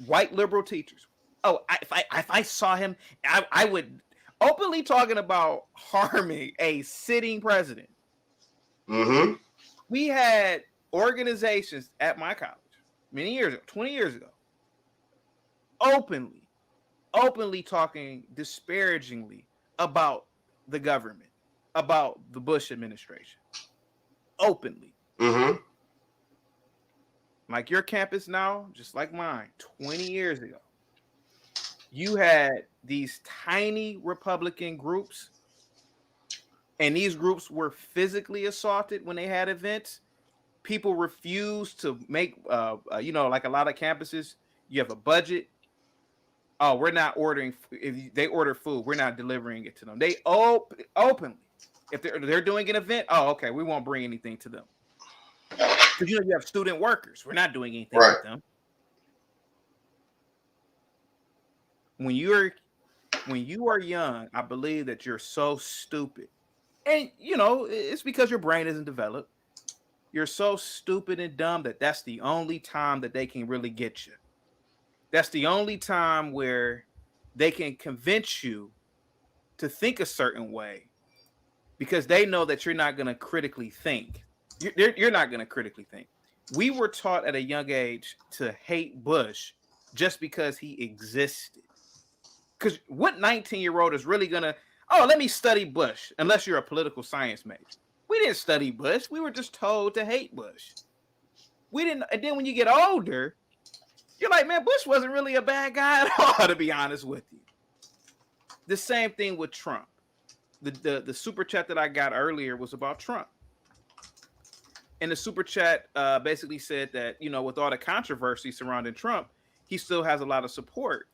White liberal teachers. Oh, if I saw him, I would openly talking about harming a sitting president. Mm-hmm. We had organizations at my college many years ago, 20 years ago, openly talking disparagingly about the government, about the Bush administration. Openly. Mm-hmm. like your campus now, just like mine, 20 years ago, you had these tiny Republican groups, and these groups were physically assaulted when they had events. People refused to make, like a lot of campuses, you have a budget. Oh, we're not ordering. If they order food, we're not delivering it to them. They openly, if they're doing an event, oh, okay, we won't bring anything to them because you have student workers. We're not doing anything Right. with them. When you are young, I believe that you're so stupid, and it's because your brain isn't developed. You're so stupid and dumb that that's the only time that they can really get you. That's the only time where they can convince you to think a certain way because they know that you're not going to critically think. You're not going to critically think. We were taught at a young age to hate Bush just because he existed. Because what 19-year-old is really going to, let me study Bush, unless you're a political science major. We didn't study Bush. We were just told to hate Bush. We didn't. And then when you get older, you're like, man, Bush wasn't really a bad guy at all, to be honest with you. The same thing with Trump. The super chat that I got earlier was about Trump. And the super chat basically said that, with all the controversy surrounding Trump, he still has a lot of support,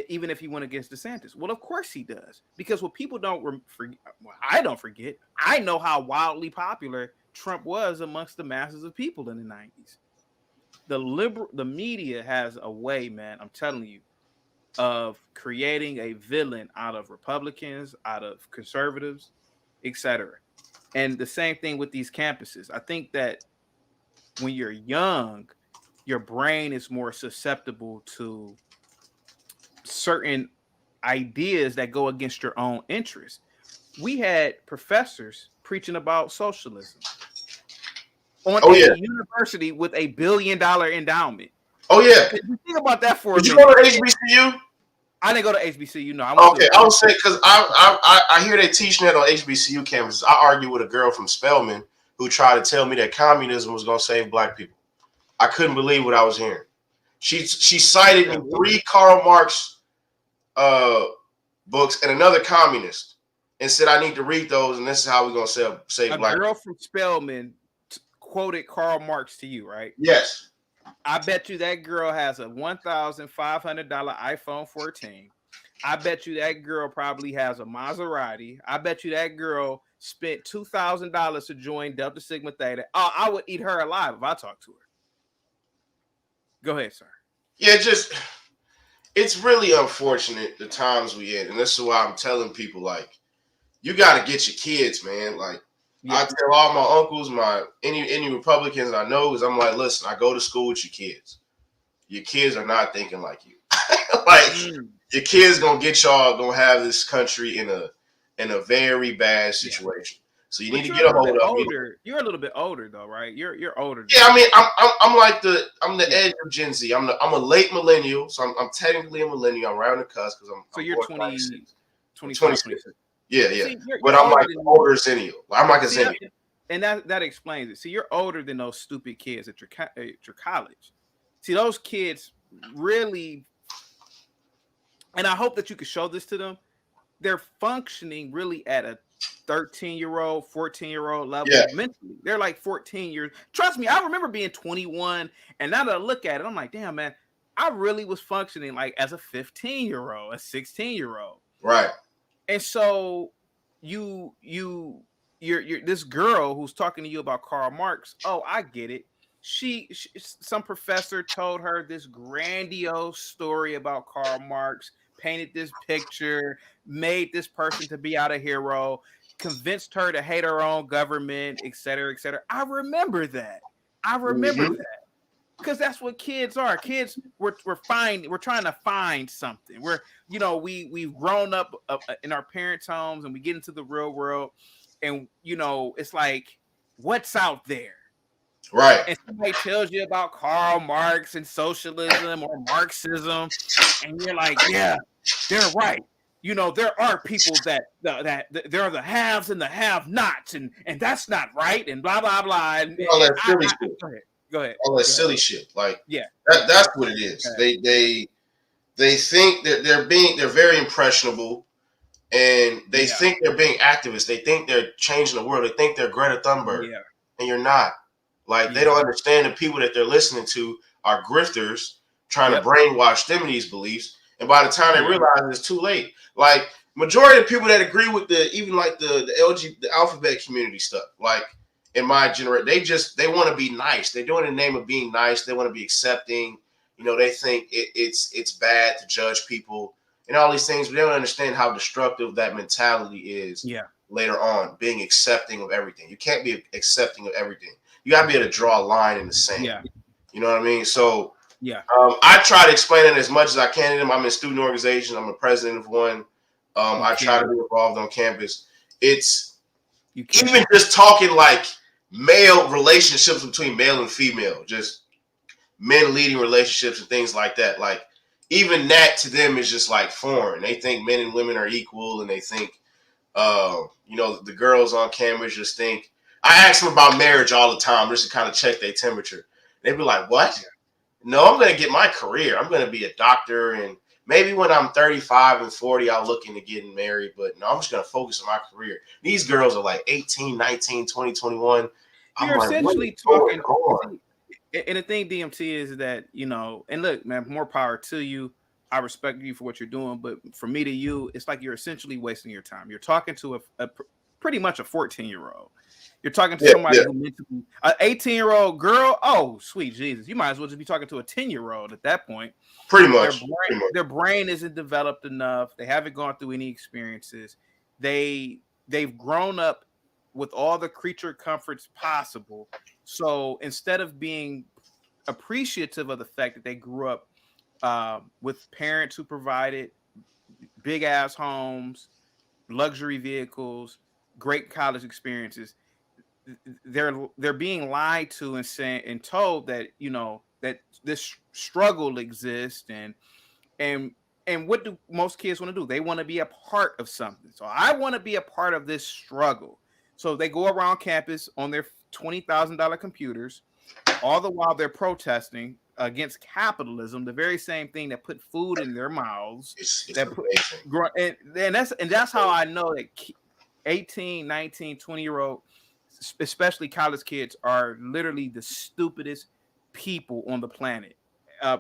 even if he went against DeSantis. Well, of course he does. Because what people I don't forget, I know how wildly popular Trump was amongst the masses of people in the 90s. The media has a way, man, I'm telling you, of creating a villain out of Republicans, out of conservatives, etc. And the same thing with these campuses. I think that when you're young, your brain is more susceptible to certain ideas that go against your own interests. We had professors preaching about socialism on a university with $1 billion endowment. Oh yeah. Think about that for a minute. Did you go to HBCU? I didn't go to HBCU. No, I was saying because I hear they teaching that on HBCU campuses. I argued with a girl from Spelman who tried to tell me that communism was going to save black people. I couldn't believe what I was hearing. She cited me 3 Karl Marx books and another communist, and said I need to read those, and this is how we're going to save black people. A girl from Spelman quoted Karl Marx to you, right? Yes. I bet you that girl has a $1,500 iPhone 14. I bet you that girl probably has a Maserati. I bet you that girl spent $2,000 to join Delta Sigma Theta. Oh, I would eat her alive if I talked to her. Go ahead, sir. Yeah, it's really unfortunate the times we in, and this is why I'm telling people, like, you got to get your kids, man. Like, I tell all my uncles, any Republicans I know, is I'm like, listen, I go to school with your kids. Your kids are not thinking like you. Your kids gonna get y'all gonna have this country in a very bad situation. So you need to get a hold of it. You're a little bit older though, right? You're older. Yeah, I mean, I'm the edge of Gen Z. I'm a late millennial, so I'm technically a millennial. I'm around the cusp because I'm you're 26. 26. Yeah. See, but I'm like an older zennial. I'm like a zennial. And that explains it. See, you're older than those stupid kids at your college. See, those kids really, and I hope that you can show this to them, they're functioning really at a 13-year-old, 14-year-old level mentally. They're like 14 years. Trust me, I remember being 21, and now that I look at it, I'm like, damn, man, I really was functioning like as a 15-year-old, a 16-year-old. Right. And so you're this girl who's talking to you about Karl Marx. Oh, I get it. Some professor told her this grandiose story about Karl Marx, painted this picture, made this person to be out a hero, convinced her to hate her own government, et cetera, et cetera. I remember that. That. Because that's what kids are. Kids, we're trying to find something. We've grown up in our parents' homes, and we get into the real world, and it's like, what's out there? Right. And somebody tells you about Karl Marx and socialism or Marxism, and you're like, yeah, they're right. There are people that there are the haves and the have-nots, and that's not right, and blah blah blah. And, all that silly shit. Go ahead. all that Go ahead. silly shit. Like Yeah. that's what it is. Go ahead. They think that they're very impressionable, and they Yeah. think they're being activists. They think they're changing the world. They think they're Greta Thunberg, Yeah. and you're not. Like they Yeah. don't understand the people that they're listening to are grifters trying to Yep. brainwash them in these beliefs. And by the time they Yeah. realize it's too late, like majority of people that agree with the even like the LG the alphabet community stuff, like in my generation, they want to be nice. They do it in the name of being nice. They want to be accepting. You know, they think it's bad to judge people and all these things, but they don't understand how destructive that mentality is Yeah. later on, being accepting of everything. You can't be accepting of everything. You got to be able to draw a line in the sand. Yeah. You know what I mean? So Yeah. I try to explain it as much as I can to them. I'm in student organizations. I'm a president of one. I try to be involved on campus. It's even just talking like male relationships between male and female, just men leading relationships and things like that. Like even that to them is just like foreign. They think men and women are equal, and they think, the girls on campus just think. I ask them about marriage all the time just to kind of check their temperature. They'd be like, "What? No, I'm going to get my career. I'm going to be a doctor, and maybe when I'm 35 and 40, I'll look into getting married. But no, I'm just going to focus on my career." These girls are like 18, 19, 20, 21. I'm You're like, what is essentially going talking. on? And the thing, DMT, is that, and look, man, more power to you. I respect you for what you're doing, but from me to you, it's like you're essentially wasting your time. You're talking to pretty much a 14-year-old. You're talking to somebody who mentally, an 18-year-old girl. Oh, sweet Jesus! You might as well just be talking to a 10-year-old at that point. Pretty much. Their brain isn't developed enough. They haven't gone through any experiences. They've grown up with all the creature comforts possible. So instead of being appreciative of the fact that they grew up with parents who provided big ass homes, luxury vehicles, great college experiences, they're being lied to and told that that this struggle exists, and what do most kids want to do? They want to be a part of something. So I want to be a part of this struggle. So they go around campus on their $20,000 computers, all the while they're protesting against capitalism, the very same thing that put food in their mouths. It's That put, and that's how I know that 18, 19, 20-year-old, especially college kids, are literally the stupidest people on the planet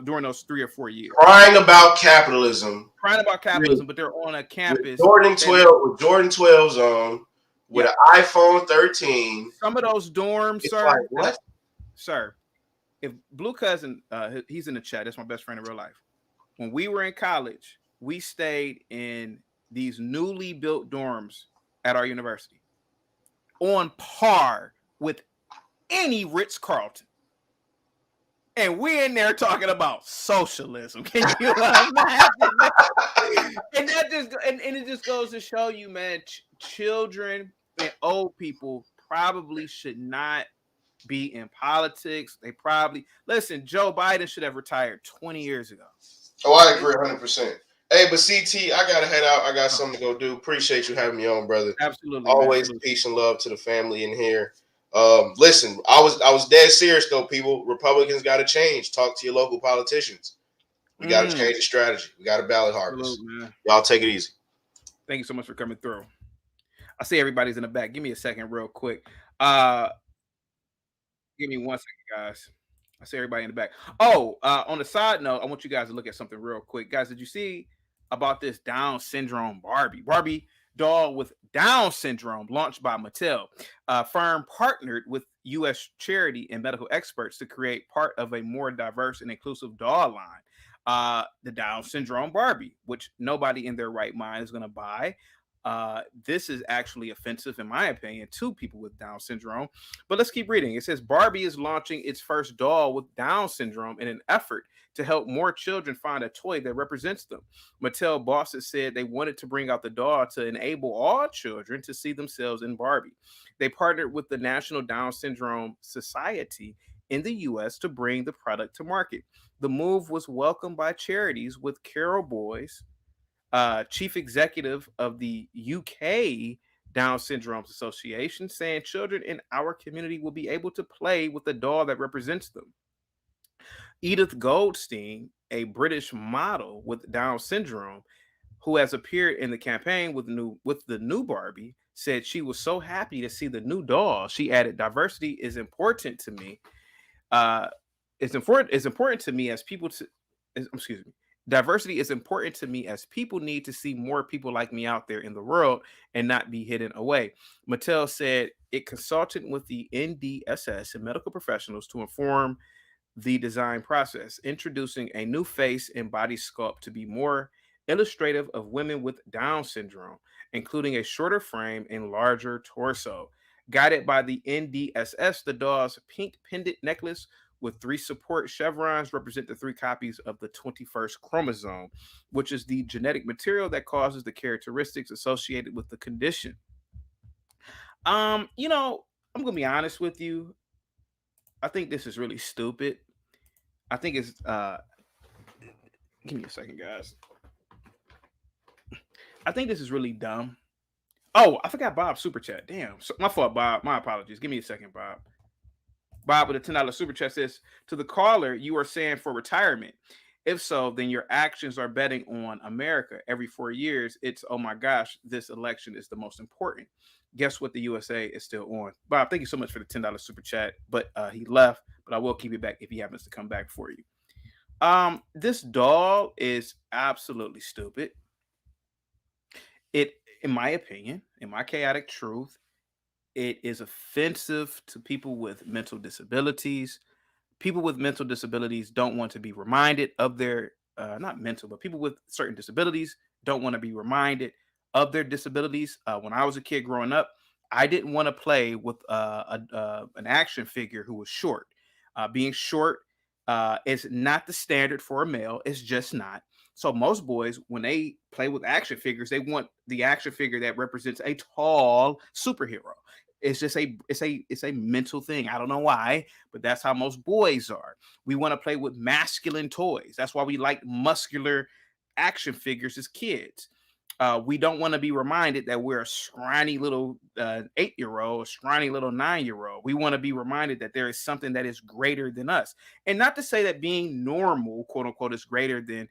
during those 3 or 4 years. Crying about capitalism. But they're on a campus. With Jordan 12s on, with an iPhone 13. Some of those dorms, it's sir. Like, what? Sir, if Blue Cousin, he's in the chat. That's my best friend in real life. When we were in college, we stayed in these newly built dorms at our university, on par with any Ritz-Carlton. And we're in there talking about socialism. Can you imagine? And it just goes to show you, man, children and old people probably should not be in politics. They probably listen. Joe Biden should have retired 20 years ago. Oh, I agree 100%. Hey, but CT, I gotta head out. I got something to go do. Appreciate you having me on, brother. Absolutely. Always absolutely. Peace and love to the family in here. Listen, I was dead serious though, people. Republicans got to change. Talk to your local politicians. We got to change the strategy. We got to ballot harvest. Y'all take it easy. Thank you so much for coming through. I see everybody's in the back. Give me a second, real quick. Give me 1 second, guys. I see everybody in the back. Oh, on the side note, I want you guys to look at something real quick. Guys, did you see about this Down syndrome Barbie doll with Down syndrome launched by Mattel? A firm partnered with U.S. charity and medical experts to create part of a more diverse and inclusive doll line. The Down syndrome Barbie, which nobody in their right mind is going to buy. This is actually offensive, in my opinion, to people with Down syndrome. But let's keep reading. It says Barbie is launching its first doll with Down syndrome in an effort to help more children find a toy that represents them. Mattel bosses said they wanted to bring out the doll to enable all children to see themselves in Barbie. They partnered with the National Down Syndrome Society in the U.S. to bring the product to market. The move was welcomed by charities, with Carol Boyes, chief executive of the UK Down Syndrome's Association, saying children in our community will be able to play with the doll that represents them. Edith Goldstein, a British model with Down syndrome, who has appeared in the campaign with the new Barbie, said she was so happy to see the new doll. She added, "Diversity is important to me. Uh, it's important to me as people to excuse me. Diversity is important to me as people need to see more people like me out there in the world and not be hidden away." Mattel said it consulted with the NDSS and medical professionals to inform the design process, introducing a new face and body sculpt to be more illustrative of women with Down syndrome, including a shorter frame and larger torso. Guided by the NDSS, the doll's pink pendant necklace with three support chevrons represent the three copies of the 21st chromosome, which is the genetic material that causes the characteristics associated with the condition. You know, I'm gonna be honest with you. I think this is really stupid. I think it's give me a second, guys. I think this is really dumb. Oh, I forgot Bob's super chat. Damn. So, my fault, Bob. My apologies. Give me a second, Bob. Bob with a $10 super chat says, to the caller, you are saying for retirement. If so, then your actions are betting on America. Every 4 years, it's, oh my gosh, this election is the most important. Guess what? The USA is still on. Bob, thank you so much for the $10 super chat. But he left, but I will keep it back if he happens to come back for you. This doll is absolutely stupid. It, in my opinion, in my chaotic truth, it is offensive to people with mental disabilities. People with mental disabilities don't want to be reminded of their not mental, but people with certain disabilities don't want to be reminded of their disabilities. When I was a kid growing up, I didn't want to play with an action figure who was short. Being short is not the standard for a male. It's just not. So most boys, when they play with action figures, they want the action figure that represents a tall superhero. It's just a mental thing. I don't know why, but that's how most boys are. We want to play with masculine toys. That's why we like muscular action figures as kids. We don't want to be reminded that we're a scrawny little 8-year-old, a scrawny little 9-year-old. We want to be reminded that there is something that is greater than us. And not to say that being normal, quote unquote, is greater than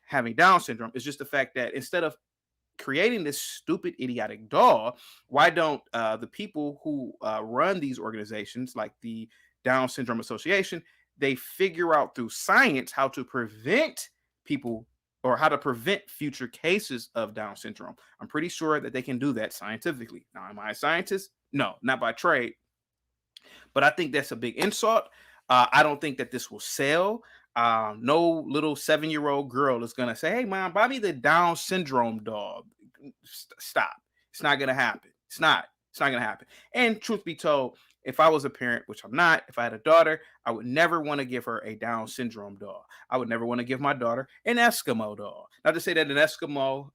having Down syndrome. It's just the fact that instead of creating this stupid, idiotic doll, why don't the people who run these organizations, like the Down Syndrome Association, they figure out through science how to prevent people or how to prevent future cases of Down syndrome? I'm pretty sure that they can do that scientifically. Now, am I a scientist? No, not by trade, but I think that's a big insult. I don't think that this will sell. No little 7-year-old girl is gonna say, "Hey, mom, buy me the Down syndrome dog." Stop. It's not gonna happen. It's not. It's not gonna happen. And truth be told, if I was a parent, which I'm not, if I had a daughter, I would never want to give her a Down syndrome doll. I would never want to give my daughter an Eskimo doll. Not to say that an Eskimo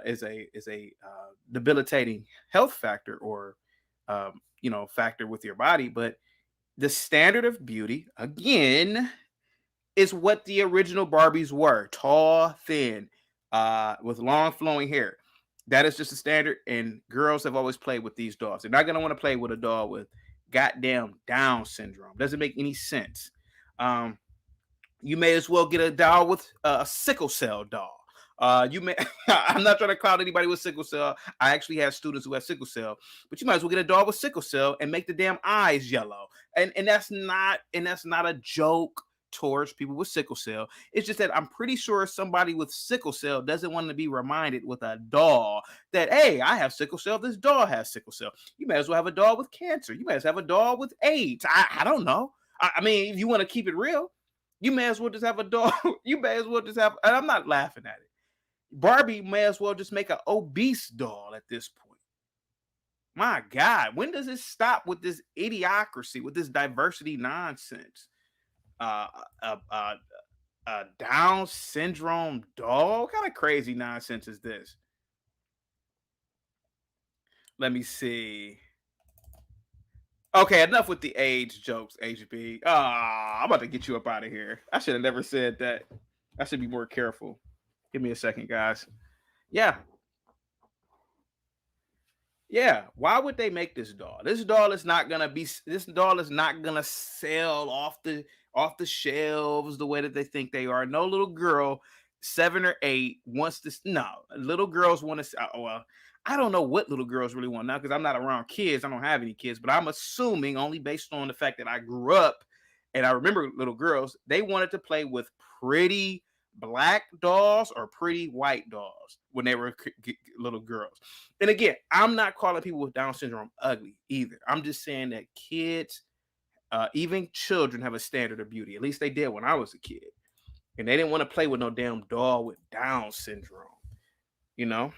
is a debilitating health factor or factor with your body, but the standard of beauty again is what the original Barbies were: tall, thin, with long flowing hair. That is just a standard, and girls have always played with these dolls. They're not gonna want to play with a doll with goddamn Down syndrome. Doesn't make any sense. Um, you may as well get a doll with a sickle cell doll. You may. I'm not trying to clown anybody with sickle cell. I actually have students who have sickle cell, but you might as well get a doll with sickle cell and make the damn eyes yellow. And that's not a joke towards people with sickle cell. It's just that I'm pretty sure somebody with sickle cell doesn't want to be reminded with a doll that, hey, I have sickle cell. This doll has sickle cell. You may as well have a doll with cancer. You may as well have a doll with AIDS. I don't know. I mean, if you want to keep it real, you may as well just have a doll. You may as well just have. And I'm not laughing at it. Barbie may as well just make an obese doll at this point. My God, when does it stop with this idiocracy, with this diversity nonsense? Uh, uh, uh, Down syndrome doll? What kind of crazy nonsense is this? Let me see. Okay, enough with the age jokes, HB. I'm about to get you up out of here. I should have never said that. I should be more careful. Give me a second, guys. Yeah. Yeah, why would they make this doll? This doll is not gonna be. This doll is not gonna sell off the shelves the way that they think they are. No little girl, 7 or 8, wants to. No, little girls want to. Well, I don't know what little girls really want now because I'm not around kids. I don't have any kids, but I'm assuming only based on the fact that I grew up and I remember little girls. They wanted to play with pretty black dolls or pretty white dolls when they were little girls. And again, I'm not calling people with Down syndrome ugly either. I'm just saying that kids, even children, have a standard of beauty. At least they did when I was a kid, and they didn't want to play with no damn doll with Down syndrome. You know.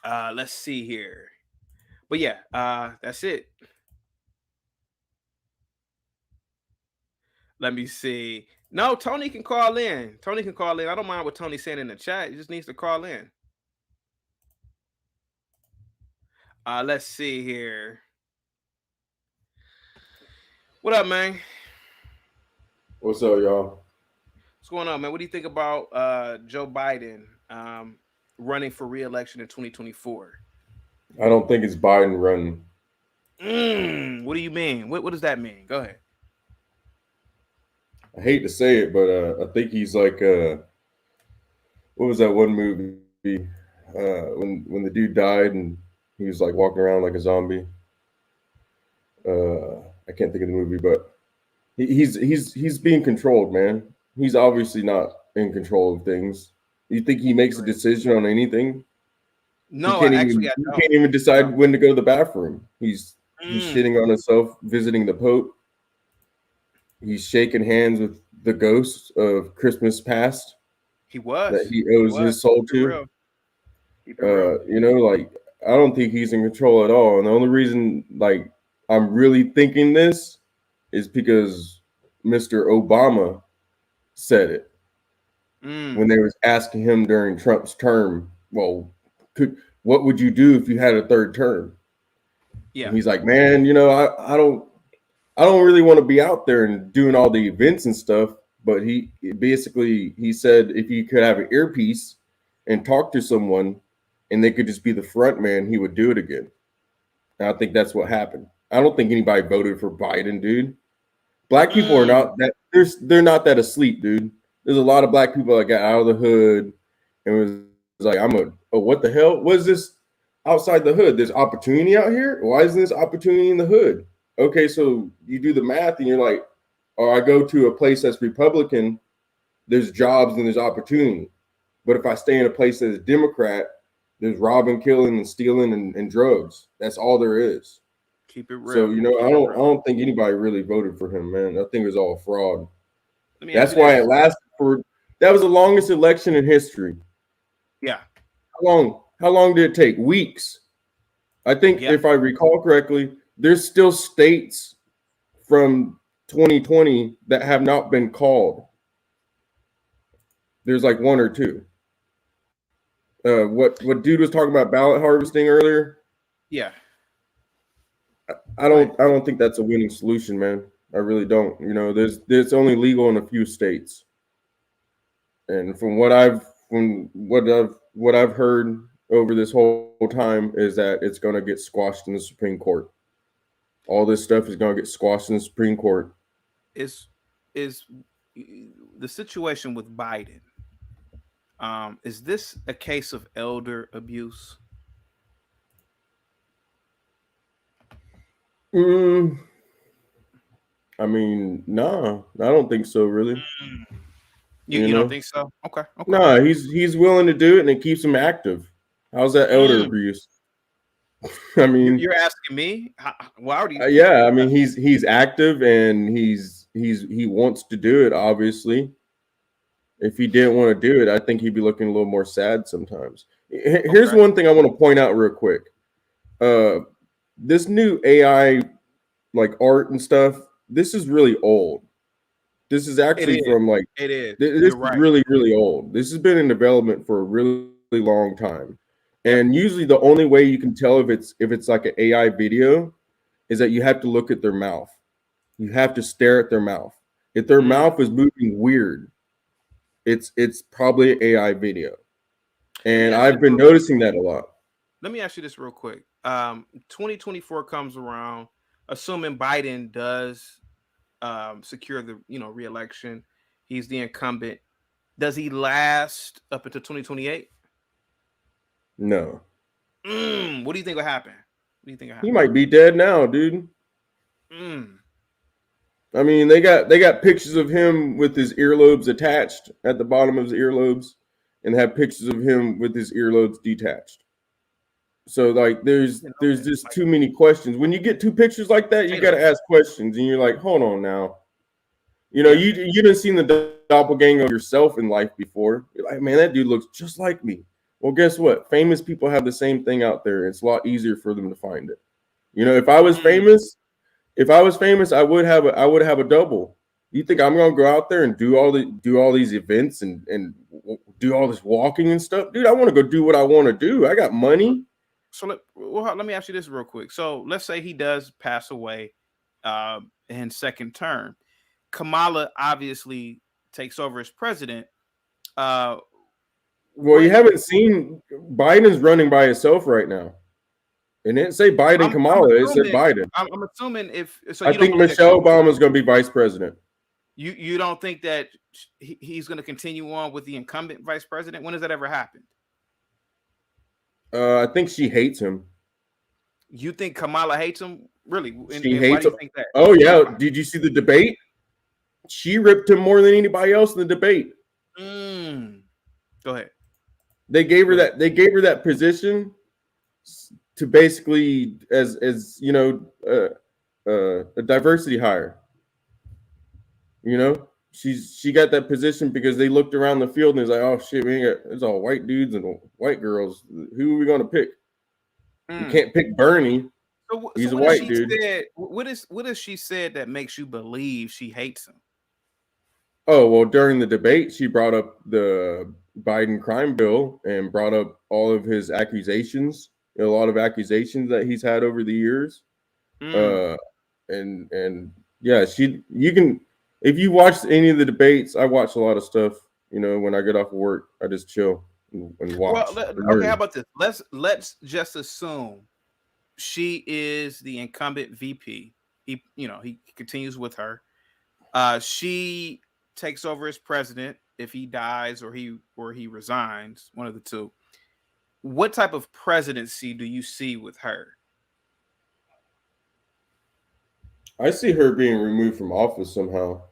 Let's see here. But yeah, that's it. Let me see. No, Tony can call in. Tony can call in. I don't mind what Tony's saying in the chat. He just needs to call in. Let's see here. What up, man? What's up, y'all? What's going on, man? What do you think about Joe Biden running for re-election in 2024? I don't think it's Biden running. What do you mean? What does that mean? Go ahead. I hate to say it, but I think he's like what was that one movie? When the dude died and he was like walking around like a zombie. I can't think of the movie, but he's being controlled, man. He's obviously not in control of things. You think he makes a decision on anything? No, He don't. can't even decide when to go to the bathroom. He's shitting on himself, visiting the Pope. He's shaking hands with the ghosts of Christmas past He was that he owes his soul to. Like I don't think he's in control at all. And the only reason, like, I'm really thinking this is because Mr. Obama said it when they was asking him during Trump's term. Well, what would you do if you had a third term? Yeah, and he's like, man, I don't really want to be out there and doing all the events and stuff. But he said if he could have an earpiece and talk to someone and they could just be the front man, he would do it again. And I think that's what happened. I don't think anybody voted for Biden, dude. Black people are not that they're not that asleep, dude. There's a lot of black people that got out of the hood and was like, what the hell? What is this outside the hood? There's opportunity out here? Why isn't this opportunity in the hood? Okay, so you do the math and you're like, I go to a place that's Republican, there's jobs and there's opportunity. But if I stay in a place that's Democrat, there's robbing, killing, and stealing and drugs. That's all there is. Keep it real. So I don't think anybody really voted for him, man. I think it was all fraud. That's why it lasted that was the longest election in history. Yeah. How long did it take? Weeks. I think if I recall correctly, there's still states from 2020 that have not been called. There's like one or two. What dude was talking about ballot harvesting earlier? Yeah. I don't think that's a winning solution, man. I really don't. There's only legal in a few states. And from what I've heard over this whole time is that it's going to get squashed in the Supreme Court. All this stuff is going to get squashed in the Supreme Court. Is the situation with Biden? Is this a case of elder abuse? I mean, nah, I don't think so, really. You don't think so? Okay. Nah, he's willing to do it, and it keeps him active. How's that elder abuse? I mean, you're asking me. Why do you? Yeah, I mean, he's active, and he wants to do it. Obviously, if he didn't want to do it, I think he'd be looking a little more sad sometimes. Here's one thing I want to point out real quick. This new AI, like art and stuff, this is really old. This is actually from like it is. This is really, really old. This has been in development for a really, really long time. And usually the only way you can tell if it's like an AI video is that you have to look at their mouth. You have to stare at their mouth. If their mouth is moving weird, it's probably an AI video. And I've been noticing that a lot. let me ask you this real quick. 2024 comes around, assuming Biden does secure the reelection, he's the incumbent. Does he last up until 2028? No, What do you think will happen? What do you think will he happen? might be dead now, dude. Mm. I mean, they got pictures of him with his earlobes attached at the bottom of his earlobes, and have pictures of him with his earlobes detached. So like, there's You know, there's just too many questions. When you get two pictures like that, you got to potatoes. ask questions, and you're like, hold on now. Yeah. You didn't seen the doppelganger of yourself in life before. You're like, man, that dude looks just like me. Well, guess what? Famous people have the same thing out there. It's a lot easier for them to find it. If I was Mm. famous, I would have a double. You think I'm gonna go out there and do all these events and do all this walking and stuff, dude? I want to go do what I want to do. I got money. So let me ask you this real quick. So let's say he does pass away in second term. Kamala obviously takes over as president. Uh, Well, you what haven't seen Biden's running by himself right now. It didn't say Biden I'm Kamala. It said assuming Biden. I'm assuming if so I you don't think believe that Michelle Obama is going to be vice president. you don't think that he's going to continue on with the incumbent vice president. When has that ever happened? I think she hates him. You think Kamala hates him? Really? And, She and why hates do him. you think that? Oh yeah. Did you see the debate? She ripped him more than anybody else in the debate. Mm. Go ahead. They gave her Go ahead. that. They gave her that position to basically as a diversity hire. She got that position because they looked around the field and it's like, oh shit, it's all white dudes and white girls. Who are we gonna pick? You Mm. can't pick Bernie. So He's a what has white she dude. said? What has she said that makes you believe she hates him? Oh well, during the debate, she brought up the Biden crime bill and brought up all of his accusations, a lot of accusations that he's had over the years. Mm. Uh, and yeah, you can, if you watch any of the debates. I watch a lot of stuff. When I get off of work, I just chill and Well, watch and okay. How learn. about this? Let's just assume she is the incumbent VP. He continues with her. She takes over as president if he dies or he resigns, one of the two. What type of presidency do you see with her? I see her being removed from office somehow.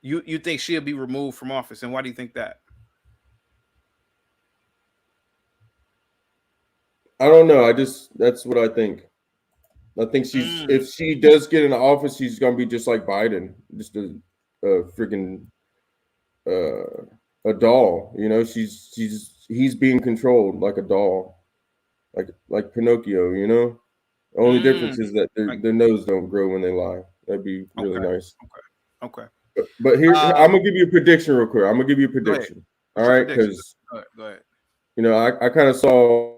You think she'll be removed from office, and why do you think that? I don't know. That's what I think. I think Mm. if she does get into office, she's gonna be just like Biden, just a freaking uh, a doll. He's being controlled like a doll, like Pinocchio. The only Mm. difference is that Like, their nose don't grow when they lie. That'd be really okay, nice. okay, okay. But here, Uh, I'm gonna give you a prediction real quick. I'm gonna give you a Go ahead. prediction. All What's your right, prediction? because Go ahead. Go ahead. I kind of saw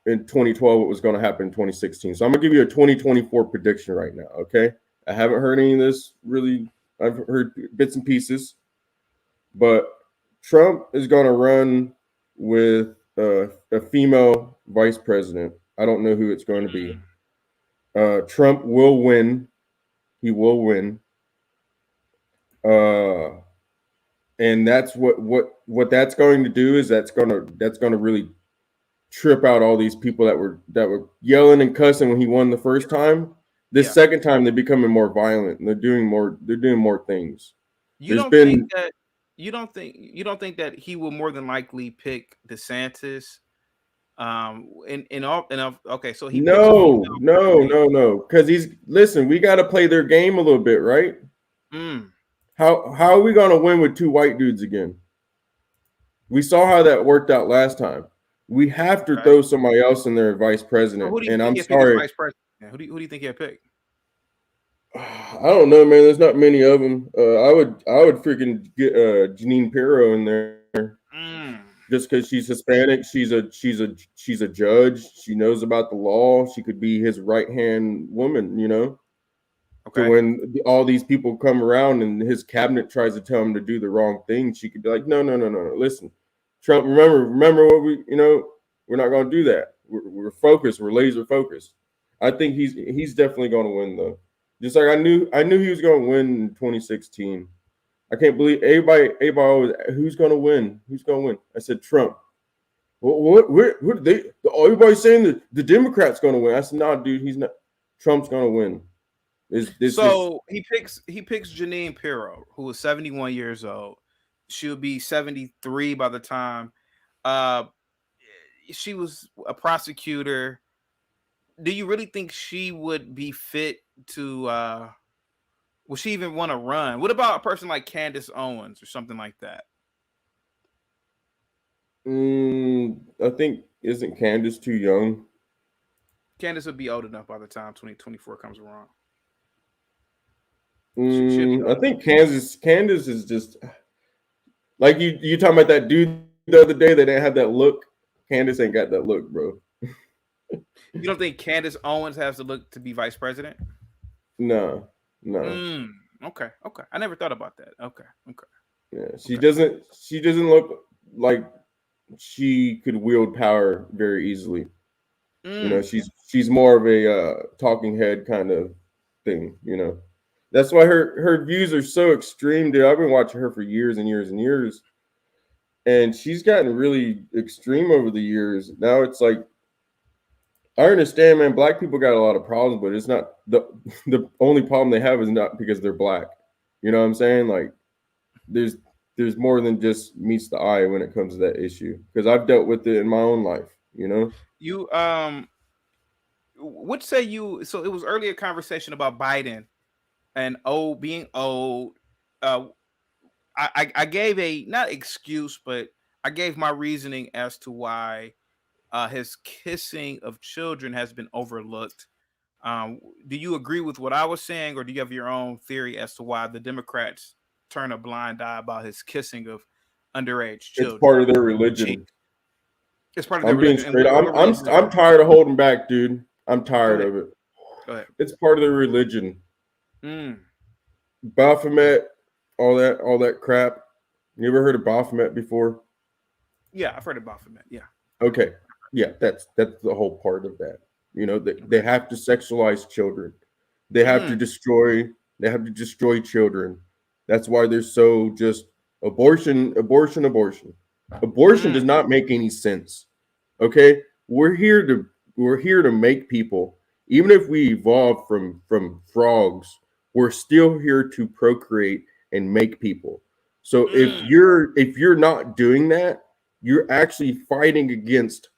in 2012 what was going to happen in 2016. So I'm gonna give you a 2024 prediction right now. Okay, I haven't heard any of this really. I've heard bits and pieces, but Trump is going to run with a female vice president. I don't know who it's going to be. Trump will win. He will win. Uh, and that's what that's going to do is that's going to really trip out all these people that were yelling and cussing when he won the first time. This Yeah. second time they're becoming more violent and they're doing more things. You There's don't think been that you don't think that he will more than likely pick DeSantis? Okay, so he picks a female no, no, candidate. no, no. Because listen, we got to play their game a little bit, right? Mm, How are we gonna win with two white dudes again? We saw how that worked out last time. We have to okay. throw somebody else in there, vice So president. who do you And think I'm he'll pick as sorry, vice president? Who do you think he'll pick? I don't know, man. There's not many of them. I would freaking get Janine Pirro in there Mm, just because she's Hispanic. She's a judge. She knows about the law. She could be his right hand woman. To okay. when all these people come around and his cabinet tries to tell him to do the wrong thing, she could be like, no, no, no, no, no. Listen, Trump, remember what we're not going to do that. we're focused. We're laser focused. I think he's definitely going to win though. Just like I knew he was going to win in 2016. I can't believe everybody always, who's going to win? Who's going to win? I said Trump. What did they? Everybody's saying that the Democrats going to win. I said, nah, dude, he's not. Trump's going to win. He picks Janine Pirro, who was 71 years old. She'll be 73 by the time. She was a prosecutor. Do you really think she would be fit to? Would she even want to run? What about a person like Candace Owens or something like that? I think isn't Candace too young? Candace would be old enough by the time 2024 comes around. I think Candace is just like you talking about that dude the other day that didn't have that look. Candace ain't got that look, bro. You don't think Candace Owens has the look to be vice president? No. Okay. I never thought about that. Okay. Yeah, she doesn't look like she could wield power very easily. You know, she's more of a talking head kind of thing, you know. That's why her views are so extreme, dude. I've been watching her for years and years and years. And she's gotten really extreme over the years. Now it's like, I understand, man, black people got a lot of problems, but it's not the only problem they have is not because they're black. You know what I'm saying? Like there's more than just meets the eye when it comes to that issue. Because I've dealt with it in my own life, you know? You what say you? So it was earlier conversation about Biden and being old. I gave a not excuse, but I gave my reasoning as to why his kissing of children has been overlooked. Do you agree with what I was saying, or do you have your own theory as to why the Democrats turn a blind eye about his kissing of underage children? It's part of their religion. It's part of their religion. Being straight. I'm tired of holding back, dude. I'm tired of it. Go ahead. It's part of their religion. Baphomet, all that crap. You ever heard of Baphomet before? Yeah, I've heard of Baphomet. Yeah. Okay. Yeah, that's the whole part of that. You know, they have to sexualize children. They have to destroy children. That's why they're so just abortion. Abortion does not make any sense. Okay? We're here to make people. Even if we evolved from frogs, we're still here to procreate and make people. So if you're not doing that, you're actually fighting against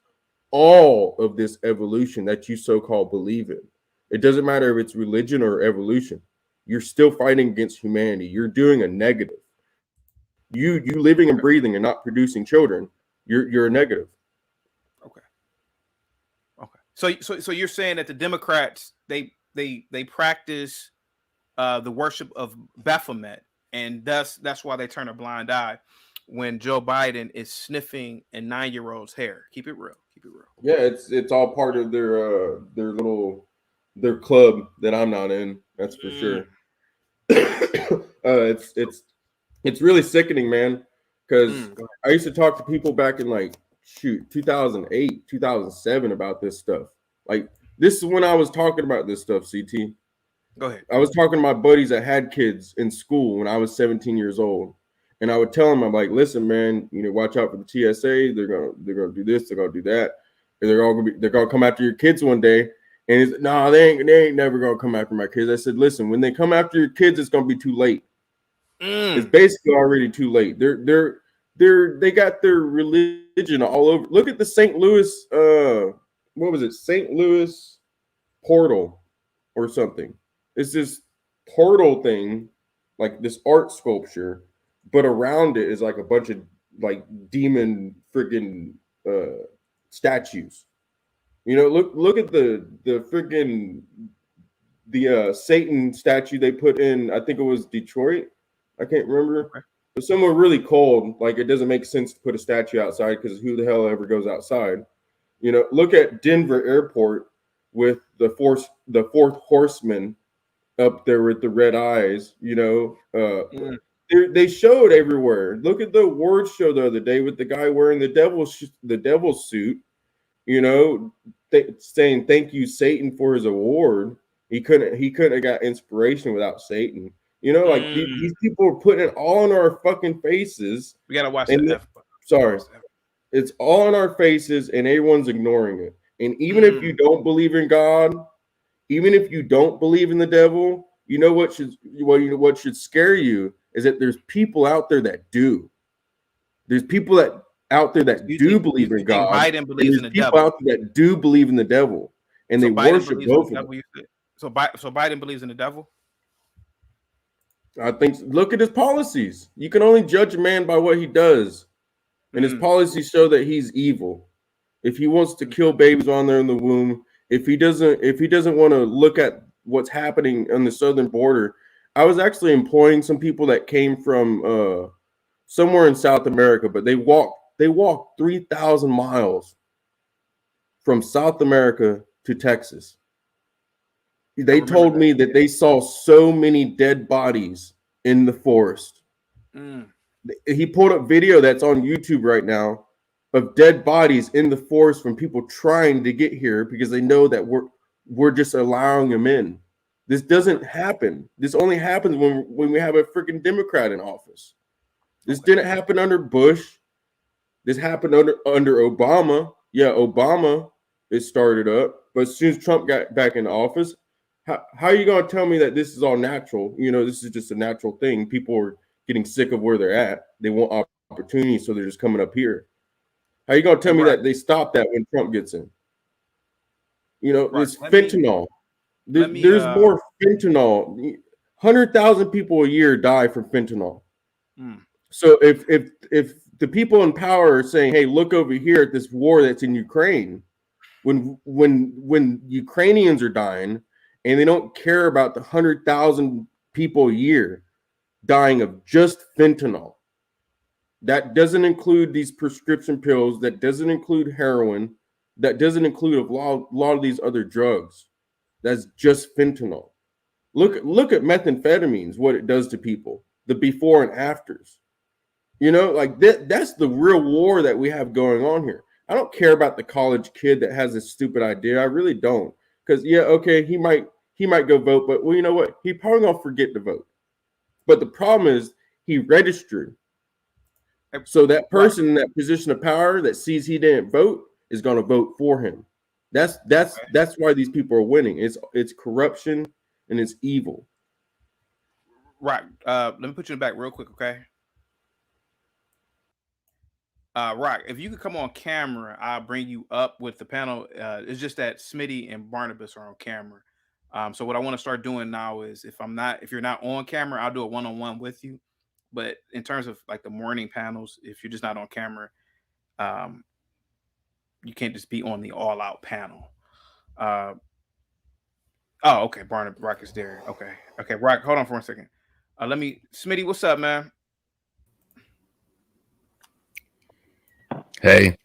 all of this evolution that you so-called believe in. It doesn't matter if it's religion or evolution. You're still fighting against humanity. You're doing a negative. You living and breathing and not producing children, you're a negative. Okay. So you're saying that the Democrats they practice the worship of Baphomet, and that's why they turn a blind eye when Joe Biden is sniffing a 9-year-old's hair. Keep it real. Yeah, it's all part of their club that I'm not in. That's for sure. It's really sickening, man. Because I used to talk to people back in 2008, 2007 about this stuff. Like this is when I was talking about this stuff. CT. Go ahead. I was talking to my buddies that had kids in school when I was 17 years old. And I would tell them, I'm like, listen, man, you know, watch out for the TSA. They're gonna do this. They're gonna do that. And they're gonna come after your kids one day. And he's no, they ain't never gonna come after my kids. I said, listen, when they come after your kids, it's gonna be too late. It's basically already too late. They got their religion all over. Look at the St. Louis, what was it? St. Louis portal or something. It's this portal thing, like this art sculpture. But around it is like a bunch of like demon freaking statues. You know, look at the freaking Satan statue they put in. I think it was Detroit. I can't remember. But somewhere really cold. Like it doesn't make sense to put a statue outside because who the hell ever goes outside? You know, look at Denver Airport with the fourth horseman up there with the red eyes. You know. They showed everywhere. Look at the award show the other day with the guy wearing the devil's suit. you know, saying thank you, Satan, for his award. He couldn't have got inspiration without Satan. You know, like these people are putting it all in our fucking faces. We gotta watch And the F. sorry, it's all in our faces, and everyone's ignoring it. And even if you don't believe in God, even if you don't believe in the devil, you know what should scare you is that there's people out there that do. There's people that out there that do believe in You think God, Biden and believes in there's the people devil? out there that do believe in the devil, and So they Biden worship believes in both the of them. devil. So Biden believes in the devil. I think look at his policies. You can only judge a man by what he does, and his policies show that he's evil. If he wants to kill babies while they're in the womb, if he doesn't want to look at what's happening on the southern border. I was actually employing some people that came from somewhere in South America, but they walked 3,000 miles from South America to Texas. I They remember told me that they saw so many dead bodies in the forest. that. He pulled up video that's on YouTube right now of dead bodies in the forest from people trying to get here because they know that we're just allowing them in. This doesn't happen. This only happens when we have a freaking Democrat in office. This didn't happen under Bush. This happened under Obama. Yeah, Obama it started up, but as soon as Trump got back in office, how are you going to tell me that this is all natural? You know, this is just a natural thing. People are getting sick of where they're at. They want opportunities, so they're just coming up here. How are you going to tell me that they stopped that when Trump gets in? You know, Right. it's fentanyl. Let me There's more fentanyl. 100,000 people a year die from fentanyl. So if the people in power are saying, "Hey, look over here at this war that's in Ukraine," when Ukrainians are dying and they don't care about the 100,000 people a year dying of just fentanyl, that doesn't include these prescription pills, that doesn't include heroin, that doesn't include a lot of these other drugs. That's just fentanyl. Look at methamphetamines, what it does to people, the before and afters. You know, like that's the real war that we have going on here. I don't care about the college kid that has this stupid idea. I really don't. Because yeah, okay, he might go vote, but well, you know what? He probably gonna forget to vote. But the problem is he registered. So that person in that position of power that sees he didn't vote is gonna vote for him. That's why these people are winning. It's corruption and it's evil. right. Let me put you in the back real quick, okay? Rock, if you could come on camera, I'll bring you up with the panel. It's just that Smitty and Barnabas are on camera. So what I want to start doing now is if you're not on camera, I'll do a one-on-one with you. But in terms of like the morning panels, if you're just not on camera, um, you can't just be on the all-out panel. Uh, oh, okay. Barnabas Rock is there. Okay. Rock, hold on for 1 second. Smitty, what's up, man? Hey.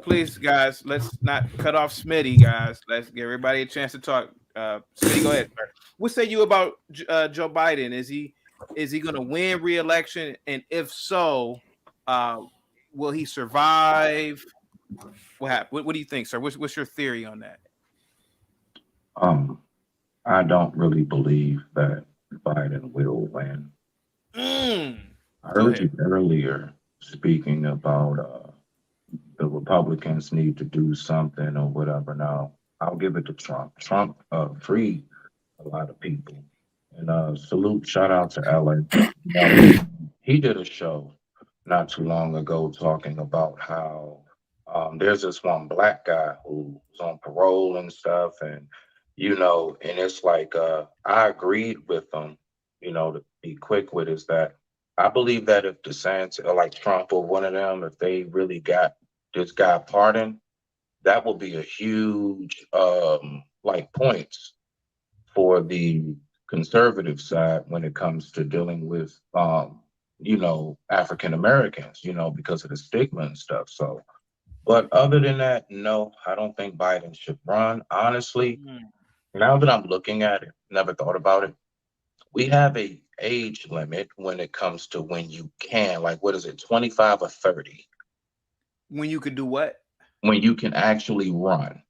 Please, guys, let's not cut off Smitty, guys. Let's give everybody a chance to talk. Smitty, go ahead, sir. What say you about Joe Biden? Is he going to win re-election? And if so, will he survive? What happened? What do you think, sir? What's your theory on that? I don't really believe that Biden will win. I heard you earlier speaking about the Republicans need to do something or whatever. Now, I'll give it to Trump. Trump freed a lot of people. And shout out to LA. He did a show not too long ago talking about how there's this one black guy who's on parole and stuff. And it's like I agreed with them, to be quick with is that I believe that if DeSantis or like Trump or one of them, if they really got this guy pardoned, that will be a huge like points for the conservative side when it comes to dealing with African Americans, because of the stigma and stuff. So, but other than that, no, I don't think Biden should run. Honestly, now that I'm looking at it, never thought about it. We have a age limit when it comes to when you can, like, what is it, 25 or 30? When you could do what? when you can actually run?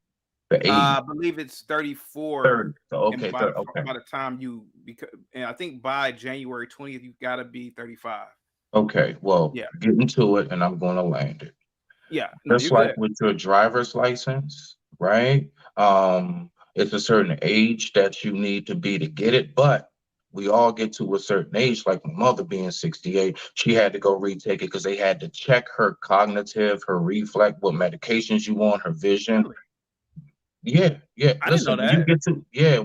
The age? I believe it's 34. 30. So, And okay, okay. by the time and I think by January 20th, you've got to be 35. Okay, well, Yeah. get into it and I'm going to land it. Yeah. No, Just you're like good. with your driver's license, right? It's a certain age that you need to be to get it, but we all get to a certain age, like my mother being 68, she had to go retake it because they had to check her cognitive, her reflex, what medications you want, her vision. Really? Yeah. I didn't know Listen, that.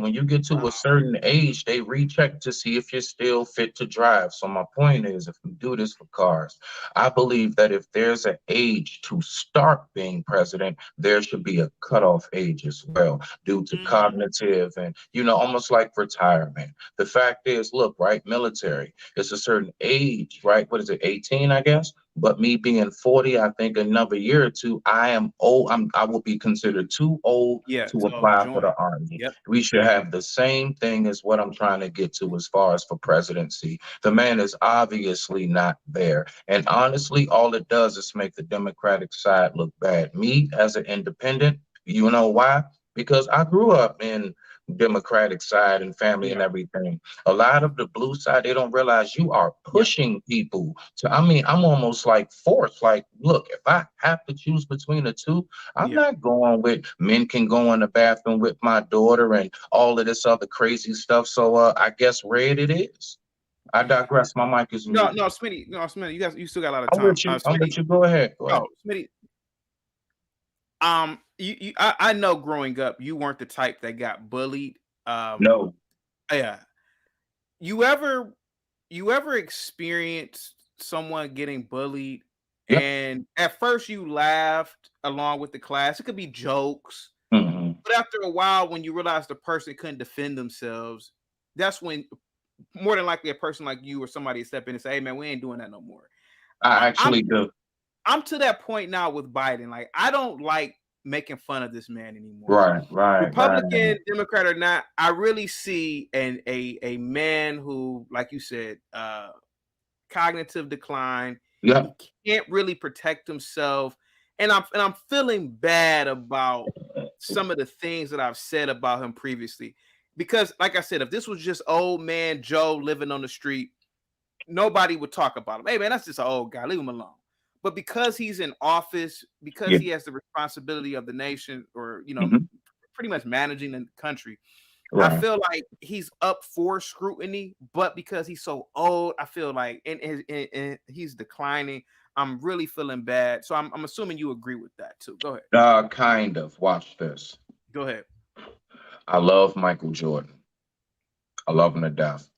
when you get to a certain age, they recheck to see if you're still fit to drive. So my point is, if we do this for cars, I believe that if there's an age to start being president, there should be a cutoff age as well, due to Mm, cognitive and almost like retirement. The fact is, look, right, military, it's a certain age, right? What is it, 18, I guess? But me being 40, I think another year or two, I am old. I will be considered too old yeah. to So apply for join. the army. Yep. We should have the same thing as what I'm trying to get to as far as for presidency. The man is obviously not there. And honestly, all it does is make the Democratic side look bad. Me as an independent, you know why? Because I grew up in Democratic side and family and Yeah. everything. A lot of the blue side, they don't realize you are Yeah. pushing people to, I mean, I'm almost like forced. Like, look, if I have to choose between the two, I'm Yeah. not going with men can go in the bathroom with my daughter and all of this other crazy stuff. So I guess red it is. I digress. My mic is No, muted. no, Smitty. No, Smitty. You still got a lot of I'm time. with you. I'm Smitty. with you. Go ahead. Go ahead. Oh, Smitty. I know growing up, you weren't the type that got bullied. No. Yeah. You ever experienced someone getting bullied Yep. and at first you laughed along with the class? It could be jokes, Hmm. but after a while, when you realize the person couldn't defend themselves, that's when more than likely a person like you or somebody would step in and say, "Hey man, we ain't doing that no more." I I'm actually do. I'm to that point now with Biden. Like, I don't like making fun of this man anymore. Right. Republican, Democrat or not, I really see a man who, like you said, cognitive decline. He Yep. can't really protect himself, and I'm feeling bad about some of the things that I've said about him previously. Because, like I said, if this was just old man Joe living on the street, nobody would talk about him. Hey man, that's just an old guy. Leave him alone. But because he's in office, because Yeah. he has the responsibility of the nation, or Hmm. pretty much managing the country, I Right. feel like he's up for scrutiny. But because he's so old, I feel like and he's declining. I'm really feeling bad. So I'm assuming you agree with that too. Go ahead. Kind of. Watch this. Go ahead. I love Michael Jordan. I love him to death.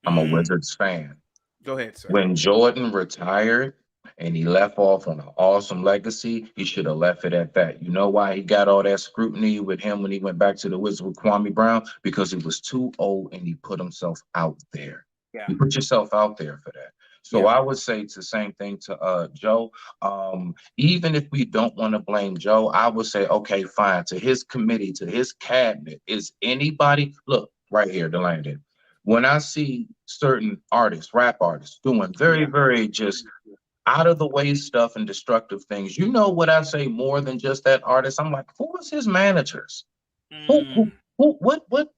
I'm a Mm, Wizards fan. go ahead, sir. When Jordan retired and he left off on an awesome legacy, he should have left it at that. You know why he got all that scrutiny with him when he went back to the Wizards with Kwame Brown? Because he was too old and he put himself out there. Yeah. You put yourself out there for that. So Yeah. I would say it's the same thing to Joe. Even if we don't want to blame Joe, I would say, okay, fine. To his committee, to his cabinet, is anybody look right here, Delandon? When I see certain artists, rap artists, doing very, Yeah. very just out of the way stuff and destructive things, you know what I say more than just that artist? I'm like, who was his managers? Who, who, Mm, what,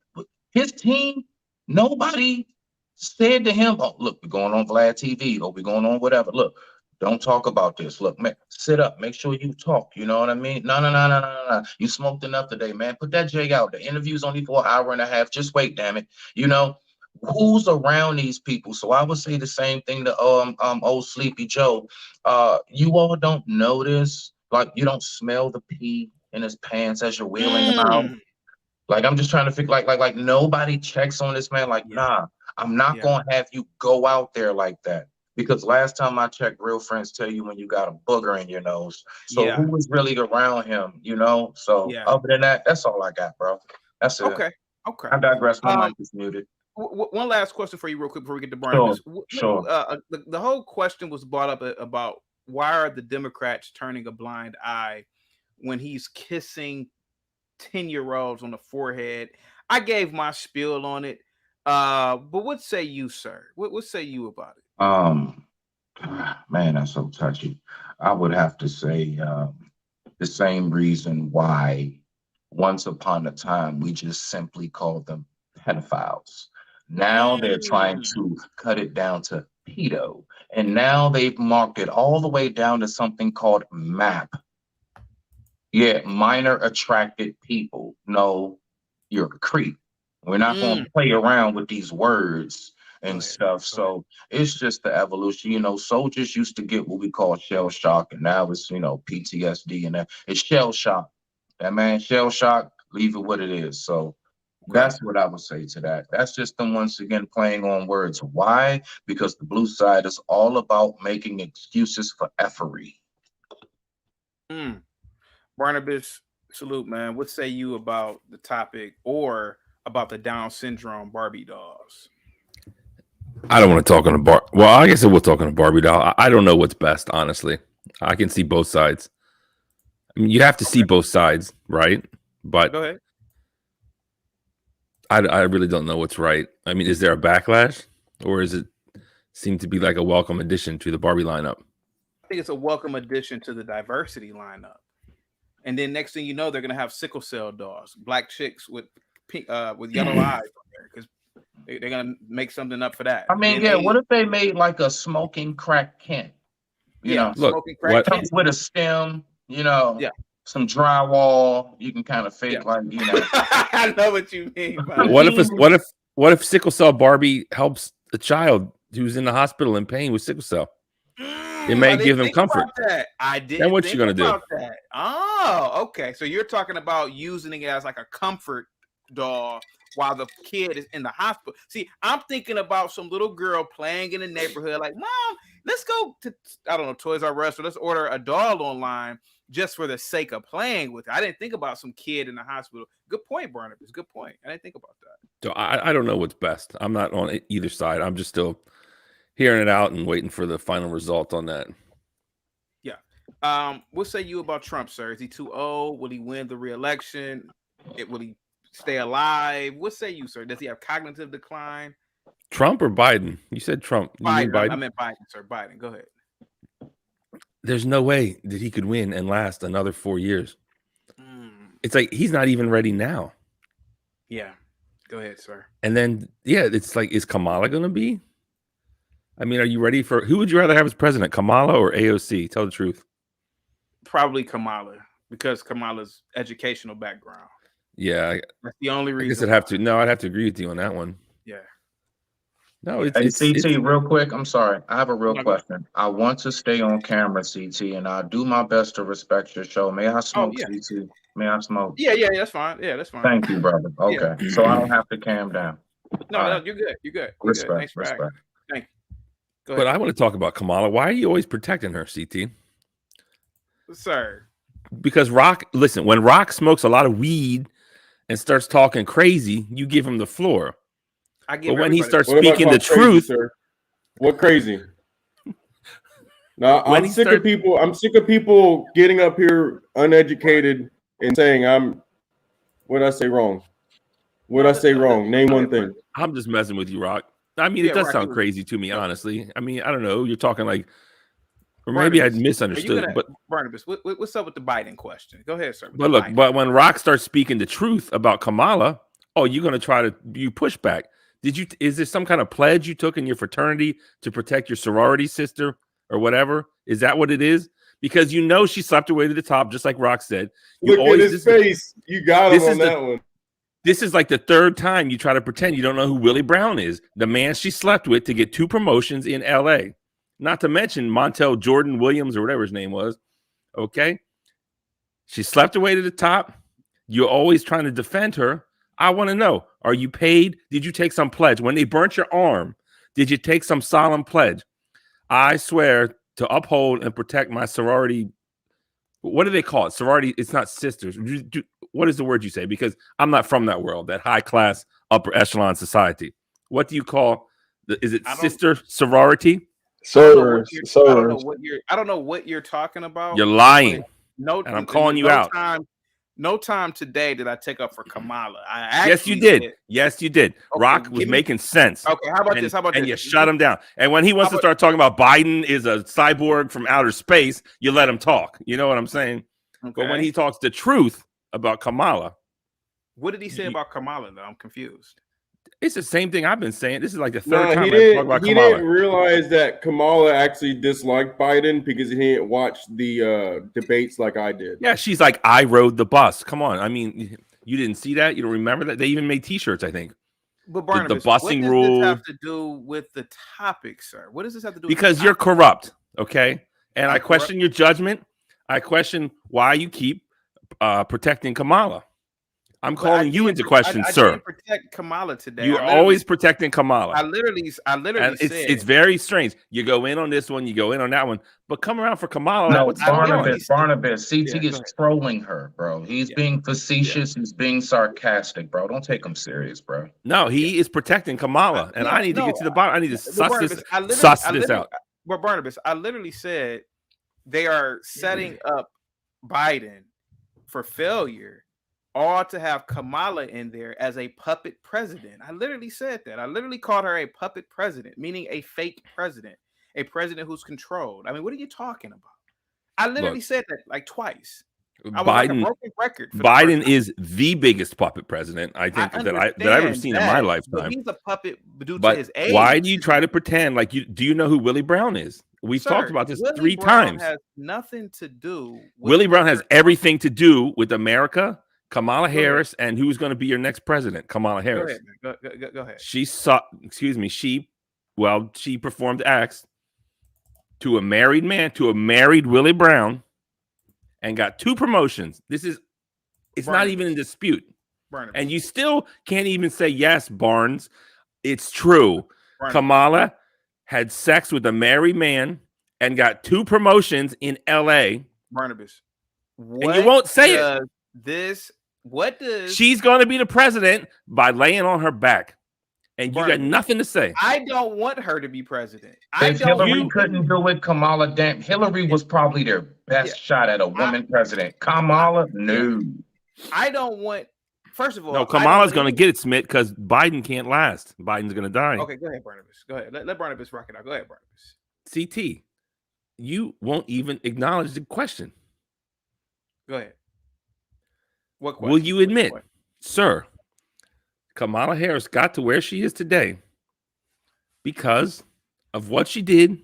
his team? Nobody said to him, oh, look, we're going on Vlad TV or we're going on whatever. Look, don't talk about this. Look, man, sit up. Make sure you talk. You know what I mean? No. You smoked enough today, man. Put that J out. The interview's only for an hour and a half. Just wait, damn it. You know, who's around these people? So I would say the same thing to old Sleepy Joe. You all don't notice, like you don't smell the pee in his pants as you're wheeling him out. mm. Like I'm just trying to figure, like nobody checks on this man. Like, Yeah. nah, I'm not Yeah. gonna have you go out there like that. Because last time I checked, real friends tell you when you got a booger in your nose. So who Yeah. was really around him, you know? So Yeah. other than that, that's all I got, bro. That's it. Okay. Okay. I digress. My Um, mic is muted. one last question for you, real quick, before we get to Barnabas. Sure, sure. The whole question was brought up about why are the Democrats turning a blind eye when he's kissing 10-year-olds on the forehead? I gave my spiel on it. But what say you, sir? What say you about it? Um, man, that's so touchy. I would have to say, the same reason why once upon a time we just simply called them pedophiles. Now they're trying to cut it down to pedo. And now they've marked it all the way down to something called MAP. Yeah, minor attracted people. No, you're a creep. We're not going to play around with these words and stuff. So it's just the evolution. You know, soldiers used to get what we call shell shock, and now it's, you know, PTSD, and that it's shell shock. That man, shell shock, leave it what it is. So that's what I would say to that. That's just them once again playing on words. Why? Because the blue side is all about making excuses for effery. Barnabas, salute, man. What say you about the topic or about the Down syndrome Barbie dolls? I don't want to talk on a bar. Well, I guess we'll talk on a Barbie doll. I don't know what's best, honestly. I can see both sides. I mean, you have to see both sides, right? But go ahead. I really don't know what's right. I mean, is there a backlash, or is it seem to be like a welcome addition to the Barbie lineup? I think it's a welcome addition to the diversity lineup. And then next thing you know, they're gonna have sickle cell dolls, black chicks with pink, with yellow eyes, because they're gonna make something up for that. I mean, yeah. What if they made like a smoking crack Kent? You know, smoking crack Kent with a stem. You know, some drywall. You can kind of fake like, you know. I know what you mean. What if sickle cell Barbie helps a child who's in the hospital in pain with sickle cell? It may give them comfort. I did. Then what you gonna do? That. Oh, okay. So you're talking about using it as like a comfort doll while the kid is in the hospital. See, I'm thinking about some little girl playing in the neighborhood, like, Mom, let's go to, I don't know, Toys R Us, or let's order a doll online just for the sake of playing with it. I didn't think about some kid in the hospital. Good point, Barnabas. Good point. I didn't think about that. So I don't know what's best. I'm not on either side. I'm just still hearing it out and waiting for the final result on that. Yeah. What say you about Trump, sir? Is he too old? Will he win the re-election? Will he stay alive? What say you, sir? Does he have cognitive decline? Trump or Biden? You said Trump. Biden. I meant Biden, sir. Biden. Go ahead. There's no way that he could win and last another 4 years. It's like he's not even ready now. Yeah. Go ahead, sir. And then, it's like, is Kamala going to be? I mean, are you ready for, who would you rather have as president, Kamala or AOC? Tell the truth. Probably Kamala, because Kamala's educational background. Yeah. That's the only reason. I guess I'd have to agree with you on that one. Yeah. No, it's CT, real quick. I'm sorry. I have a real question. I want to stay on camera, CT, and I'll do my best to respect your show. May I smoke, CT? May I smoke? Yeah, that's fine. Yeah, that's fine. Thank you, brother. Okay. So I don't have to cam down. No, you're good. You're good. Respect. Thanks for asking. Thank you. Go but ahead. I want to talk about Kamala. Why are you always protecting her, CT? Sir. Because when Rock smokes a lot of weed and starts talking crazy, you give him the floor. But when he starts speaking the truth, sir? What crazy? Now I'm sick of people. I'm sick of people getting up here uneducated and saying what I say wrong. What I say wrong? Name one thing. I'm just messing with you, Rock. I mean, it does sound crazy to me, honestly. I mean, I don't know. You're talking like, or maybe I misunderstood. But Barnabas, what's up with the Biden question? Go ahead, sir. But look, but when Rock starts speaking the truth about Kamala, you're going to try to push back. Is there some kind of pledge you took in your fraternity to protect your sorority sister or whatever? Is that what it is? Because she slept her way to the top, just like Rock said. Look at his face. You got him on that one. This is like the third time you try to pretend you don't know who Willie Brown is, the man she slept with to get 2 promotions in LA. Not to mention Montel Jordan Williams or whatever his name was. Okay. She slept her way to the top. You're always trying to defend her. I want to know, are you paid? Did you take some pledge? When they burnt your arm, did you take some solemn pledge? I swear to uphold and protect my sorority. What do they call it? Sorority, it's not sisters. What is the word you say? Because I'm not from that world, that high class, upper echelon society. What do you call, is it sister sorority? I don't know what you're talking about. You're lying. And I'm calling you out. No time today did I take up for Kamala. Yes, you did. Yes, you did. Okay, Rock was making sense. Okay, how about this? And you shut him down. And when he wants to start talking about Biden is a cyborg from outer space, you let him talk. You know what I'm saying? But when Okay. he talks the truth about Kamala, What did he say about Kamala, though? I'm confused. it's the same thing I've been saying. This is like the third No, time he I talk about didn't. He Kamala. didn't realize that Kamala actually disliked Biden because he didn't watch the debates like I did. Yeah, she's like, I rode the bus. Come on. I mean, you didn't see that? You don't remember that? They even made T-shirts, I think. But Barnabas, the busing what does rule. this have to do with the topic, sir? What does this have to do with Because the you're topic? corrupt, okay? And I'm I question your judgment. I question why you keep protecting Kamala. I'm But calling you into question, I sir. didn't protect Kamala today. You're always protecting Kamala. I literally And said it's very strange. You go in on this one, you go in on that one, but come around for Kamala. No, What's going on? Barnabas, CT Yeah, go is ahead. trolling her, bro. He's Yeah. being facetious. He's being sarcastic, bro. Don't take him serious, bro. No, he is protecting Kamala, and I need to get to the bottom. I need to suss this out. But Barnabas, I literally said they are setting up Biden for failure, all to have Kamala in there as a puppet president. I literally said that. I literally called her a puppet president, meaning a fake president, a president who's controlled. I mean, what are you talking about? I literally said that like twice. I was like a broken record. Biden is the biggest puppet president I think that I've ever seen in my lifetime. But he's a puppet due to his age. Why do you try to pretend like you do? You know who Willie Brown is? We've talked about this Willie 3 Brown times. Has nothing to do. Willie Brown has everything to do with America, Kamala Harris, and who's going to be your next president, Kamala Harris. Go ahead. She performed acts to a married man, to a married Willie Brown, and got 2 promotions. It's not even in dispute. Barnabas. And you still can't even say, yes, Barnes, it's true. Barnabas. Kamala had sex with a married man and got 2 promotions in LA. Barnabas. And you won't say it. What does she's going to be the president by laying on her back? And you got nothing to say. I don't want her to be president. If Hillary couldn't do it, Kamala, damn, Hillary was probably their best shot at a woman president. Kamala, no. I don't want. First of all, no, Kamala's going to get it, Smith, because Biden can't last. Biden's going to die. Okay, go ahead, Barnabas. Go ahead. Let Barnabas rock it out. Go ahead, Barnabas. CT, you won't even acknowledge the question. Go ahead. What question? Will you admit, sir, Kamala Harris got to where she is today because of what she did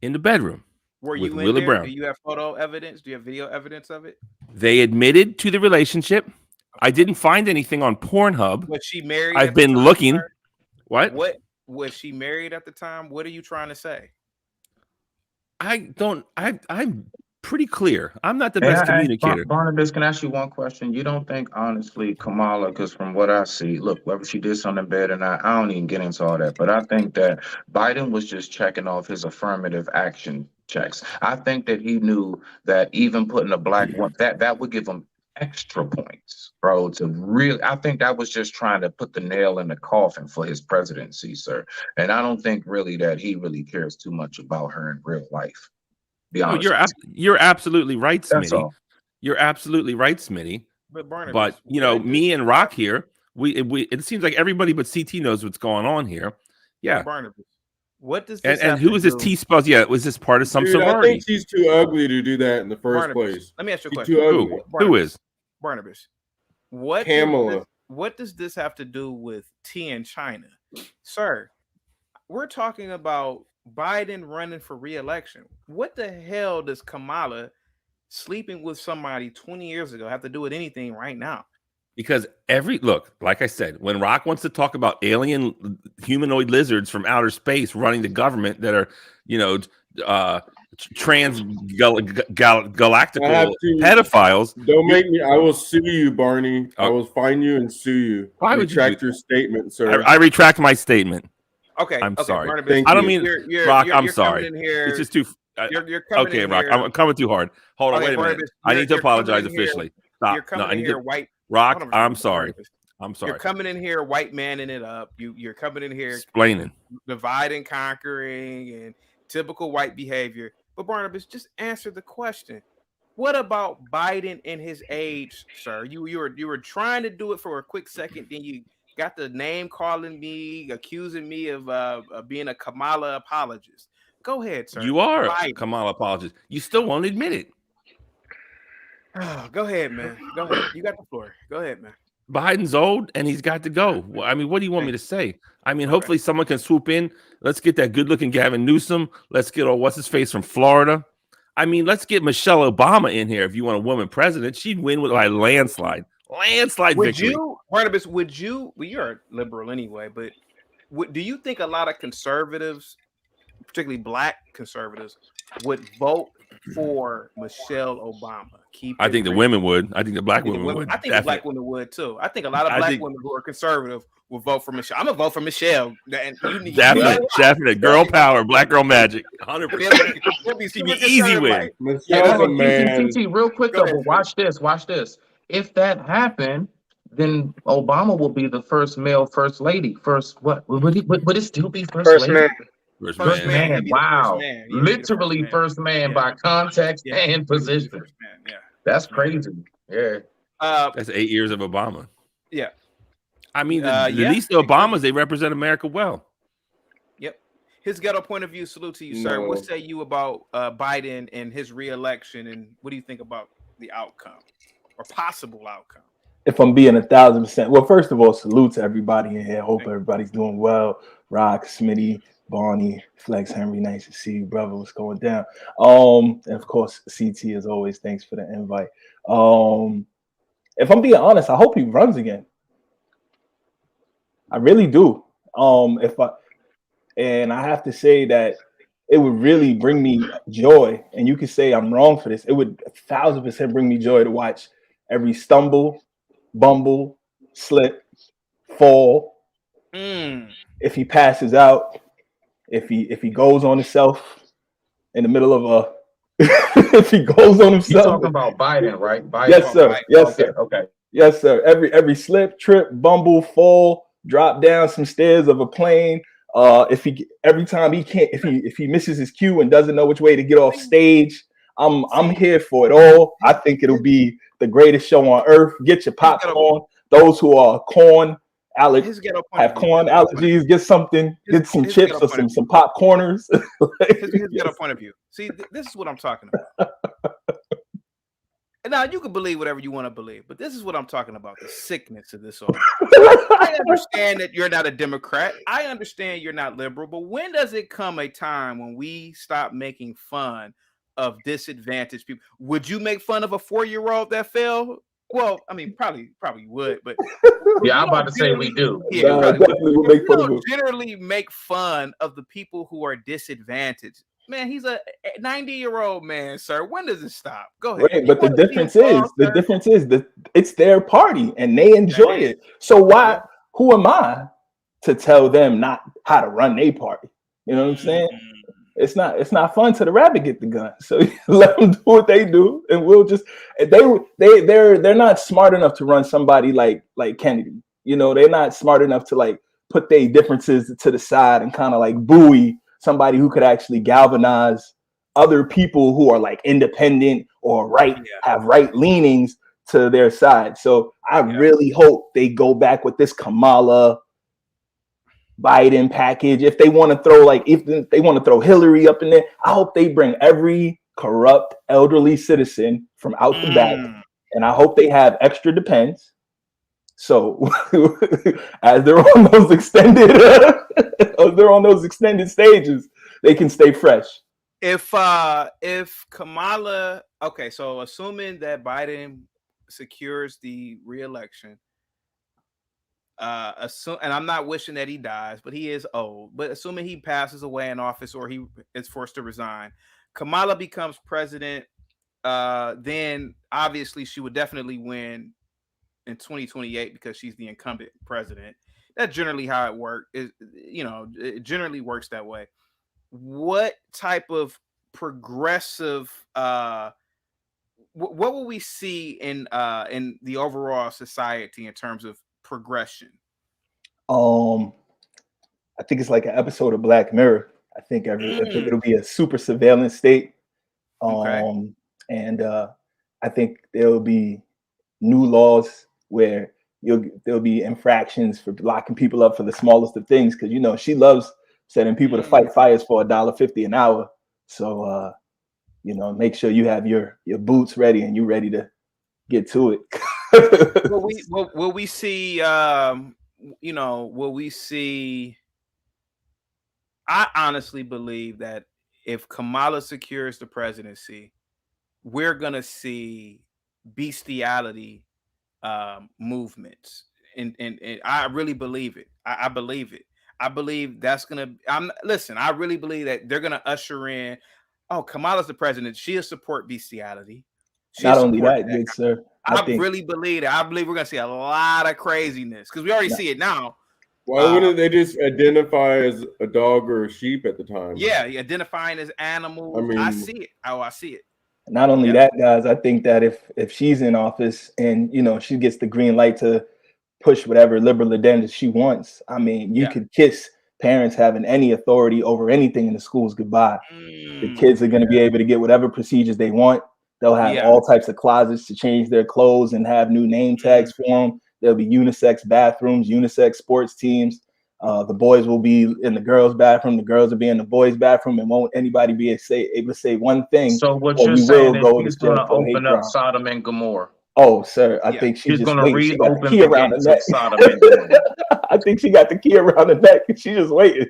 in the bedroom? Were you with in Willie there? Brown. Do you have photo evidence? Do you have video evidence of it? They admitted to the relationship. I didn't find anything on Pornhub. Was she married? I've been looking. Sir? What was she married at the time? What are you trying to say? I'm pretty clear. I'm not the best communicator. Barnabas, can I ask you one question? You don't think, honestly, Kamala, because from what I see, look, whether she did something bad or not, I don't even get into all that. But I think that Biden was just checking off his affirmative action checks. I think that he knew that even putting a black one, that would give him extra points, bro, to really, I think that was just trying to put the nail in the coffin for his presidency, sir. And I don't think really that he really cares too much about her in real life. No, you're absolutely right, Smitty. You're absolutely right, Smitty. But you know, me and Rock here, we it seems like everybody but CT knows what's going on here. Yeah. Barnabas, what does this and who is this T spells? Yeah, was this part of some sorority? I think she's too ugly to do that in the first place. Let me ask you a question. Too ugly. Who is? Barnabas. Kamala. What does this have to do with tea in China? Sir, we're talking about Biden running for re-election. What the hell does Kamala sleeping with somebody 20 years ago have to do with anything right now? Because like I said, when Rock wants to talk about alien humanoid lizards from outer space running the government that are, galactical pedophiles. Don't make me. I will sue you, Barney. I will find you and sue you. Why would you retract your statement, sir? I retract my statement. Okay, I'm sorry. Barnabas, I don't mean Rock. I'm sorry. Here, it's just too. You're coming okay, in Rock. here. I'm coming too hard. Hold on, Okay, wait a minute. Barnabas, I need to apologize here, officially. Stop. You're coming I need in here, to. white. Rock. I'm sorry. Barnabas. I'm sorry. You're coming in here, white manning it up. You're coming in here, explaining, divide and conquering, and typical white behavior. But Barnabas, just answer the question. What about Biden and his age, sir? You were trying to do it for a quick second, then you got the name calling me, accusing me of being a Kamala apologist. Go ahead, sir. You are a Kamala apologist. You still won't admit it. Oh, go ahead, man. Go ahead. You got the floor. Go ahead, man. Biden's old and he's got to go. I mean, what do you want me to say? I mean, Okay. hopefully someone can swoop in. Let's get that good-looking Gavin Newsom. Let's get what's his face from Florida. I mean, let's get Michelle Obama in here. If you want a woman president, she'd win with like landslide victory. Barnabas, would you? Well, you're a liberal anyway, but do you think a lot of conservatives, particularly Black conservatives, would vote for Michelle Obama? I think the women would. I think the Black women would. I think the Black women would too. I think a lot of Black women who are conservative will vote for Michelle. I'm gonna vote for Michelle. Definitely. Girl power, Black girl magic. 100%. She be easy win. Real quick though, but watch this. If that happened, then Obama will be the first male first lady. First what? Would it still be first lady? Man. First man. Wow. Literally first man by context and position. Yeah. That's crazy. Yeah. That's 8 years of Obama. Yeah. I mean, at least the Obamas, they represent America well. Yep. His ghetto point of view, salute to you, sir. What say you about Biden and his re-election, and what do you think about the outcome or possible outcome? If I'm being 1,000%, well, first of all, salute to everybody in here. Hope everybody's doing well. Rock, Smitty, Barney, Flex, Henry, nice to see you, brother. What's going down? And of course, CT as always. Thanks for the invite. If I'm being honest, I hope he runs again. I really do. And I have to say that it would really bring me joy. And you could say I'm wrong for this. It would 1,000% bring me joy to watch every stumble, bumble, slip, fall. If he passes out, if he goes on himself in the middle of a if he goes on himself. You're talking about Biden, right? Biden. Yes, sir. Biden. Yes, sir. Okay. Yes, sir. Every slip, trip, bumble, fall, drop down some stairs of a plane. If he misses his cue and doesn't know which way to get off stage, I'm here for it all. I think it'll be the greatest show on earth. Get your popcorn. Those who are have corn allergies, get something, get some chips or some popcorners. His ghetto point of view. See, this is what I'm talking about. Now you can believe whatever you want to believe, but this is what I'm talking about: the sickness of this all. I understand that you're not a Democrat. I understand you're not liberal, but when does it come a time when we stop making fun of disadvantaged people? Would you make fun of a 4-year-old that fell? Well, I mean, probably would, but yeah, I'm about to say we do. Yeah, generally make fun of the people who are disadvantaged. Man, he's a 90-year-old man, sir. When does it stop? Go ahead. Right, but the difference is that it's their party and they enjoy it. So who am I to tell them not how to run their party? You know what I'm saying? It's not fun till the rabbit get the gun. So let them do what they do, and we'll just they're not smart enough to run somebody like Kennedy. You know, they're not smart enough to like put their differences to the side and kind of like buoy somebody who could actually galvanize other people who are like independent or have right leanings to their side. So I really hope they go back with this Kamala Biden package. If they want to throw Hillary up in there, I hope they bring every corrupt elderly citizen from out the back, and I hope they have extra depends. So as they're on those extended stages, they can stay fresh. If Kamala, okay, so assuming that Biden secures the re-election, and I'm not wishing that he dies, but he is old. But assuming he passes away in office or he is forced to resign, Kamala becomes president. Then obviously she would definitely win in 2028 because she's the incumbent president. That's generally how it works. It generally works that way. What type of progressive what will we see in the overall society in terms of progression? I think it's like an episode of Black Mirror. I think it'll be a super surveillance state. And I think there'll be new laws where there'll be infractions for locking people up for the smallest of things, because she loves setting people to fight fires for $1.50 an hour. So make sure you have your boots ready and you're ready to get to it. Will we see? Will we see? I honestly believe that if Kamala secures the presidency, we're gonna see bestiality movements, and I really believe it. I believe it. I believe that's gonna. I really believe that they're gonna usher in. Oh, Kamala's the president. She'll support bestiality. She'll Not only support that, good sir. I really believe that. I believe we're gonna see a lot of craziness because we already see it now. Why wouldn't they just identify as a dog or a sheep at the time? Yeah, identifying as animals. I mean, I see it. Oh, I see it. Not only that, guys, I think that if she's in office and she gets the green light to push whatever liberal agenda she wants, I mean, you could kiss parents having any authority over anything in the schools goodbye. The kids are going to be able to get whatever procedures they want. They'll have all types of closets to change their clothes and have new name tags for them. There'll be unisex bathrooms, unisex sports teams. The boys will be in the girls' bathroom. The girls will be in the boys' bathroom, and won't anybody be able to say one thing? So what you're saying is she's going to open up crime. Sodom and Gomorrah. Oh, sir, I think she's just going to waiting. She got the reopen key around the neck. Sodom and Gomorrah. I think she got the key around the neck, and she's just waiting.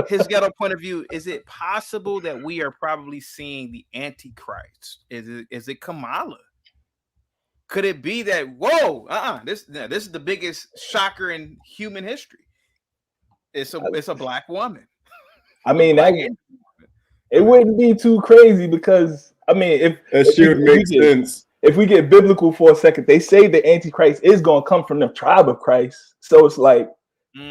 His ghetto point of view: is it possible that we are probably seeing the Antichrist? Is it Kamala? Could it be that this is the biggest shocker in human history? It's a black woman. I mean, it wouldn't be too crazy because I mean, if we get biblical for a second, they say the Antichrist is going to come from the tribe of Christ. So it's like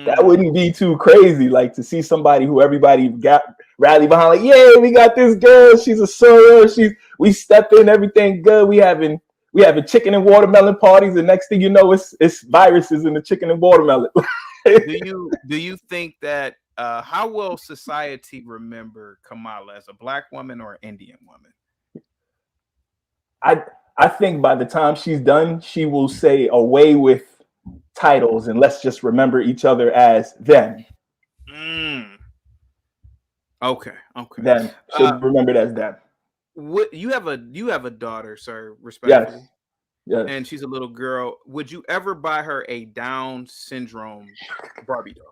that wouldn't be too crazy, like to see somebody who everybody got rally behind, like, yeah, we got this girl, she's a soror, we stepped in, everything good, we having chicken and watermelon parties, and next thing you know, it's viruses in the chicken and watermelon. Do you think that how will society remember Kamala, as a black woman or an Indian woman? I think by the time she's done, she will say away with titles and let's just remember each other as them. Okay. Them. She'll remember it as them. You have a daughter, sir, respectfully. Yes. And she's a little girl. Would you ever buy her a Down syndrome Barbie doll?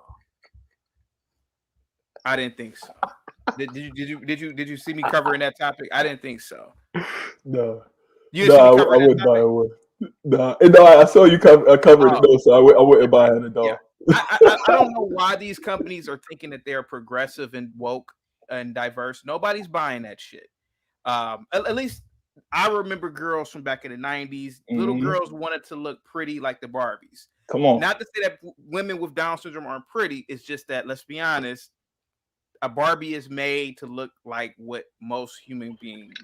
I didn't think so. Did you see me covering that topic? I didn't think so. No. I wouldn't buy her one. No, I saw you covered it though, so I wouldn't buy her a doll. I don't know why these companies are thinking that they're progressive and woke and diverse. Nobody's buying that shit. At least I remember girls from back in the 90s. Little girls wanted to look pretty like the Barbies. Come on. Not to say that women with Down syndrome aren't pretty. It's just that, let's be honest, a Barbie is made to look like what most human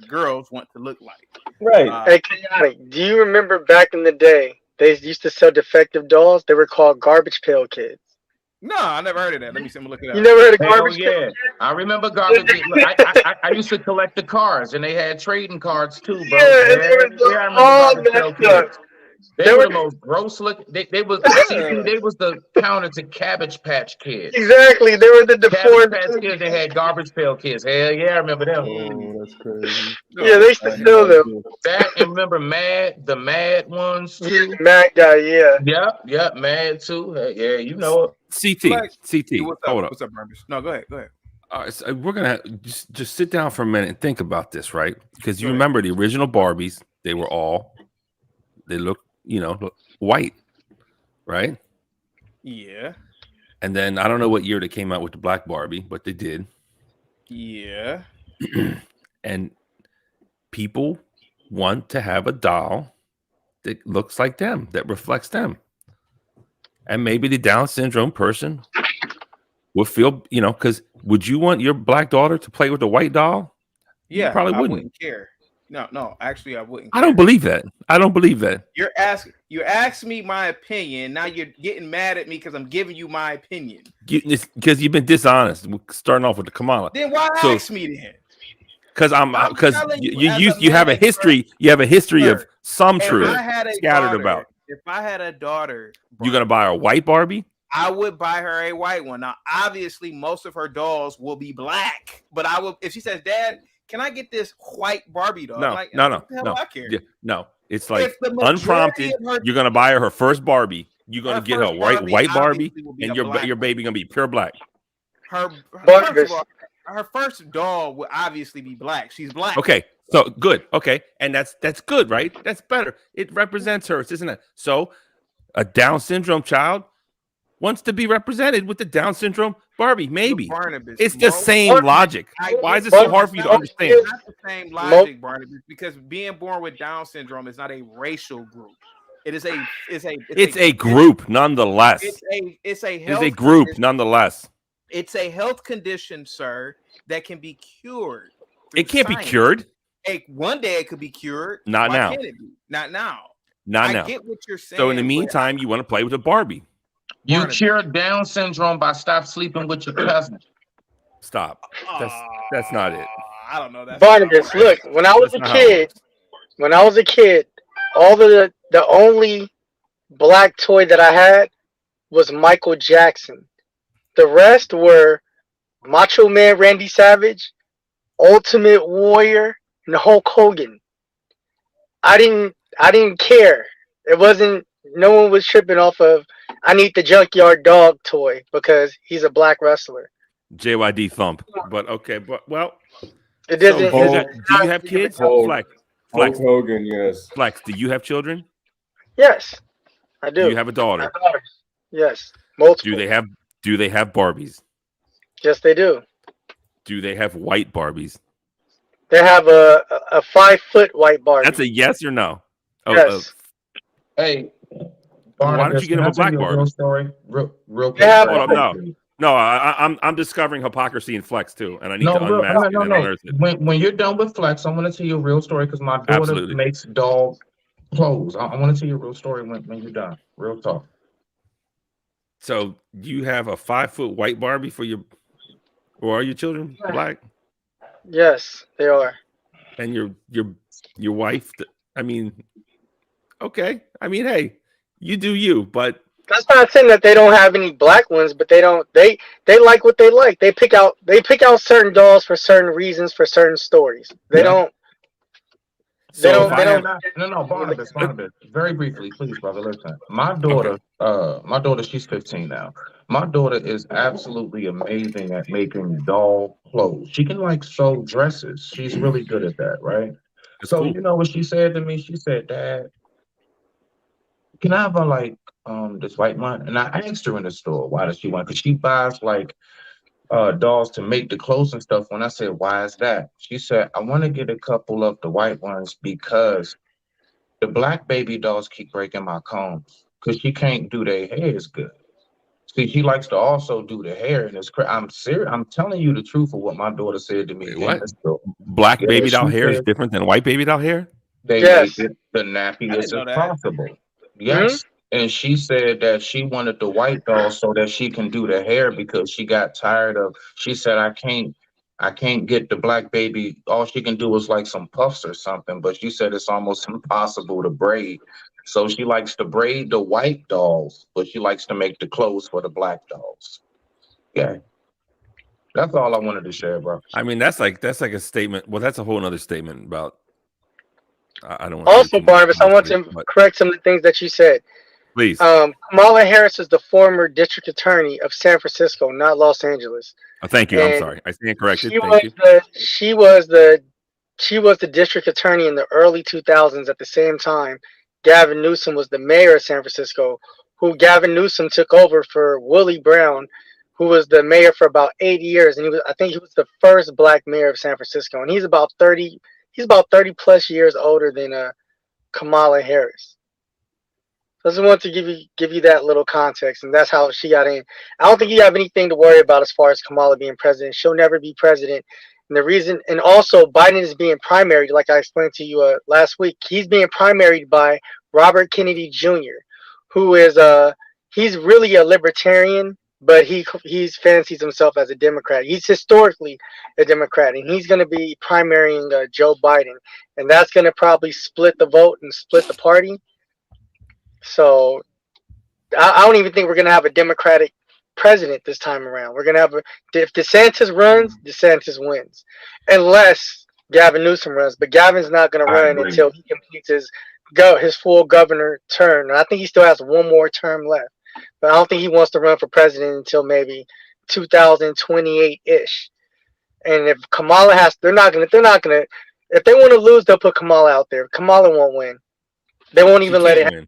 girls want to look like. Right. Hey, Chaotic, do you remember back in the day, they used to sell defective dolls? They were called garbage pail kids. No, I never heard of that. Let me look it up. You never heard of garbage pail? Yeah, I remember garbage. I used to collect the cards, and they had trading cards too, bro. Yeah, I remember garbage pail kids. They were the most gross look. They was the counter to Cabbage Patch Kids. Exactly, they were the deformed Cabbage Patch Kids. They had Garbage Pail Kids. Hell yeah, I remember them. Oh, that's crazy. Yeah, they used to sell them. That, and remember the Mad ones too. Mad guy, yeah. Yep, Mad too. Yeah, you know it. CT. Hold up. What's up, Barbie? No, go ahead. All right, so we're gonna just sit down for a minute and think about this, right? Because you remember the original Barbies, they look, white, right? Yeah. And then I don't know what year they came out with the black Barbie, but they did. Yeah. And people want to have a doll that looks like them, that reflects them. And maybe the Down syndrome person will feel, because would you want your black daughter to play with a white doll? Yeah, you probably wouldn't. I wouldn't care. No, actually, I wouldn't. I don't believe that. You asked me my opinion. Now you're getting mad at me because I'm giving you my opinion. Because you've been dishonest. We're starting off with the Kamala. Then why ask me then? Because you have a history. You have a history of some truth scattered about. If I had a daughter, you're gonna buy a white Barbie? I would buy her a white one. Now, obviously, most of her dolls will be black, but I will. If she says, "Dad, can I get this white Barbie doll? No, Like, no, what the hell no, do I care? yeah, no. It's like If the majority unprompted. of her, You're gonna buy her first Barbie. You're gonna her get her first white Barbie, obviously will be and a your black baby gonna be pure black. Her first of Barnabas. all, her first doll will obviously be black. She's black. Okay, so good. Okay, and that's good, right? That's better. It represents her, isn't it? So a Down syndrome child wants to be represented with the Down syndrome Barbie. Maybe Barnabas, it's the same Barnabas, logic. Why is it so hard for you to Barnabas, understand? it's not the same logic, Barnabas, because being born with Down syndrome is not a racial group. It is It's a group, nonetheless. It's a It is health a group, condition. nonetheless. It's a health condition, sir, that can be cured. It can't be science. cured. One day it could be cured. Not Why now. Can't it be? Not now. Not I now. get what you're saying. So in the but meantime, you want to play with a Barbie. You Barnabas. cure Down syndrome by stop sleeping with your cousin. Stop. That's not it. I don't know. That's Barnabas, look, when I was That's a not how it kid, all the only black toy that I had was Michael Jackson. The rest were Macho Man Randy Savage, Ultimate Warrior, and Hulk Hogan. I didn't care. It wasn't. No one was tripping off of. I need the junkyard dog toy because he's a black wrestler. JYD thump. But okay, but well. It So doesn't. do you have kids? Flex. Hulk Hogan, yes. Flex. Do you have children? Yes, I do. Do you have a daughter? Yes, multiple. Do they have Barbies? Yes, they do. Do they have white Barbies? They have a 5-foot white Barbie. That's a yes or no. Oh, Yes. Hey, why don't you get him a black Barbie? Barbie? Real story, real quick. Yeah, Hold up, no. I'm discovering hypocrisy in Flex too, and I need to unmask it and unearth it. When you're done with Flex, I want to tell you a real story because my daughter Absolutely. makes dog clothes. I want to tell you a real story when you're done. Real talk. So you have a 5-foot white Barbie for your, or are your children black? Yes, they are. And your wife? I mean, okay. I mean, hey, you do you, but That's not saying that they don't have any black ones, but they don't. They like what they like. They pick out certain dolls for certain reasons for certain stories. They don't. They So don't. No, Barnabas. Very briefly, please, brother. Listen. My daughter, she's 15 now. My daughter is absolutely amazing at making doll clothes. She can sew dresses. She's really good at that, right? That's So cool. you know what she said to me? She said, "Dad, can I have this white one?" And I asked her in the store, why does she want? Because she buys dolls to make the clothes and stuff. When I said, why is that? She said, I want to get a couple of the white ones because the black baby dolls keep breaking my combs because she can't do their hair as good. See, she likes to also do the hair, and I'm serious. I'm telling you the truth of what my daughter said to me. Wait, in what? the store. Black baby doll she hair is said different than white baby doll hair? They Yes. make it the nappiest know as that. possible. Yes. And she said that she wanted the white doll so that she can do the hair because she got tired of. She said, I can't get the black baby. All she can do is some puffs or something. But she said it's almost impossible to braid. So she likes to braid the white dolls, but she likes to make the clothes for the black dolls. Yeah. That's all I wanted to share, bro. I mean, that's like a statement. Well, that's a whole other statement about. I don't want Also, Barnabas, I want to correct some of the things that you said. Please. Kamala Harris is the former district attorney of San Francisco, not Los Angeles. Oh, thank you. And I'm sorry. I stand corrected. She was the district attorney in the early 2000s. At the same time, Gavin Newsom was the mayor of San Francisco, who Gavin Newsom took over for Willie Brown, who was the mayor for about 8 years, and I think he was the first black mayor of San Francisco, and he's about 30 plus years older than Kamala Harris. I just want to give you that little context, and that's how she got in. I don't think you have anything to worry about as far as Kamala being president. She'll never be president. And the reason, and also Biden is being primaried, like I explained to you last week. He's being primaried by Robert Kennedy Jr., who is he's really a libertarian, but he fancies himself as a Democrat. He's historically a Democrat, and he's going to be primarying Joe Biden, and that's going to probably split the vote and split the party. So I don't even think we're going to have a Democratic president this time around. We're going to have if DeSantis runs, DeSantis wins, unless Gavin Newsom runs, but Gavin's not going to I run agree. until he completes his full governor term. And I think he still has one more term left, but I don't think he wants to run for president until maybe 2028 ish. And if Kamala they're not gonna. If they want to lose, they'll put Kamala out there. Kamala won't win. They won't She even let it can't happen.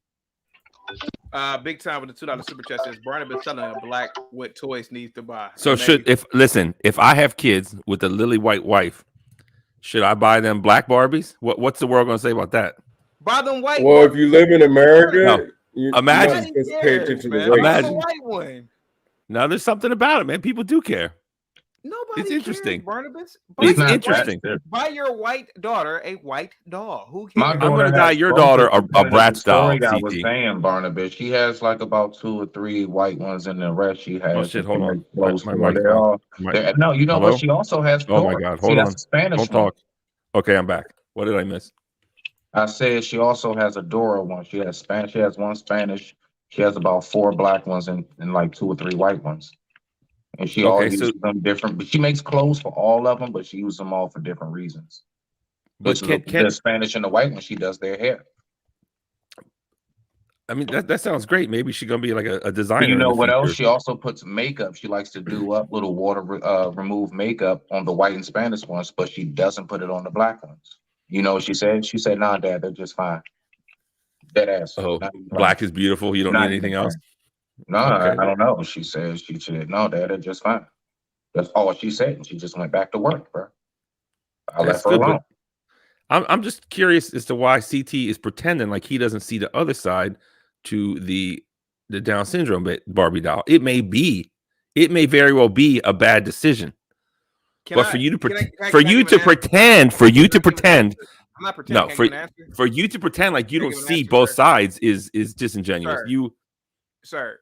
win. Big Time with the $2 super chat says Barnabas telling a black what toys needs to buy. So if I have kids with a lily white wife, should I buy them black Barbies? What's the world gonna say about that? Buy them white. Well, Barbies. if you live in America, No. Imagine. you must pay attention to man. race. Imagine. Buy the white one. Now there's something about it, man. People do care. Nobody It's cares, interesting. Barnabas. It's not interesting. Buy your white daughter a white doll. Who cares? My I'm daughter gonna buy has your both daughter of a them. Bratz doll, Story I was CT. saying, Barnabas. She has like about 2 or 3 white ones, and the rest she has. Oh shit! Hold on. Close My to her. mic's They're off. all. No, you know Hello? what? She also has. Oh my Dora. god! See, Hold that's on. a Spanish Don't one. talk. Okay, I'm back. What did I miss? I said she also has a Dora one. She has Spanish. She has one Spanish. She has about 4 black ones and like 2 or 3 white ones. And she all Okay, uses so them different. But she makes clothes for all of them, but she uses them all for different reasons. but Because can the Spanish and the white one, she does their hair. I mean that sounds great. Maybe she's gonna be like a But designer you in know the what else? future. She also puts makeup. She likes to do up little water remove makeup on the white and Spanish ones, but she doesn't put it on the black ones. You know what she said? She said, "Nah, Dad, they're just fine." Dead ass. Oh, Not even playing. black is beautiful. You don't need Not anything even else. playing. No, Okay, I don't know. She said, "No, Dad, they're just fine." That's all she said, and she just went back to work, bro. I that's left her good. alone. But I'm just curious as to why CT is pretending like he doesn't see the other side to the Down syndrome Barbie doll. It may very well be a bad decision. But for you to pretend, for you to pretend, I'm not pretending. no, Can I give an answer? for you to pretend like you Can I don't give an see answer, both sir? sides is disingenuous. Sir. Sir,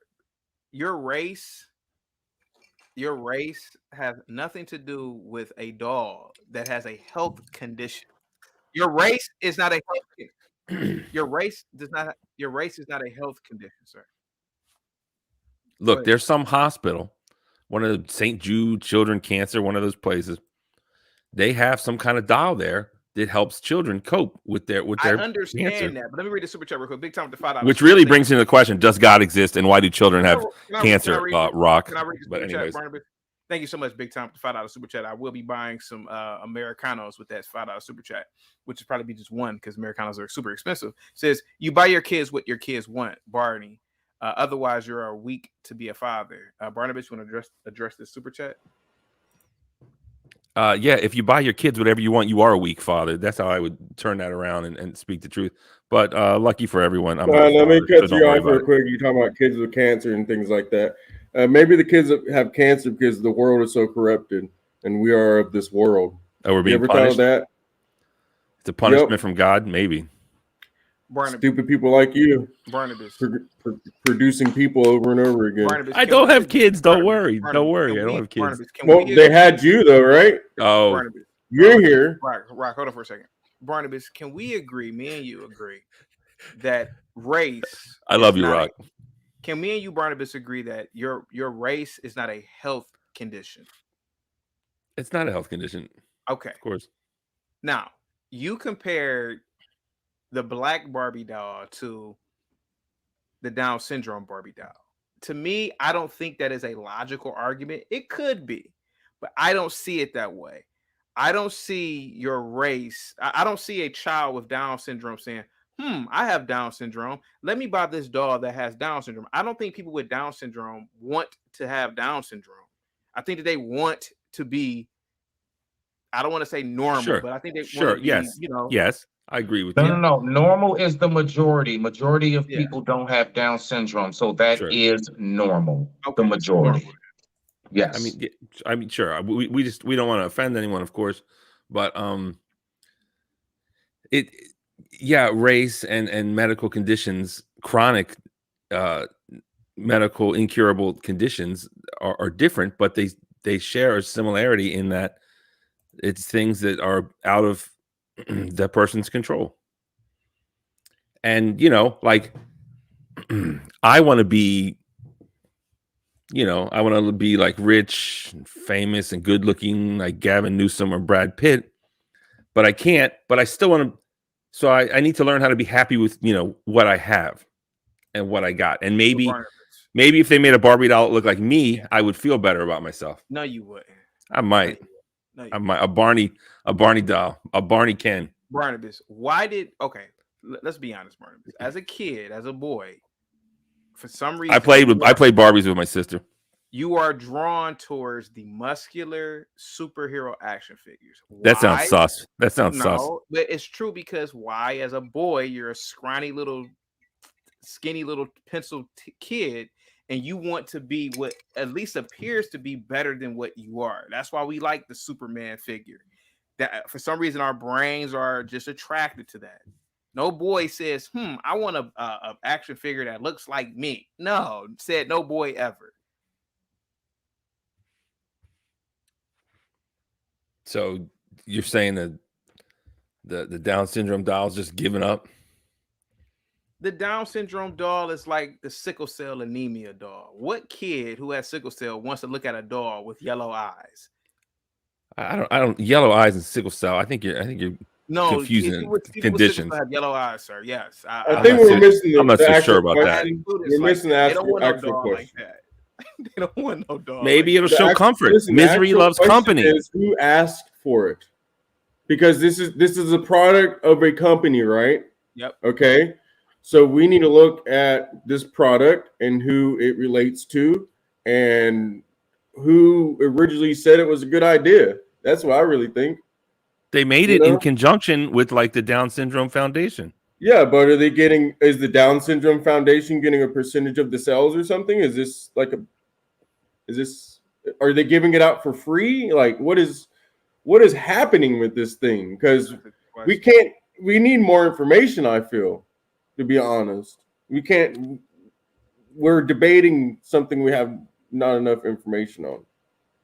your race has nothing to do with a doll that has a health condition. Your race is not a health your race is not a health condition, sir. Look, there's some hospital, one of the St. Jude Children Cancer, one of those places. They have some kind of doll there that helps children cope with their I understand cancer. that, but let me read the super chat real quick. Big Time with the $5. Which really brings into the question: does God exist, and why do children have cancer? Rock. Can I read the But super anyways, chat, Barnabas? Thank you so much, Big Time, for the $5 super chat. I will be buying some Americanos with that $5 super chat, which is probably be just one because Americanos are super expensive. It says you buy your kids what your kids want, Barney. Otherwise, you're a weak to be a father. Barnabas, you want to address this super chat? yeah, if you buy your kids whatever you want, you are a weak father. That's how I would turn that around and speak the truth. But lucky for everyone, I'm not let me cut so you off real quick. You're talking about kids with cancer and things like that. Maybe the kids have cancer because the world is so corrupted, and we are of this world. Oh, we're being you ever punished? thought of that? It's a punishment from God, maybe. Barnabas. Stupid people like you, Barnabas, producing people over and over again. Barnabas, I don't have kids. Don't worry. Don't worry. I don't have kids. Barnabas, well, they had you though, right? Oh, Barnabas, you're here. Rock, hold on for a second. Barnabas, can we agree? Me and you agree that race? I love you, Rock. Can me and you, Barnabas, agree that your race is not a health condition? It's not a health condition. Okay, of course. Now you compared the black Barbie doll to the Down syndrome Barbie doll. To me, I don't think that is a logical argument. It could be, but I don't see it that way. I don't see your race. I don't see a child with Down syndrome saying, I have Down syndrome. Let me buy this doll that has Down syndrome. I don't think people with Down syndrome want to have Down syndrome. I think that they want to be, I don't want to say normal, but I think they want to be, Yes, I agree with you. No. Normal is the majority. Majority of people don't have Down syndrome, so that is normal. Okay, the majority. Normal. Yes. I mean, sure. We don't want to offend anyone, of course, but race and medical conditions, chronic medical incurable conditions are different, but they share a similarity in that it's things that are out of the person's control. And like I want to be like rich, famous, and good looking like Gavin Newsom or Brad Pitt. but I can't. But I still want to. So I need to learn how to be happy with, you know, what I have and what I got. And maybe if they made a Barbie doll look like me, I would feel better about myself. No, you wouldn't. I might. I might. A Barney doll, a Barney Ken. Barnabas, let's be honest, Barnabas. As a kid, as a boy, for some reason, I played Barbies with my sister. You are drawn towards the muscular superhero action figures. Why? That sounds sus. No, but it's true, because why? As a boy, you're a scrawny little, skinny little pencil kid, and you want to be what at least appears to be better than what you are. That's why we like the Superman figure. That for some reason our brains are just attracted to that. No boy says, I want a action figure that looks like me. No, said no boy ever. So you're saying that the Down syndrome doll's just giving up? The Down syndrome doll is like the sickle cell anemia doll. What kid who has sickle cell wants to look at a doll with yellow eyes? I don't yellow eyes and sickle cell. I think you're confusing conditions. Have yellow eyes, sir. Yes, I think we're missing. I'm not so sure about that. We're missing the actual question. Like that. They don't want no dog. Maybe it'll show comfort. Misery loves company. Is who asked for it? Because this is a product of a company, right? Yep. Okay. So we need to look at this product and who it relates to and who originally said it was a good idea. That's what I really think. They made it in conjunction with like the Down Syndrome Foundation. Yeah, but is the Down Syndrome Foundation getting a percentage of the sales or something? Are they giving it out for free? Like, what is happening with this thing? Because we need more information, I feel, to be honest. We're debating something we have not enough information on.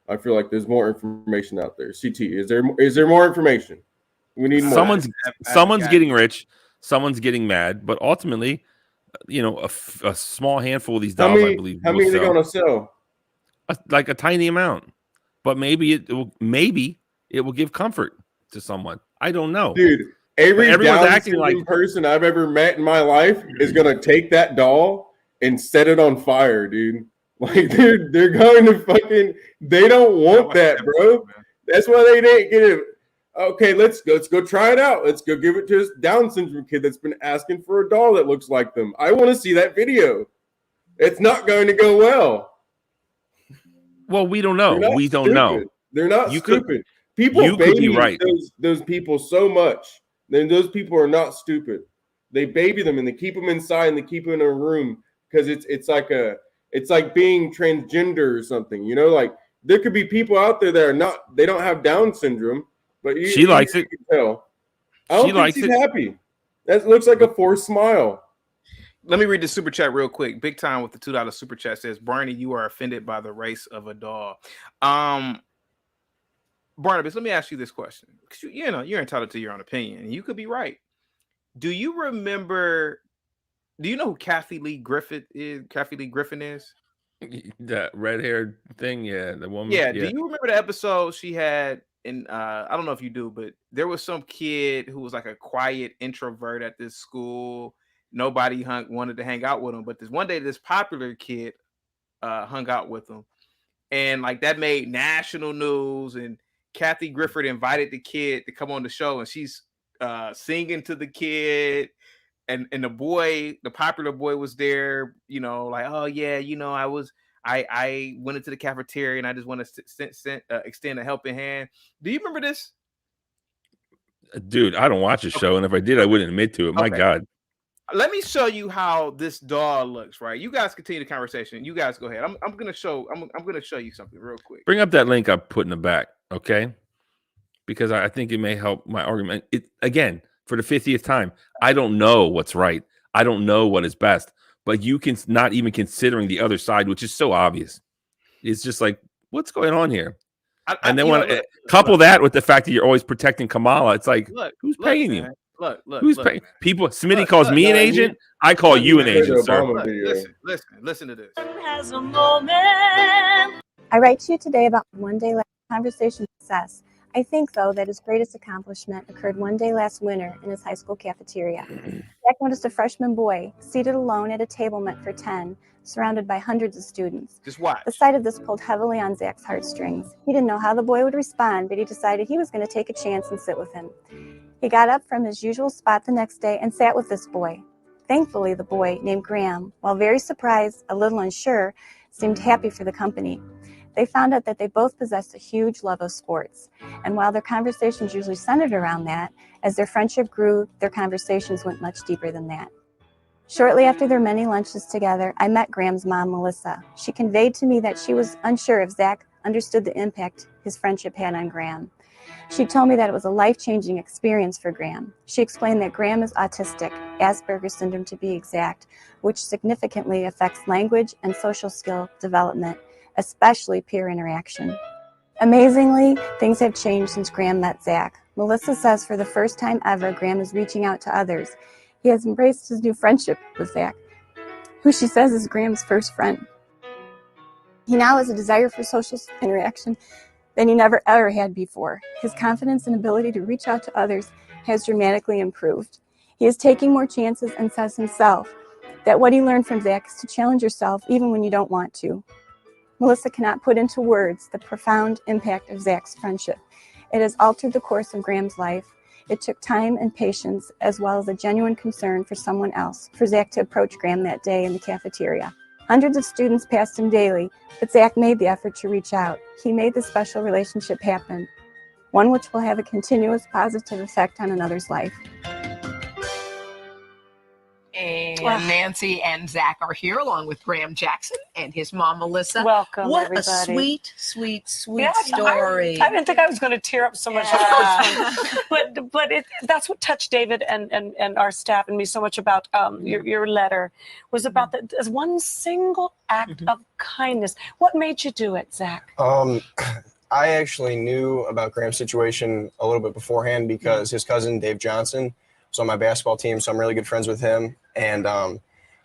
I feel like there's more information out there. CT, is there more information? We need more. Someone's getting rich. Someone's getting mad, but ultimately, you know, a small handful of these dolls, I believe. How many are they going to sell? Like a tiny amount, but maybe it will give comfort to someone. I don't know, dude. Everyone's acting like person I've ever met in my life is going to take that doll and set it on fire, dude. Like they're going to they don't want that, bro. That's why they didn't get it. Okay, let's go try it out. Let's go give it to this Down syndrome kid that's been asking for a doll that looks like them. I want to see that video. It's not going to go well. Well, we don't know. We don't know. They're not stupid. People baby those people so much. Then those people are not stupid. They baby them and they keep them inside and they keep them in a room because it's like being transgender or something. You know, like there could be people out there that they don't have Down syndrome. But she likes it. You can tell. I don't think she's happy. That looks like a forced smile. Let me read the super chat real quick. Big Time with the $2 super chat says, Barney, you are offended by the race of a doll. Barnabas, let me ask you this question. Because you know, you're entitled to your own opinion, and you could be right. Do you know who Kathy Lee Griffin is? That red-haired thing, yeah, the woman. Yeah. Do you remember the episode she had? And I don't know if you do, but there was some kid who was like a quiet introvert at this school. Nobody wanted to hang out with him, but this one day, this popular kid hung out with him, and like that made national news. And Kathy Griffin invited the kid to come on the show, and she's singing to the kid, and the popular boy was there. You know, like, oh yeah, you know, I went into the cafeteria and I just want to extend a helping hand. Do you remember this? Dude, I don't watch the show, and if I did, I wouldn't admit to it. My God. Let me show you how this doll looks, right? You guys continue the conversation. You guys go ahead. I'm gonna show you something real quick. Bring up that link I put in the back, okay? Because I think it may help my argument. Again, for the 50th time, I don't know what's right. I don't know what is best. But you can not even considering the other side, which is so obvious. It's just like, what's going on here? And then when couple that with the fact that you're always protecting Kamala, it's like, who's paying you? Who's paying? People, Smitty calls me an agent. I call you an agent, sir. Listen to this. Has a moment. I write to you today about one day conversation success. I think, though, that his greatest accomplishment occurred one day last winter in his high school cafeteria. Zach noticed a freshman boy seated alone at a table meant for 10, surrounded by hundreds of students. Just watch. The sight of this pulled heavily on Zach's heartstrings. He didn't know how the boy would respond, but he decided he was going to take a chance and sit with him. He got up from his usual spot the next day and sat with this boy. Thankfully, the boy, named Graham, while very surprised, a little unsure, seemed happy for the company. They found out that they both possessed a huge love of sports. And while their conversations usually centered around that, as their friendship grew, their conversations went much deeper than that. Shortly after their many lunches together, I met Graham's mom, Melissa. She conveyed to me that she was unsure if Zach understood the impact his friendship had on Graham. She told me that it was a life-changing experience for Graham. She explained that Graham is autistic, Asperger's syndrome to be exact, which significantly affects language and social skill development, especially peer interaction. Amazingly, things have changed since Graham met Zach. Melissa says for the first time ever, Graham is reaching out to others. He has embraced his new friendship with Zach, who she says is Graham's first friend. He now has a desire for social interaction than he never ever had before. His confidence and ability to reach out to others has dramatically improved. He is taking more chances and says himself that what he learned from Zach is to challenge yourself even when you don't want to. Melissa cannot put into words the profound impact of Zach's friendship. It has altered the course of Graham's life. It took time and patience, as well as a genuine concern for someone else, for Zach to approach Graham that day in the cafeteria. Hundreds of students passed him daily, but Zach made the effort to reach out. He made the special relationship happen, one which will have a continuous positive effect on another's life. And Nancy and Zach are here along with Graham Jackson and his mom, Melissa. Welcome, what everybody. A sweet, sweet, sweet story. I didn't think I was going to tear up so much. But that's what touched David and our staff and me so much about your letter, was about that as one single act of kindness. What made you do it, Zach? I actually knew about Graham's situation a little bit beforehand because his cousin, Dave Johnson, was on my basketball team, so I'm really good friends with him. And a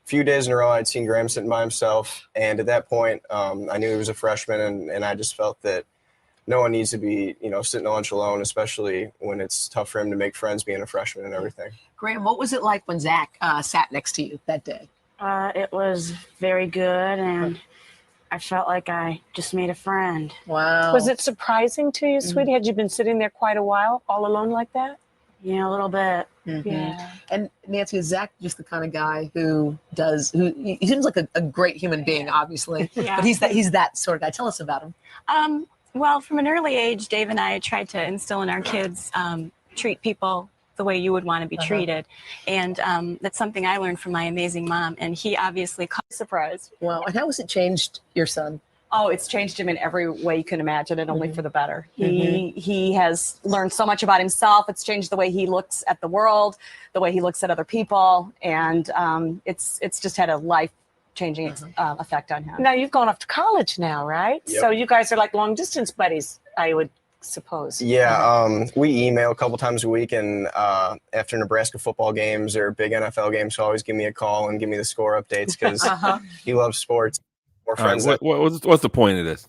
few days in a row, I'd seen Graham sitting by himself. And at that point, I knew he was a freshman, and I just felt that no one needs to be, sitting at lunch alone, especially when it's tough for him to make friends being a freshman and everything. Graham, what was it like when Zach sat next to you that day? It was very good, and I felt like I just made a friend. Wow. Was it surprising to you, sweetie? Had you been sitting there quite a while, all alone like that? Yeah, a little bit. Yeah. And Nancy, is Zach just the kind of guy who he seems like a great human being, obviously, but he's that sort of guy. Tell us about him. Well, from an early age, Dave and I tried to instill in our kids, treat people the way you would want to be treated. And that's something I learned from my amazing mom. And he obviously caught surprised. Wow. And how has it changed your son? Oh, it's changed him in every way you can imagine, and only for the better. He has learned so much about himself. It's changed the way he looks at the world, the way he looks at other people, and it's just had a life-changing effect on him. Now, you've gone off to college now, right? Yep. So you guys are like long-distance buddies, I would suppose. Yeah, we email a couple times a week, and after Nebraska football games or big NFL games, he'll always give me a call and give me the score updates because he loves sports. More friends. Right, what's the point of this?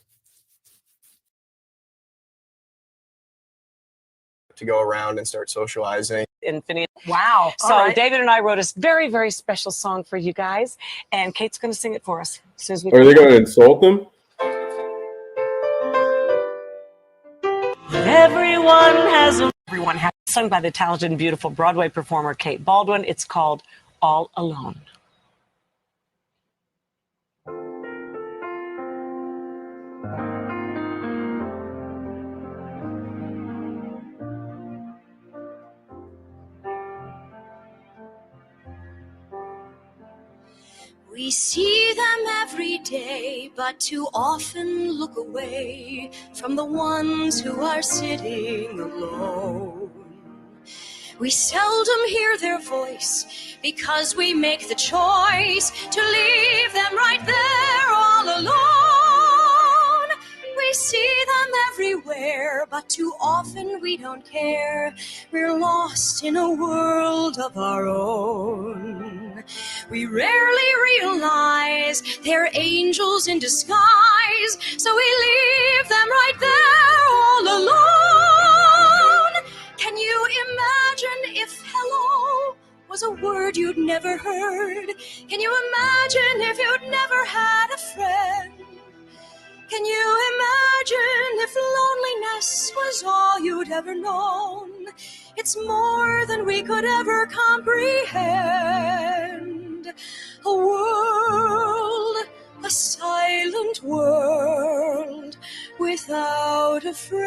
To go around and start socializing. Infinite. Wow. So David and I wrote a very, very special song for you guys, and Kate's going to sing it for us as soon as we Are they going to insult them? Everyone has sung by the talented and beautiful Broadway performer Kate Baldwin. It's called All Alone. We see them every day, but too often look away from the ones who are sitting alone. We seldom hear their voice because we make the choice to leave them right there all alone. We see them everywhere, but too often we don't care. We're lost in a world of our own. We rarely realize they're angels in disguise, so we leave them right there all alone. was a word you'd never heard. Can you imagine if you'd never had a friend? Can you imagine if loneliness was all you'd ever known? It's more than we could ever comprehend. A world, a silent world, without a friend.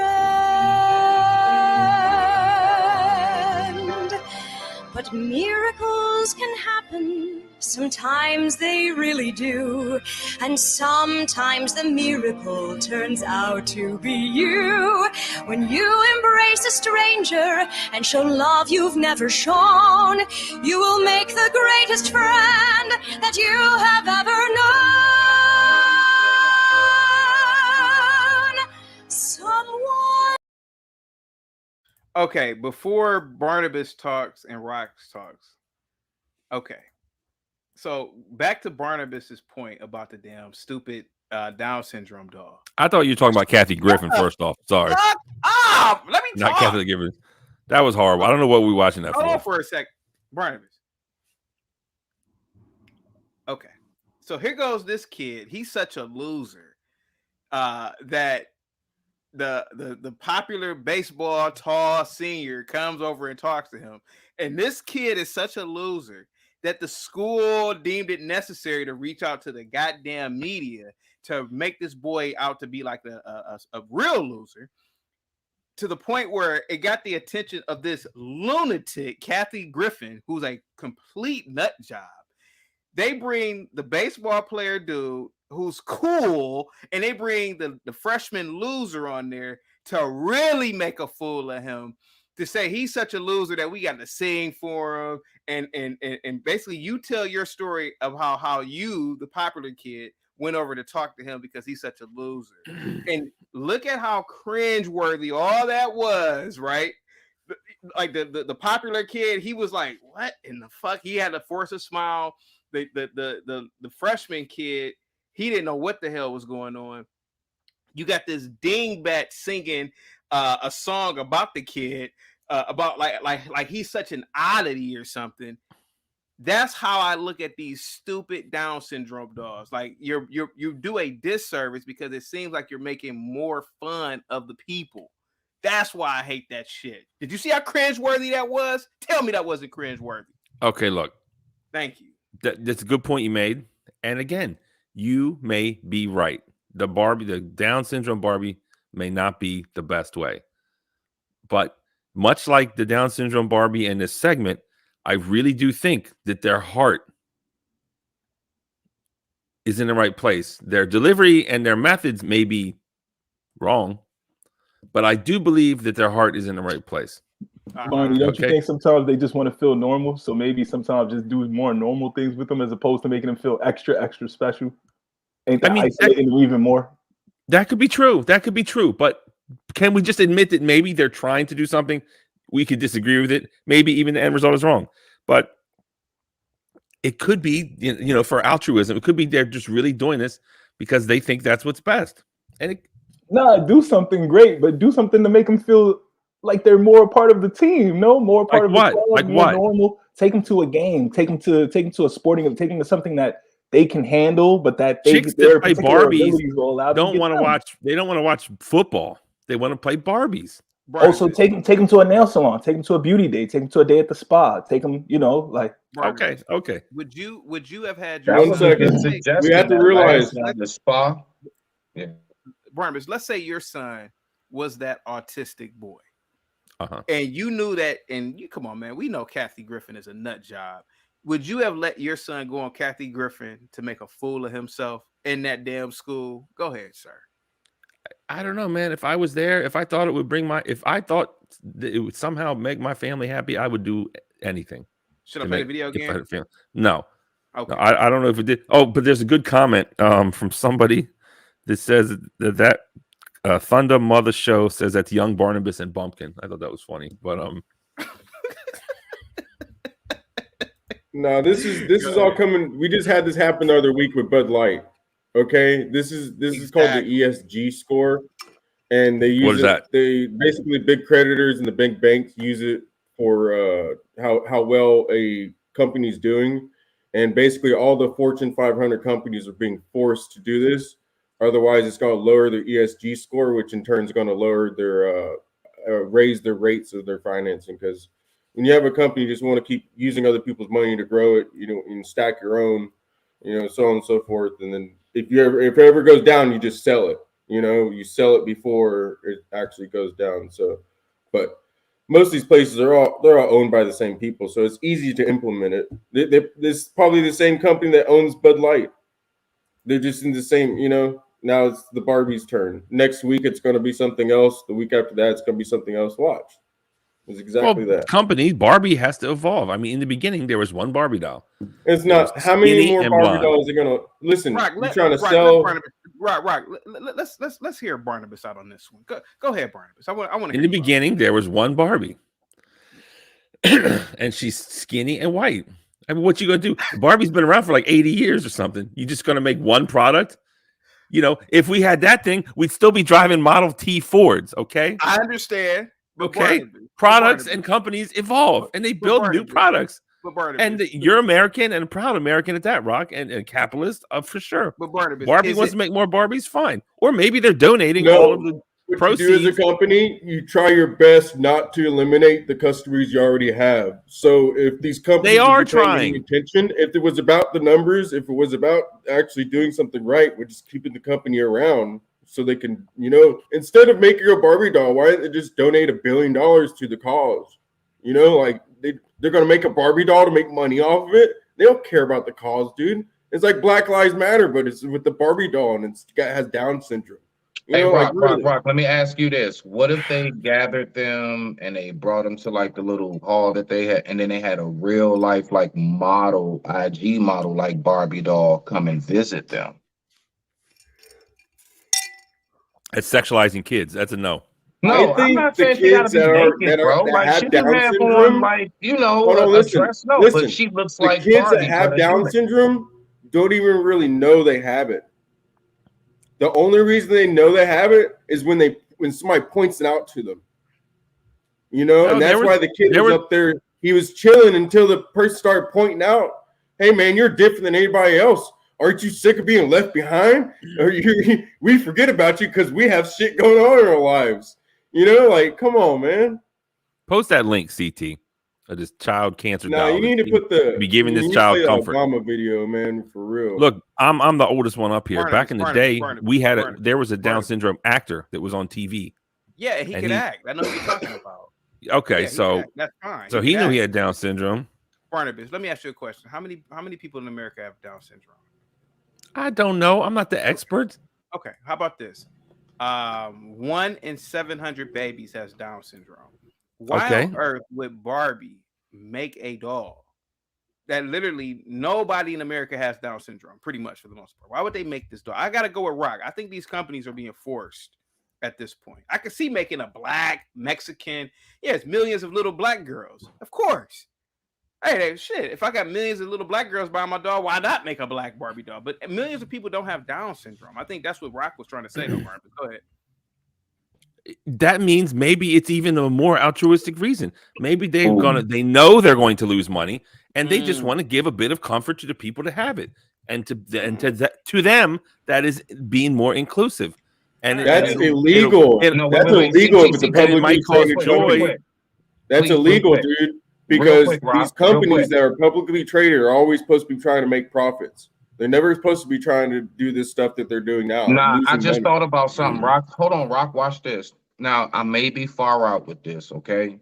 But miracles can happen, sometimes they really do. And sometimes the miracle turns out to be you. When you embrace a stranger and show love you've never shown, you will make the greatest friend that you have ever known. Someone. Okay, before Barnabas talks and Rox talks. Okay. So back to Barnabas's point about the damn stupid Down syndrome doll. I thought you were talking about Kathy Griffin first off. Sorry. Shut up! Let me Not talk. Kathy Griffin. That was horrible. I don't know what we were watching that Hold on for. for a sec. Barnabas. Okay. So here goes this kid. He's such a loser that the popular baseball tall senior comes over and talks to him. And this kid is such a loser that the school deemed it necessary to reach out to the goddamn media to make this boy out to be like a real loser, to the point where it got the attention of this lunatic, Kathy Griffin, who's a complete nut job. They bring the baseball player dude who's cool, and they bring the freshman loser on there to really make a fool of him, to say he's such a loser that we got to sing for him. And basically you tell your story of how you, the popular kid, went over to talk to him because he's such a loser. And look at how cringeworthy all that was, right? Like the popular kid, he was like, what in the fuck? He had to force a smile. The freshman kid, he didn't know what the hell was going on. You got this dingbat singing a song about the kid, about like he's such an oddity or something. That's how I look at these stupid Down syndrome dolls. Like you do a disservice because it seems like you're making more fun of the people. That's why I hate that shit. Did you see how cringeworthy that was? Tell me that wasn't cringeworthy. Okay, look. Thank you. That's a good point you made. And again, you may be right. The Down syndrome Barbie may not be the best way. But much like the Down syndrome Barbie in this segment, I really do think that their heart is in the right place. Their delivery and their methods may be wrong, but I do believe that their heart is in the right place. Barney, don't you think sometimes they just want to feel normal? So maybe sometimes just do more normal things with them as opposed to making them feel extra special. Ain't that isolating them even more? That could be true. That could be true. But can we just admit that maybe they're trying to do something? We could disagree with it. Maybe even the end result is wrong. But it could be, for altruism. It could be they're just really doing this because they think that's what's best. And do something great, but do something to make them feel like they're more a part of the team. No, more part of the club, like more what? Normal. Take them to a game. Take them to a sporting. Take them to something that they can handle, but that chicks that play Barbies don't want to watch. They don't want to watch football. They want to play Barbies. Also, take them to a nail salon. Take them to a beauty day. Take them to a day at the spa. Take them, Okay. Would you have had your 1 second? We have to realize the spa. Yeah. Barnabas, let's say your son was that autistic boy, and you knew that. And you come on, man. We know Kathy Griffin is a nut job. Would you have let your son go on Kathy Griffin to make a fool of himself in that damn school? Go ahead, sir. I don't know, man. If I was there, if I thought it would if I thought it would somehow make my family happy, I would do anything. Should I play the video again? No. Okay. No, I don't know if it did. Oh, but there's a good comment from somebody that says that Thunder Mother Show says that's young Barnabas and Bumpkin. I thought that was funny, but No, this is all coming. We just had this happen the other week with Bud Light. Okay, this is called the ESG score, and they use what is that? They basically big creditors and the big banks use it for how well a company's doing, and basically all the Fortune 500 companies are being forced to do this. Otherwise, it's going to lower their ESG score, which in turn is going to lower their raise their rates of their financing. Because when you have a company, you just want to keep using other people's money to grow it, and stack your own, so on and so forth. And then if it ever goes down, you just sell it. You sell it before it actually goes down. So, but most of these places they're all owned by the same people, so it's easy to implement it. This is probably the same company that owns Bud Light. They're just in the same, Now it's the Barbie's turn. Next week it's going to be something else. The week after that it's going to be something else. Watch. It's exactly that. Company Barbie has to evolve. I mean, in the beginning there was one Barbie doll. It's not. How many more Barbie dolls are going to listen? Rock, you're trying to sell. Rock. Let's hear Barnabas out on this one. Go ahead, Barnabas. I want. In the beginning, there was one Barbie, and she's skinny and white. I mean, what you gonna do? Barbie's been around for like 80 years or something. You just gonna make one product? If we had that thing, we'd still be driving Model T Fords. Okay, I understand. Okay, products and companies evolve, and they build new products. And you're American and a proud American at that, Rock, and a capitalist for sure. But Barnabas, Barbie wants to make more Barbies, fine. Or maybe they're donating all of the proceeds. You do as a company, you try your best not to eliminate the customers you already have. So if these companies they are trying attention, if it was about the numbers, if it was about actually doing something right, we're just keeping the company around so they can, instead of making a Barbie doll, why don't they just donate $1 billion to the cause? Like they're going to make a Barbie doll to make money off of it. They don't care about the cause, dude. It's like Black Lives Matter, but it's with the Barbie doll and has Down syndrome. Rock, let me ask you this. What if they gathered them and they brought them to like the little hall that they had, and then they had a real life like model, IG model like Barbie doll come and visit them? It's sexualizing kids. That's a no. No, I'm not saying she gotta be naked, bro. Like she can have on like dress. No, but she looks like the kids that have Down syndrome don't even really know they have it. The only reason they know they have it is when somebody points it out to them. And that's why the kid was up there. He was chilling until the person started pointing out, "Hey man, you're different than anybody else. Aren't you sick of being left behind? Or we forget about you because we have shit going on in our lives." Like, come on, man. Post that link, CT, of this child cancer. No, you need to put be giving this child comfort. Obama video, man, for real. Look, I'm the oldest one up here. Back in the day, we had there was a Down syndrome actor that was on TV. Yeah, he could act. I know what you're talking about. Okay, yeah, so that's fine. So he knew he had Down syndrome. Barnabas, let me ask you a question. How many people in America have Down syndrome? I don't know. I'm not the expert. Okay, how about this? 1 in 700 babies has Down syndrome. Why on earth would Barbie make a doll that literally nobody in America has Down syndrome, pretty much for the most part? Why would they make this doll? I gotta go with Rock. I think these companies are being forced at this point. I could see making a black, Mexican, yes, millions of little black girls. Of course. Hey, shit, if I got millions of little black girls buying my doll, why not make a black Barbie doll? But millions of people don't have Down syndrome. I think that's what Rock was trying to say, though, Barbie. Go ahead. That means maybe it's even a more altruistic reason. Maybe they know they're going to lose money, and they just want to give a bit of comfort to the people to have it, and to them that is being more inclusive. And that's illegal. That's illegal. If the public joy. That's illegal, dude. Because these companies that are publicly traded are always supposed to be trying to make profits. They're never supposed to be trying to do this stuff that they're doing now. Nah, I just thought about something, Rock. Hold on, Rock, watch this. Now, I may be far out with this, okay?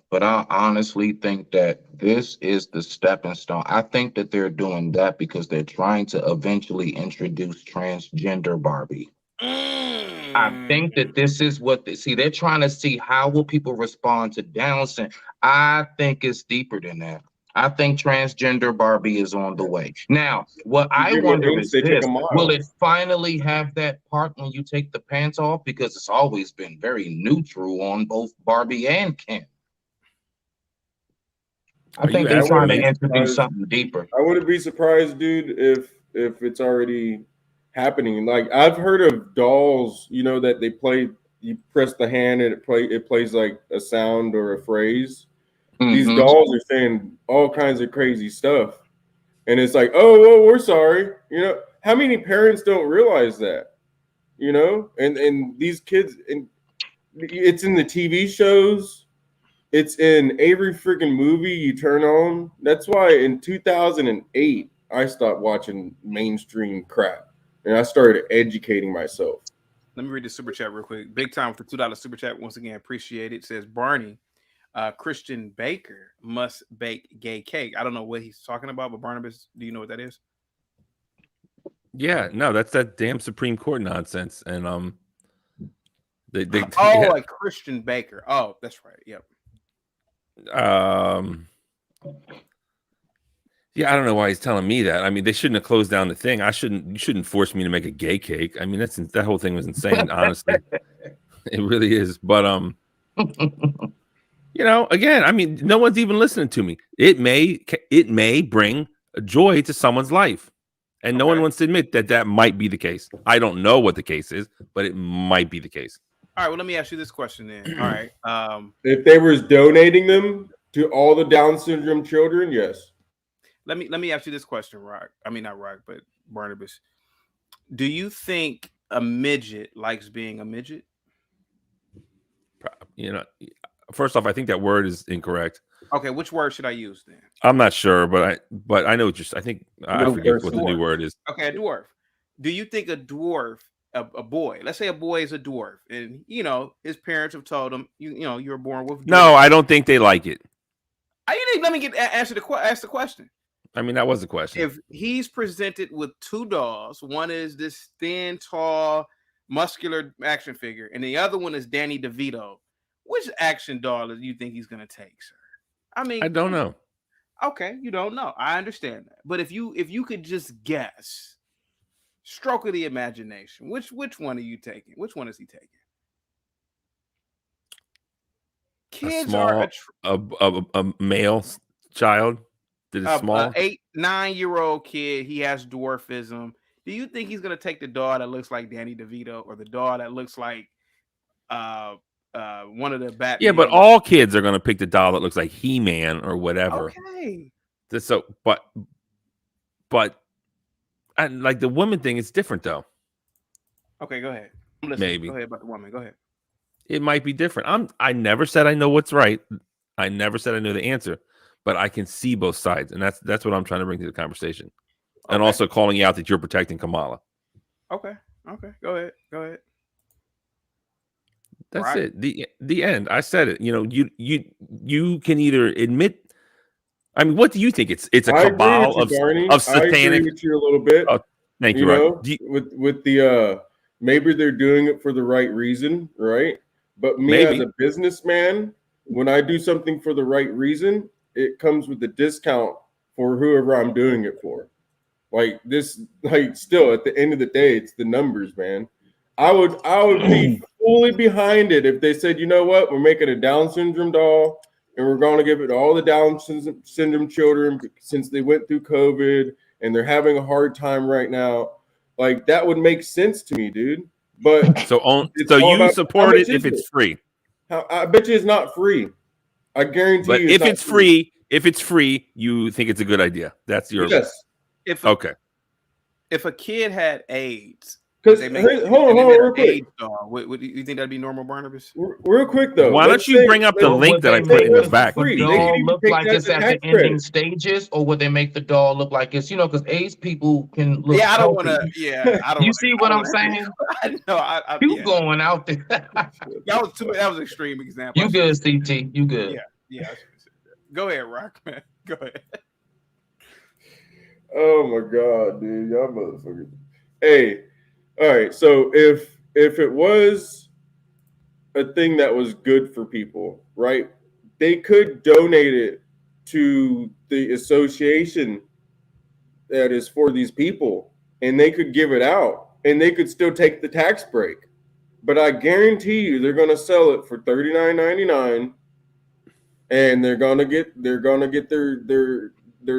But I honestly think that this is the stepping stone. I think that they're doing that because they're trying to eventually introduce transgender Barbie. I think that this is what they're trying to see how will people respond to Down syndrome. I think it's deeper than that. I think transgender Barbie is on the way. Now, what I wonder is this, will it finally have that part when you take the pants off? Because it's always been very neutral on both Barbie and Ken. I think they're trying to introduce something deeper. I wouldn't be surprised, dude, if it's already happening. Like, I've heard of dolls, that they play, you press the hand and it plays like a sound or a phrase. these dolls are saying all kinds of crazy stuff. And it's like, oh, well, we're sorry. You know, how many parents don't realize that? You know, and these kids, and it's in the TV shows. It's in every freaking movie you turn on. That's why in 2008, I stopped watching mainstream crap. And I started educating myself. Let me read the super chat real quick. Big time for $2 super chat. Once again, appreciate it. It says, Barney, Christian Baker must bake gay cake. I don't know what he's talking about, but Barnabas, do you know what that is? Yeah, no, that's that damn Supreme Court nonsense. And they like Christian Baker. Oh, that's right. Yep. Yeah, I don't know why he's telling me that. I mean, they shouldn't have closed down the thing. You shouldn't force me to make a gay cake. I mean, that whole thing was insane, honestly. It really is. But you know, again, I mean, no one's even listening to me. It may bring joy to someone's life. And no one wants to admit that might be the case. I don't know what the case is, but it might be the case. All right, well, let me ask you this question then. All right. If they was donating them to all the Down syndrome children, yes. Let me ask you this question, Rock. I mean, not Rock, but Barnabas. Do you think a midget likes being a midget? You know, first off, I think that word is incorrect. Okay, which word should I use then? I'm not sure, but I know I forget what the new word is. Okay, a dwarf. Do you think a dwarf, a boy, let's say a boy is a dwarf, and you know his parents have told him, you know, you were born with. No, I don't think they like it. Let me ask the question. I mean, that was the question. If he's presented with two dolls, one is this thin, tall, muscular action figure, and the other one is Danny DeVito, which action doll do you think he's going to take, sir? I mean, I don't know. Okay, you don't know. I understand that. But if you could just guess, stroke of the imagination, which one are you taking? Which one is he taking? Kids are a male child that is small. 8-9-year-old kid. He has dwarfism. Do you think he's gonna take the doll that looks like Danny DeVito or the doll that looks like one of the Batman? Yeah, but all kids are gonna pick the doll that looks like He-Man or whatever. Okay. So, but and like the woman thing is different though. Okay, go ahead. I'm listening. Maybe. Go ahead about the woman. Go ahead. It might be different. I never said I know what's right. I never said I know the answer, but I can see both sides, and that's what I'm trying to bring to the conversation. Okay. And also calling out that you're protecting Kamala. Okay. Go ahead. That's right. It. The end. I said it. You know, you can either admit. I mean, what do you think? It's a cabal of satanic. I agree with you a little bit. Oh, thank you. Right? With the maybe they're doing it for the right reason, right? But me as a businessman, when I do something for the right reason, it comes with a discount for whoever I'm doing it for. Like this, like still at the end of the day, it's the numbers, man. I would be fully behind it if they said, you know what, we're making a Down syndrome doll and we're going to give it to all the Down syndrome children since they went through COVID and they're having a hard time right now. Like that would make sense to me, dude. But so you support it if it's free? I bet you it's not free. I guarantee you. But if it's free, you think it's a good idea. That's your okay. If a kid had AIDS, because hold on, real quick. Would you think that'd be normal, Barnabas? Real quick though. Why don't you bring up the link that I put in the back? Would the doll look like it's at the ending stages, or would they make the doll look like it's because AIDS people can look? Yeah, I don't want to. Yeah, I don't. You see what I'm saying? No, you going out there? That was an extreme example. You good, CT? You good? Yeah. Go ahead, Rock, man. Go ahead. Oh my God, dude, y'all motherfuckers. Hey. All right, so if it was a thing that was good for people, right, they could donate it to the association that is for these people, and they could give it out, and they could still take the tax break. But I guarantee you, they're gonna sell it for $39.99, and they're gonna get their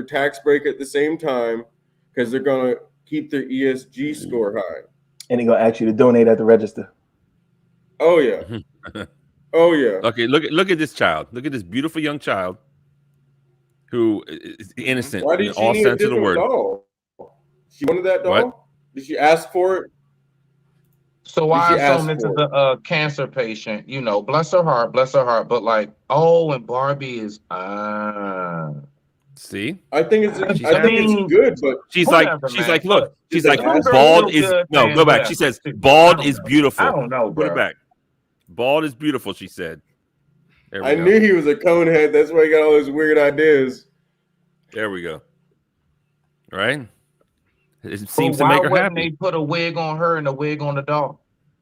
tax break at the same time because they're gonna keep their ESG score high. And they're gonna ask you to donate at the register. Oh yeah. Oh yeah. Okay, look at this child. Look at this beautiful young child. who is innocent Why in did she all need a sense of the different word. doll? She wanted that doll? What? Did she ask for it? So I she assume ask this is for a cancer patient, you know, bless her heart. But like, oh, and Barbie is See, I think it's I mean, good, but she's whatever, like, man. look, she's like, Some girls bald feel is good no, saying go back. She whatever. says, I bald don't is know. beautiful. I don't know, Put it bro. back. Bald is beautiful, she said. There we I go. knew he was a conehead. That's why he got all those weird ideas. There we go. Right? It But seems to why make her wouldn't happy. they put a wig on her and a wig on the dog?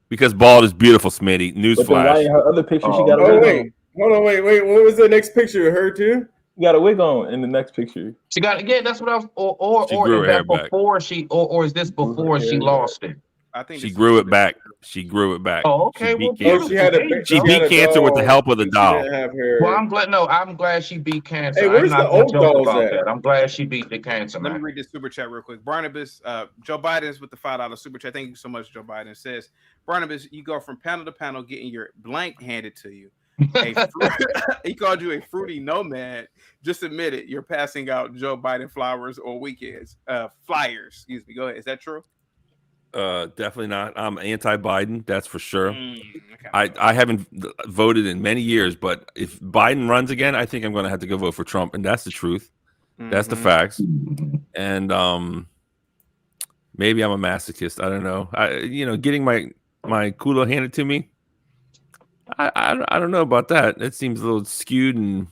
Because bald is beautiful, Smitty. But then why Newsflash. in her other picture she Oh, got a Oh wig wait, on? hold on, wait. What was the next picture of her too? You got a wig on in the next picture. She got that's what I was. She Or grew is her hair that back. before she, or is this before she lost it? I think She this grew is it back. She grew it back. Oh, She okay. beat Well, cancer. Oh, she had there a you She go. beat cancer with the help of the She doll. didn't have hair. Well, I'm glad she beat cancer. Hey, I'm where's the not gonna old joke dolls about at? that. I'm glad she beat the cancer, Let me man. read this super chat real quick. Barnabas, Joe Biden's with the $5 super chat. Thank you so much, Joe Biden. Says, Barnabas, you go from panel to panel getting your blank handed to you. He called you a fruity nomad. Just admit it. You're passing out Joe Biden flowers on weekends. Flyers, excuse me. Go ahead. Is that true? Definitely not. I'm anti-Biden. That's for sure. Okay. I haven't voted in many years, but if Biden runs again, I think I'm going to have to go vote for Trump, and that's the truth. That's the facts. And maybe I'm a masochist. I don't know. Getting my culo handed to me. I don't know about that. It seems a little skewed, and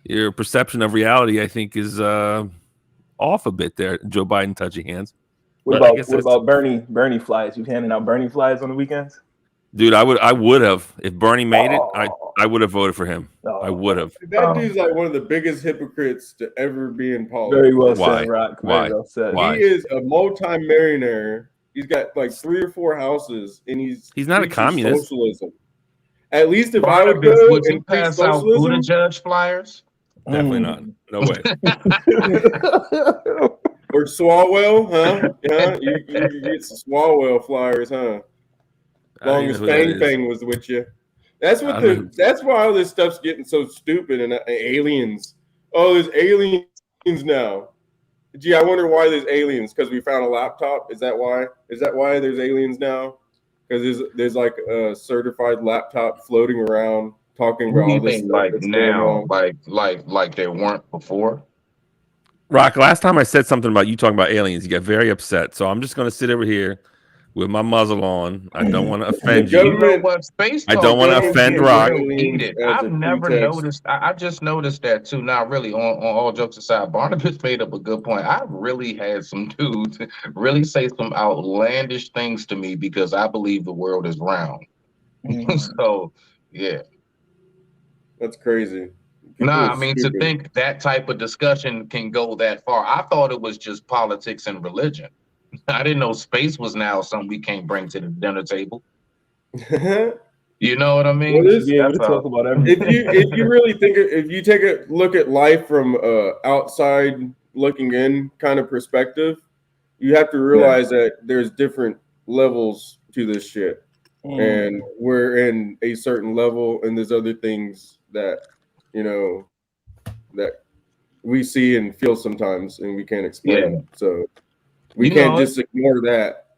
your perception of reality, I think, is off a bit there. Joe Biden touching hands. What But about Bernie flyers? You handing out Bernie flyers on the weekends? dude, I would have if Bernie made it. I would have voted for him. I would have. That dude's like one of the biggest hypocrites to ever be in politics. Very well Why? said, Rock. Why? Very well said. Why? He is a multi-millionaire. He's got like 3 or 4 houses, and he's not a preaching communist. Socialism. At least if Barnabas, I would go would you and preach pass out socialism, Buttigieg flyers? Definitely not. No way. or Swalwell, huh? Yeah, you get some Swalwell flyers, huh? Long as Fang Fang was with you. That's why all this stuff's getting so stupid and aliens. Oh, there's aliens now. Gee, I wonder why there's aliens. Because we found a laptop. Is that why? Is that why there's aliens now? Because there's like a certified laptop floating around talking about all this stuff like that's now, going on. like there weren't before. Rock, last time I said something about you talking about aliens, you got very upset. So I'm just going to sit over here with my muzzle on. I don't want to offend you. You know what? Space I don't want to offend Rock. I've never noticed. I just noticed that too. Now, really, on all jokes aside, Barnabas made up a good point. I've really had some dudes really say some outlandish things to me because I believe the world is round. So, yeah. That's crazy. I mean, to think that type of discussion can go that far. I thought it was just politics and religion. I didn't know space was now something we can't bring to the dinner table. You know what I mean? Well, be able to talk about everything. If you really think, if you take a look at life from outside looking in kind of perspective, you have to realize that there's different levels to this shit, and we're in a certain level, and there's other things that that we see and feel sometimes, and we can't explain. So we can't just ignore that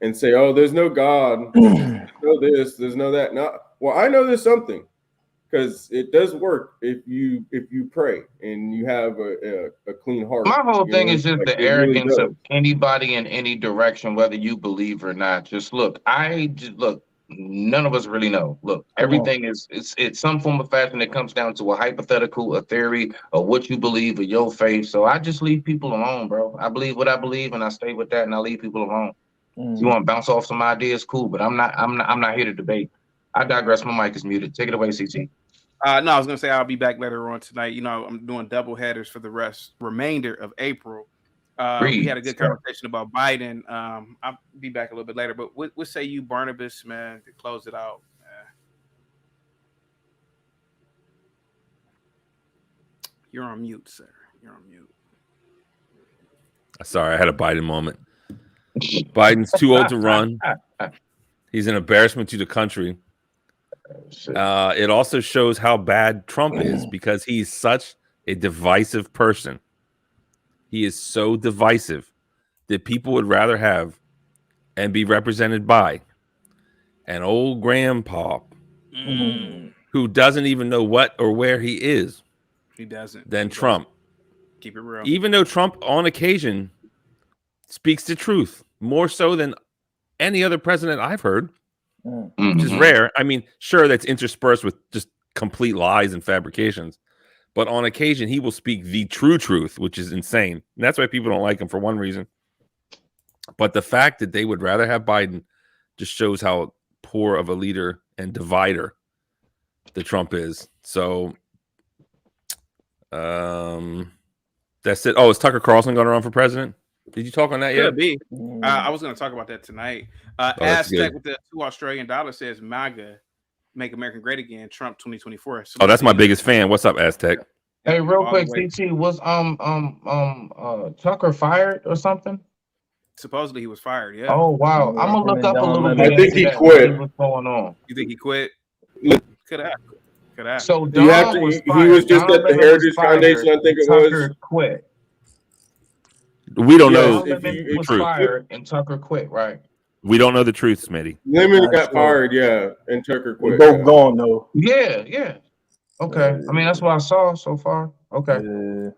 and say, "Oh, there's no God, there's no this, there's no that." No, well, I know there's something, because it does work if you pray and you have a clean heart. My whole thing is just like the arrogance of anybody in any direction, whether you believe or not. Just look, none of us really know. Look, everything is it's some form of fashion that comes down to a hypothetical, a theory, or what you believe or your faith. So I just leave people alone, bro. I believe what I believe, and I stay with that, and I leave people alone. If you want to bounce off some ideas, cool, but I'm not here to debate. I digress. My mic is muted. Take it away, CT. No, I was gonna say I'll be back later on tonight. I'm doing double headers for the remainder of April. We had a good conversation about Biden. I'll be back a little bit later, but what say you, Barnabas, man, to close it out? You're on mute, sir. You're on mute. Sorry, I had a Biden moment. Biden's too old to run. He's an embarrassment to the country. It also shows how bad Trump is, because he's such a divisive person. He is so divisive that people would rather have and be represented by an old grandpa who doesn't even know what or where he is. He doesn't. Than Trump. Keep it real. Even though Trump, on occasion, speaks the truth more so than any other president I've heard, which is rare. I mean, sure, that's interspersed with just complete lies and fabrications, but on occasion, he will speak the true truth, which is insane. And that's why people don't like him for one reason. But the fact that they would rather have Biden just shows how poor of a leader and divider the Trump is. So, that's it. Oh, is Tucker Carlson going to run for president? Did you talk on that yet? Could be. I was going to talk about that tonight. Aztec with the $2 Australian says MAGA, make America great again. Trump 2024. So that's my biggest fan. What's up, Aztec? Hey, real quick, CT, was Tucker fired or something? Supposedly he was fired. Yeah. Oh wow, I'm gonna look up a little bit. I think he quit. What's going on? You think he quit? Could have. So he was just at the Heritage Foundation, I think it was. Tucker quit. We don't know if he was fired and Tucker quit, right? We don't know the truth, Smitty. Lemon got fired, yeah, and Tucker quit. Both gone though. Yeah. Okay. I mean, that's what I saw so far. Okay.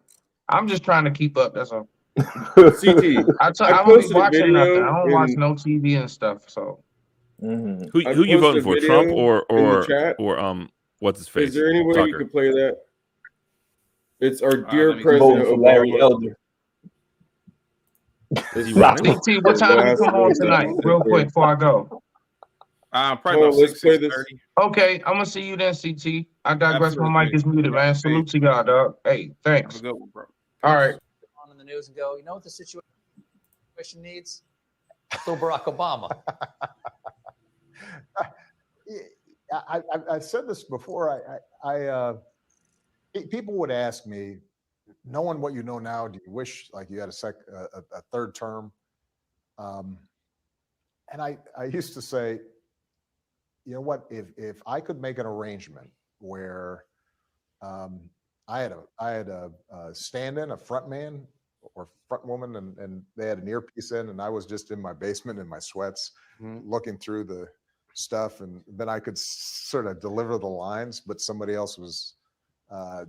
I'm just trying to keep up. That's all. CT. I don't be watching nothing. I don't watch no TV and stuff. So. Who you voting for? Trump or what's his face? Is there any way Tucker? you can play that? It's our dear President Larry Obama. Elder. CT, what time you come on tonight? Real quick before I go. Probably about 6:30. Okay, I'm gonna see you then, CT. I digress. My mic is muted, man. Salute to y'all, dog. Hey, thanks. Have a good one, bro. All right. On in the news and go, you know what the situation needs? So Barack Obama. I've said this before. People would ask me, knowing what you know now, do you wish like you had a third term? And I used to say, you know what? If I could make an arrangement where I had a stand-in, a front man or front woman, and they had an earpiece in, and I was just in my basement in my sweats, looking through the stuff, and then I could sort of deliver the lines, but somebody else was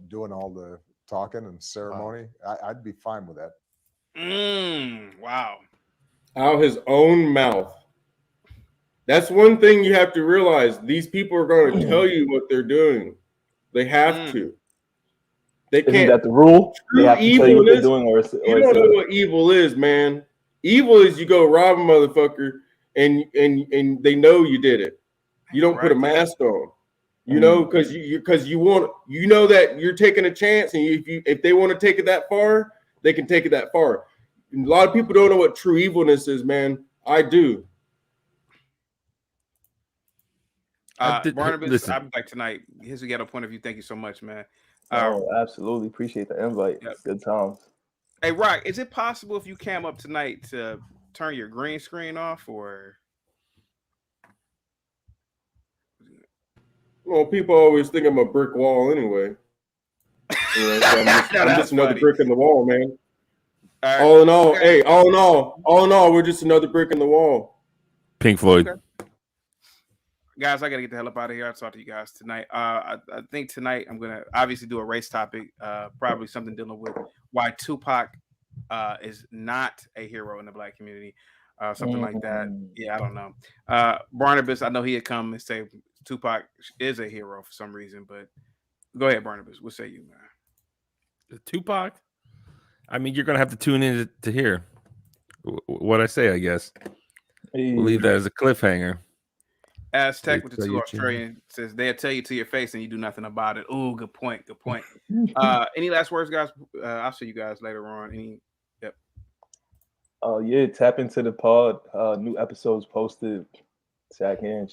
doing all the talking and ceremony. I'd be fine with that. Wow. Out his own mouth. That's one thing you have to realize. These people are going to tell you what they're doing. They have to. They can't. Isn't that the rule? They have to tell you what they're doing, you don't know what evil is, man. Evil is you go rob a motherfucker and they know you did it. You don't put a mask on. You know, because you want, you know that you're taking a chance, and if they want to take it that far, they can take it that far. And a lot of people don't know what true evilness is, man. I do. Barnabas, I'd like tonight. Here's a ghetto point of view. Thank you so much, man. Absolutely appreciate the invite. Yep. Good times. Hey, Rock, is it possible if you came up tonight to turn your green screen off, or? Well, people always think I'm a brick wall anyway. You know, so I'm just another brick in the wall, man. All in all, all in all, we're just another brick in the wall. Pink Floyd. Okay. Guys, I gotta get the hell up out of here. I'll talk to you guys tonight. I think tonight I'm gonna obviously do a race topic, probably something dealing with why Tupac is not a hero in the Black community, something like that. Yeah, I don't know. Barnabas, I know he'd come and say Tupac is a hero for some reason, but go ahead, Barnabas. What say you, man? Tupac? I mean, you're gonna have to tune in to hear what I say, I guess. We'll leave that as a cliffhanger. Aztec with the two Australian says they'll tell you to your face and you do nothing about it. Ooh, good point. Good point. Any last words, guys? I'll see you guys later on. Yeah, tap into the pod. New episodes posted. Check in.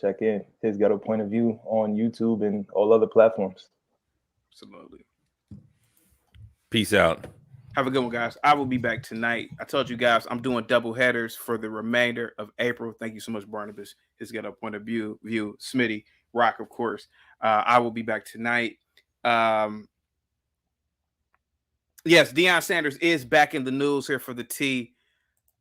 His Ghetto Point of View on YouTube and all other platforms. Absolutely. Peace out. Have a good one, guys. I will be back tonight. I told you guys I'm doing double headers for the remainder of April. Thank you so much, Barnabas. His Ghetto Point of View, Smitty, Rock, of course. I will be back tonight. Yes, Deion Sanders is back in the news here for the T.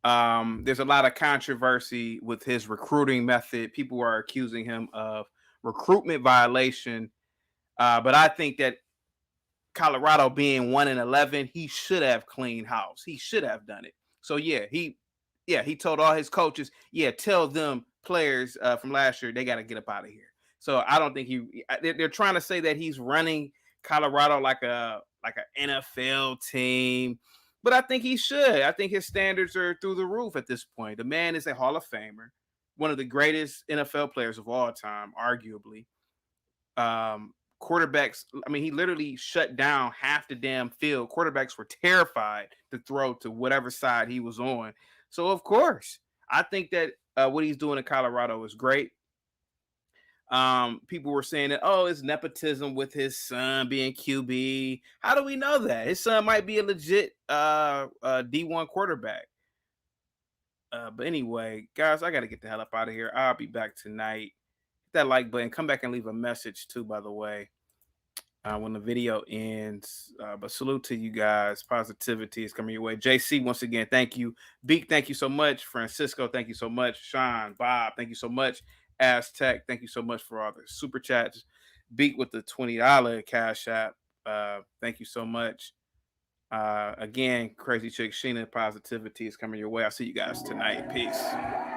There's a lot of controversy with his recruiting method. People are accusing him of recruitment violation. But I think that Colorado being 1-11, he should have cleaned house. He should have done it. So he told all his coaches, tell them players from last year they got to get up out of here. So I don't think they're trying to say that he's running Colorado like an NFL team, but I think he should. I think his standards are through the roof at this point. The man is a Hall of Famer, one of the greatest NFL players of all time, arguably. Quarterbacks, I mean, he literally shut down half the damn field. Quarterbacks were terrified to throw to whatever side he was on. So, of course, I think that what he's doing in Colorado is great. People were saying that, it's nepotism with his son being QB. How do we know that? His son might be a legit D1 quarterback. But anyway, guys, I got to get the hell up out of here. I'll be back tonight. Hit that like button. Come back and leave a message too, by the way, when the video ends. But salute to you guys. Positivity is coming your way. JC, once again, thank you. Beak, thank you so much. Francisco, thank you so much. Sean, Bob, thank you so much. Aztec, thank you so much for all the super chats. Beak with the $20 cash app. Thank you so much. Again, Crazy Chick Sheena, positivity is coming your way. I'll see you guys tonight. Peace.